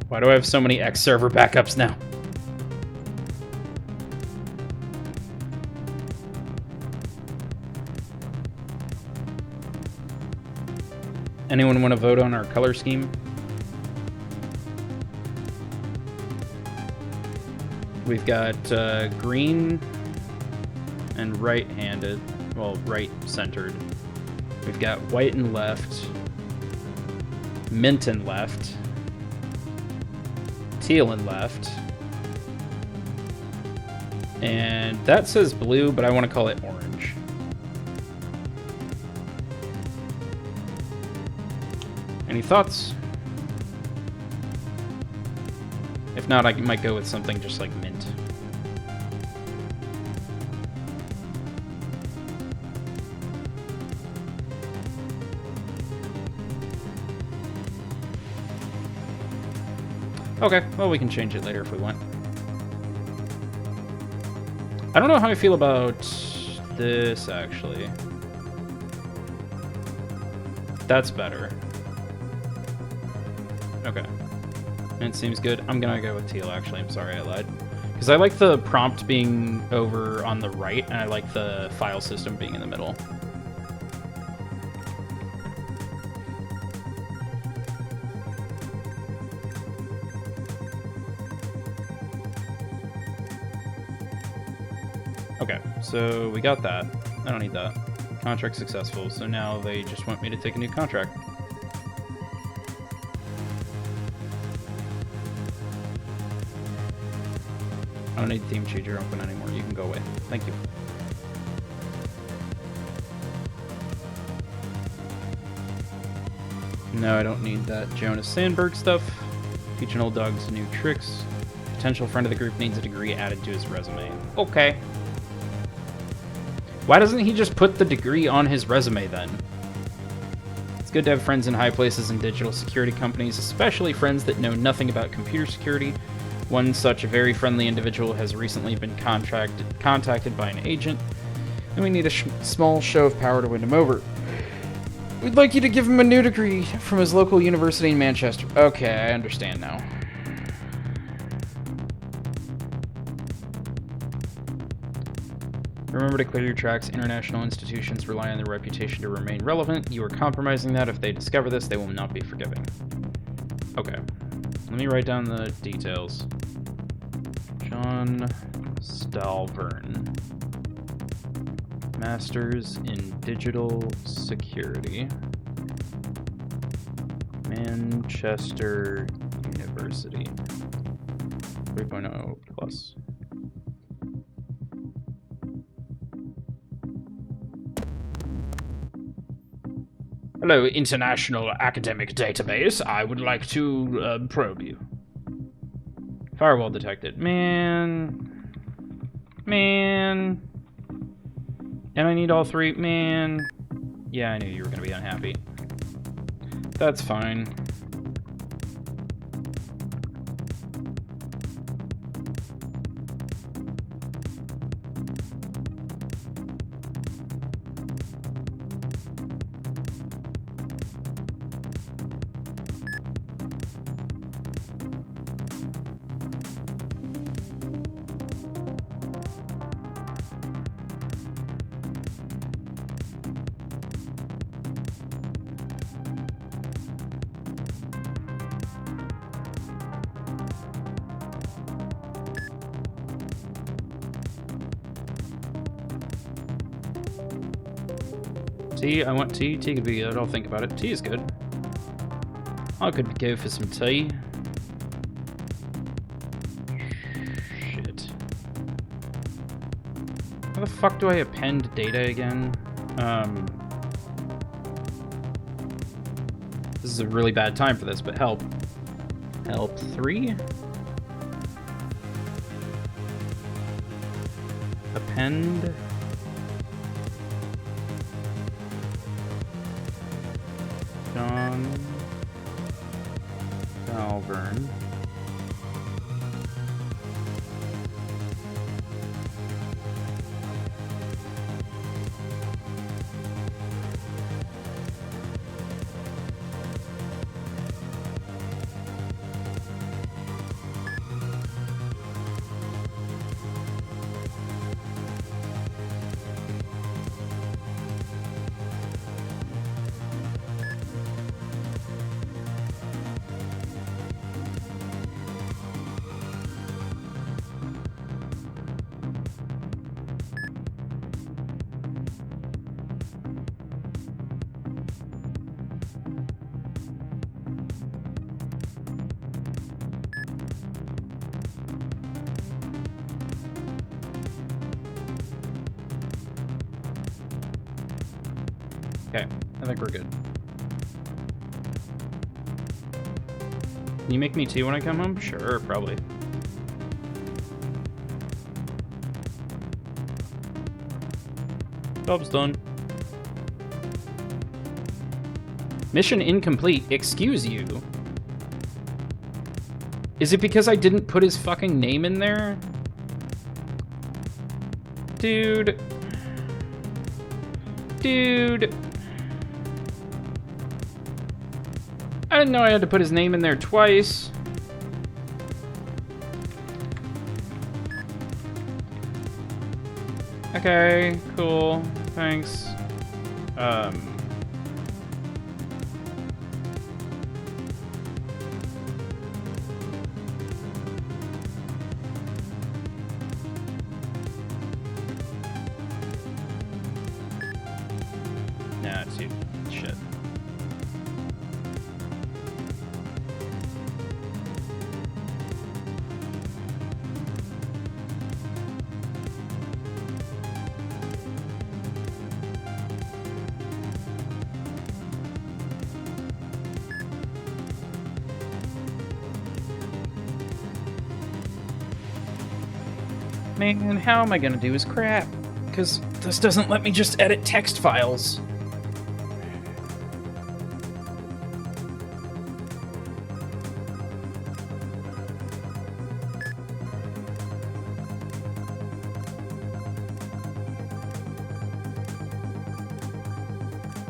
Why do I have so many X server backups now? Anyone want to vote on our color scheme? We've got green and right-handed, well, right-centered. We've got white and left, mint and left, teal and left, and that says blue, but I want to call it orange. Any thoughts? If not, I might go with something just like mint. Okay, well, we can change it later if we want. I don't know how I feel about this, actually. That's better. Okay. It seems good. I'm gonna go with teal, actually. I'm sorry I lied. Because I like the prompt being over on the right, and I like the file system being in the middle. Okay, so we got that. I don't need that. Contract successful, so now they just want me to take a new contract. I don't need Theme Changer open anymore. You can go away. Thank you. No, I don't need that Jonas Sandberg stuff. Teaching old dogs new tricks. Potential friend of the group needs a degree added to his resume. Okay. Why doesn't he just put the degree on his resume then? It's good to have friends in high places in digital security companies, especially friends that know nothing about computer security. One such very friendly individual has recently been contacted by an agent, and we need a small show of power to win him over. We'd like you to give him a new degree from his local university in Manchester. Okay, I understand now. Remember to clear your tracks. International institutions rely on their reputation to remain relevant. You are compromising that. If they discover this, they will not be forgiving. Okay. Let me write down the details. John Stalvern. Masters in Digital Security. Manchester University. 3.0 plus. Hello, International Academic Database. I would like to probe you. Firewall detected. Man. Man. And I need all 3. Man. Yeah, I knew you were going to be unhappy. That's fine. Tea, I want tea. Tea could be good. I'll think about it. Tea is good. I could go for some tea. Shit. How the fuck do I append data again? This is a really bad time for this, but help. Help 3? Append. John Malvern. Okay, I think we're good. Can you make me tea when I come home? Sure, probably. Job's done. Mission incomplete. Excuse you. Is it because I didn't put his fucking name in there? Dude. Dude. I didn't know I had to put his name in there twice. Okay, cool. Thanks. Nah, dude. Shit. Man, how am I gonna do his crap? Because this doesn't let me just edit text files.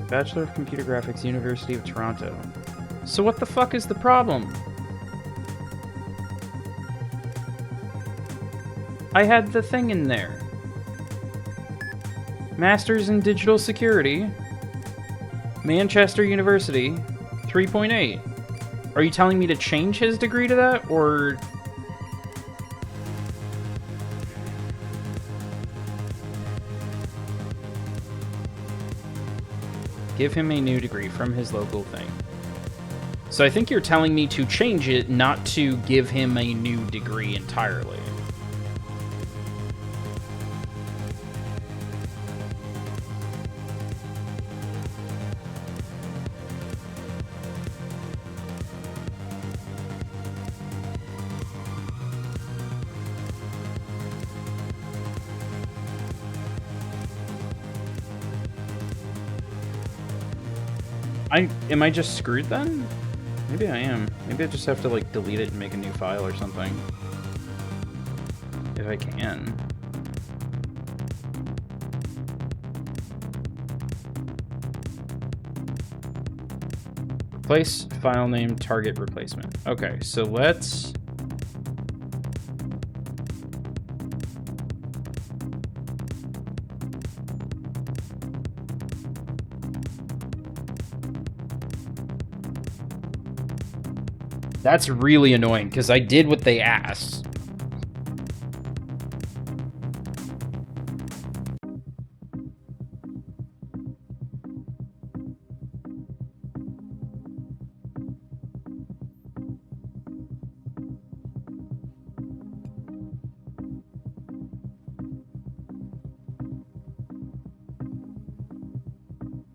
Bachelor of Computer Graphics, University of Toronto. So what the fuck is the problem? I had the thing in there. Masters in Digital Security. Manchester University. 3.8. Are you telling me to change his degree to that, or... Give him a new degree from his local thing. So I think you're telling me to change it, not to give him a new degree entirely. Am I just screwed then? Maybe I am. Maybe I just have to like delete it and make a new file or something. If I can. Replace file name target replacement. Okay, so let's... That's really annoying, because I did what they asked.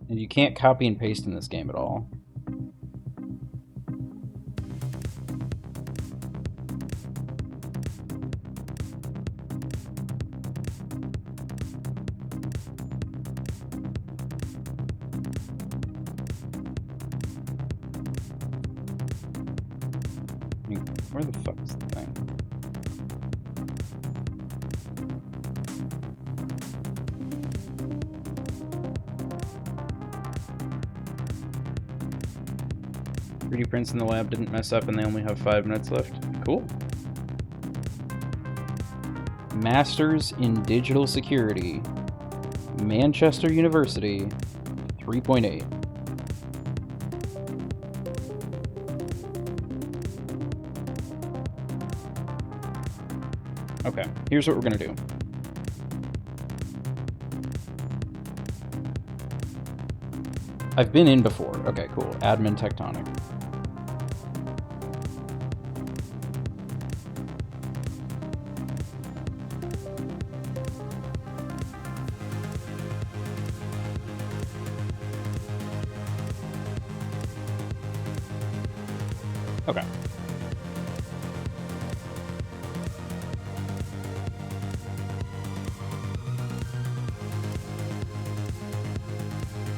And you can't copy and paste in this game at all. Where the fuck is the thing? Pretty prints in the lab didn't mess up and they only have 5 minutes left. Cool. Masters in Digital Security. Manchester University. 3.8. Okay, here's what we're gonna do. I've been in before. Okay, cool. Admin Tectonic. Okay.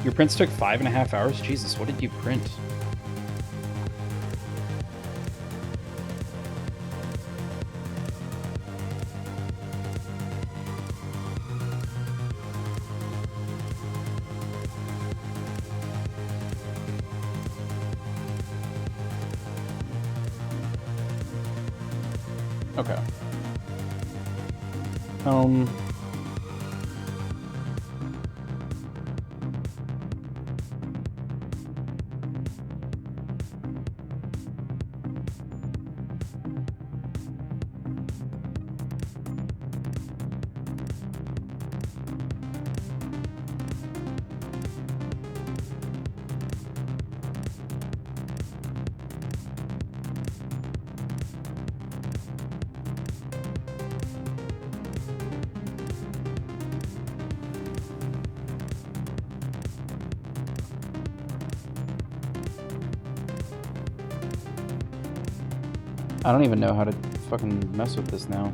Your prints took 5.5 hours? Jesus, what did you print? Okay. I don't even know how to fucking mess with this now.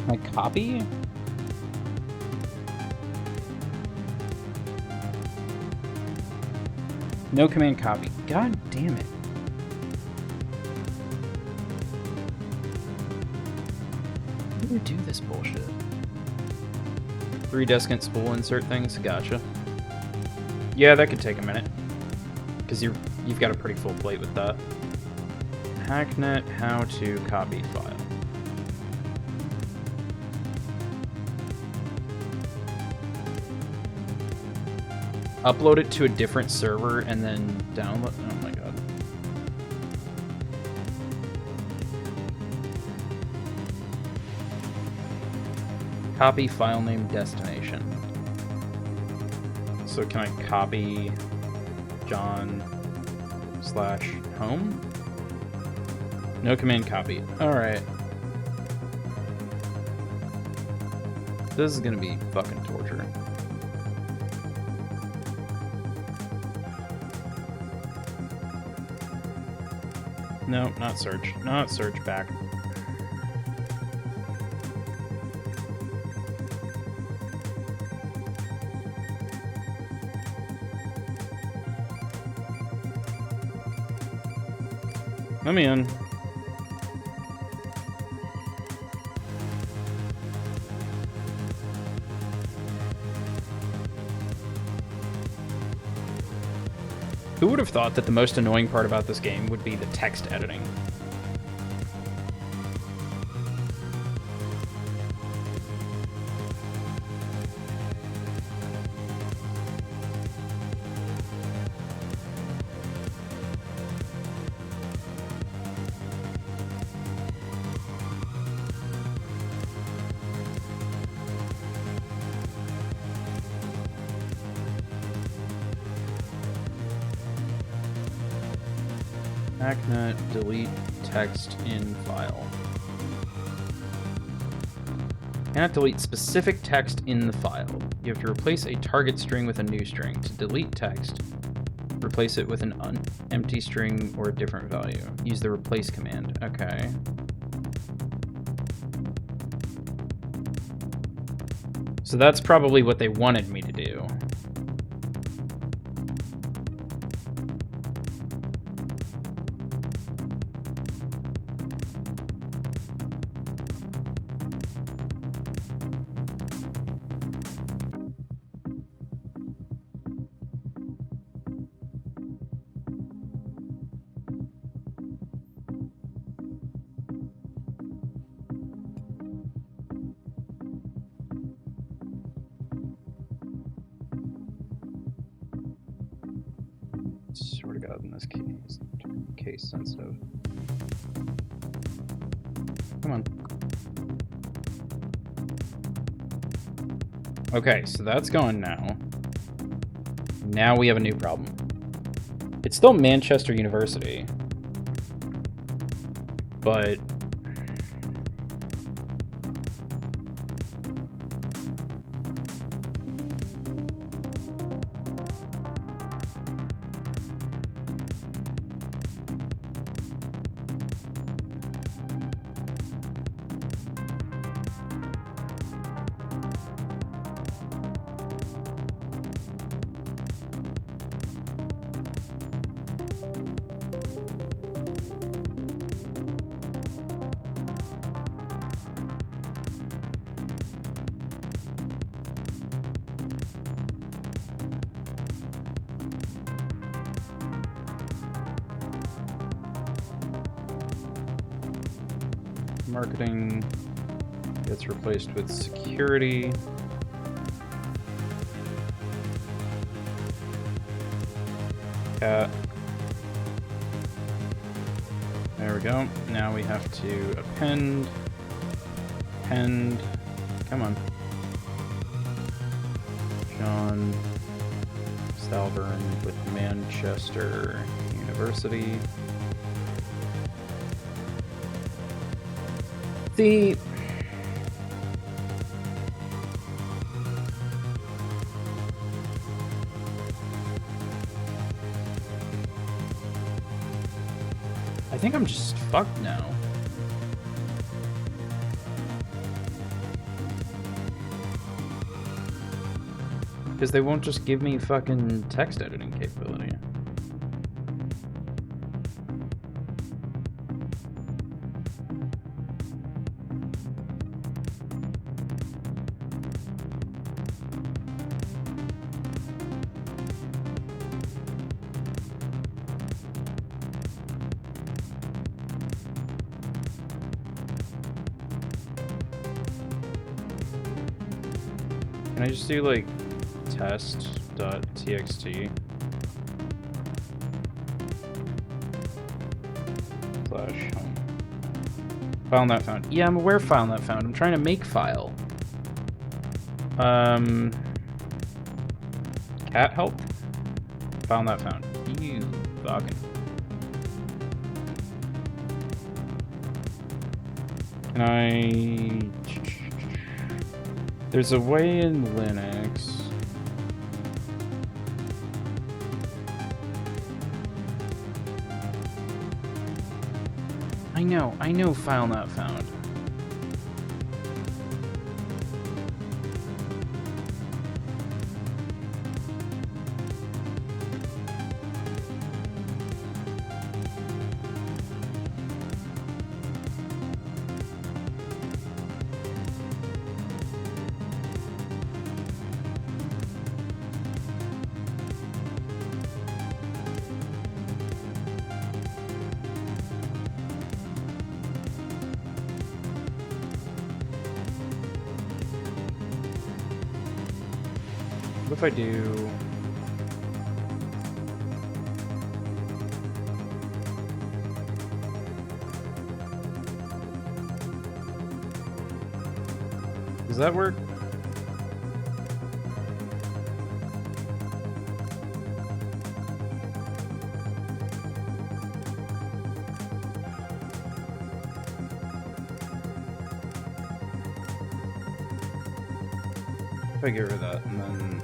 My copy? No command copy. God damn it. How do you do this bullshit? 3 deskant spool insert things? Gotcha. Yeah, that could take a minute. Because you've got a pretty full plate with that. Hacknet how to copy file. Upload it to a different server and then download. Oh my god. Copy file name destination. So can I copy John/home? No command copy. Alright. This is gonna be fucking torture. No, not search. Not search back. Let me in. Who would have thought that the most annoying part about this game would be the text editing? Hacknet, delete text in file. Cannot delete specific text in the file. You have to replace a target string with a new string. To delete text, replace it with an empty string or a different value. Use the replace command. Okay. So that's probably what they wanted me to do. Swear to God, in this case sensitive. Come on. Okay, so that's gone now. Now we have a new problem. It's still Manchester University, but marketing gets replaced with security. Cat. There we go. Now we have to append. Come on. John Stalburn with Manchester University. See, I think I'm just fucked now. Because they won't just give me fucking text editing capability. Can I just do like test.txt / home? File not found. Yeah, I'm aware file not found. I'm trying to make file. Cat help? File not found. You fucking. Can I? There's a way in Linux. I know, file not found. What if I do... Does that work? If I get rid of that and then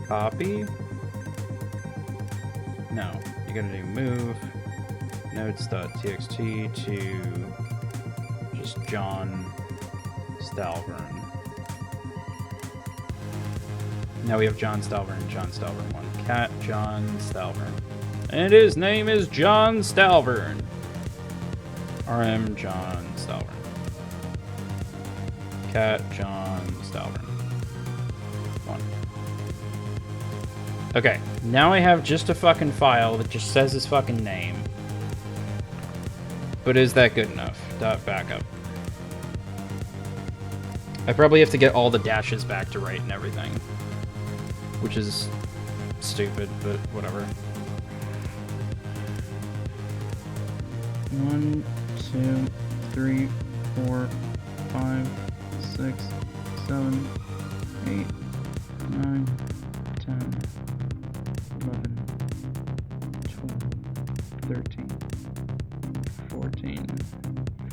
copy? No, you gotta do move notes.txt to just John Stalvern. Now we have John Stalvern and John Stalvern 1. Cat John Stalvern. And his name is John Stalvern. RM John Stalvern. Cat John Stalvern. 1. Okay, now I have just a fucking file that just says his fucking name. But is that good enough? Dot backup. I probably have to get all the dashes back to right and everything. Which is stupid, but whatever. 1, 2, 3, 4, 5, 6, 7, 8, 9, 10, 11, 12, 13, 14,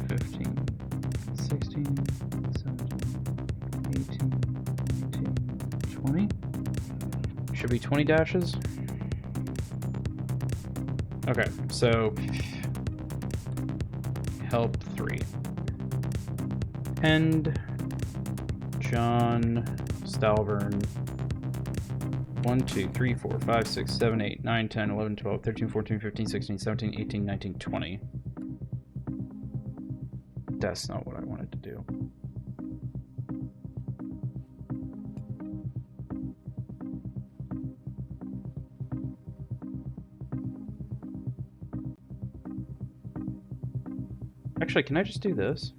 15, 16, 17, 18, 19, 20? Should be 20 dashes? Okay, so help 3. End John Stalvern 1, 2, 3, 4, 5, 6, 7, 8, 9, 10, 11, 12, 13, 14, 15, 16, 17, 18, 19, 20. That's not what I wanted to do. Actually, can I just do this?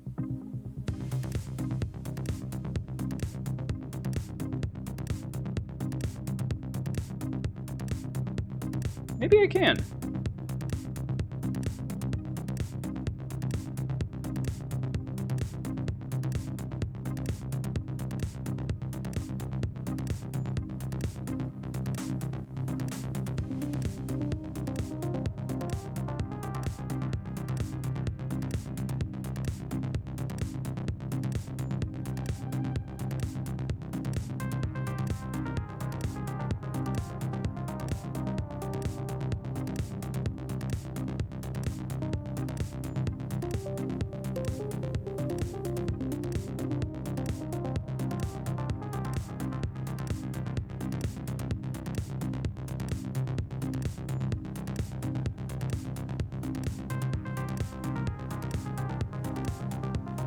Maybe I can.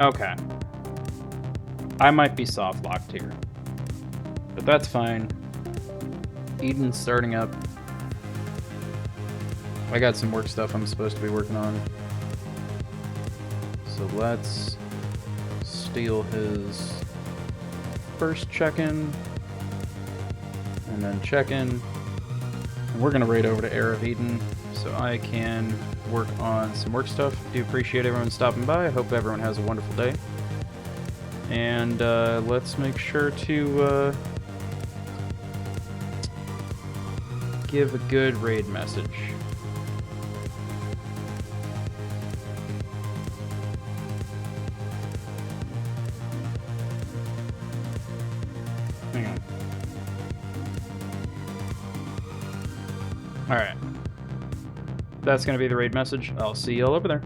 Okay. I might be soft locked here. But that's fine. Eden's starting up. I got some work stuff I'm supposed to be working on. So let's steal his first check-in. And then check-in. And we're going to raid over to Era of Eden so I can work on some work stuff. Do appreciate everyone stopping by. I hope everyone has a wonderful day. And let's make sure to give a good raid message. Hang on. Alright. That's going to be the raid message. I'll see you all over there.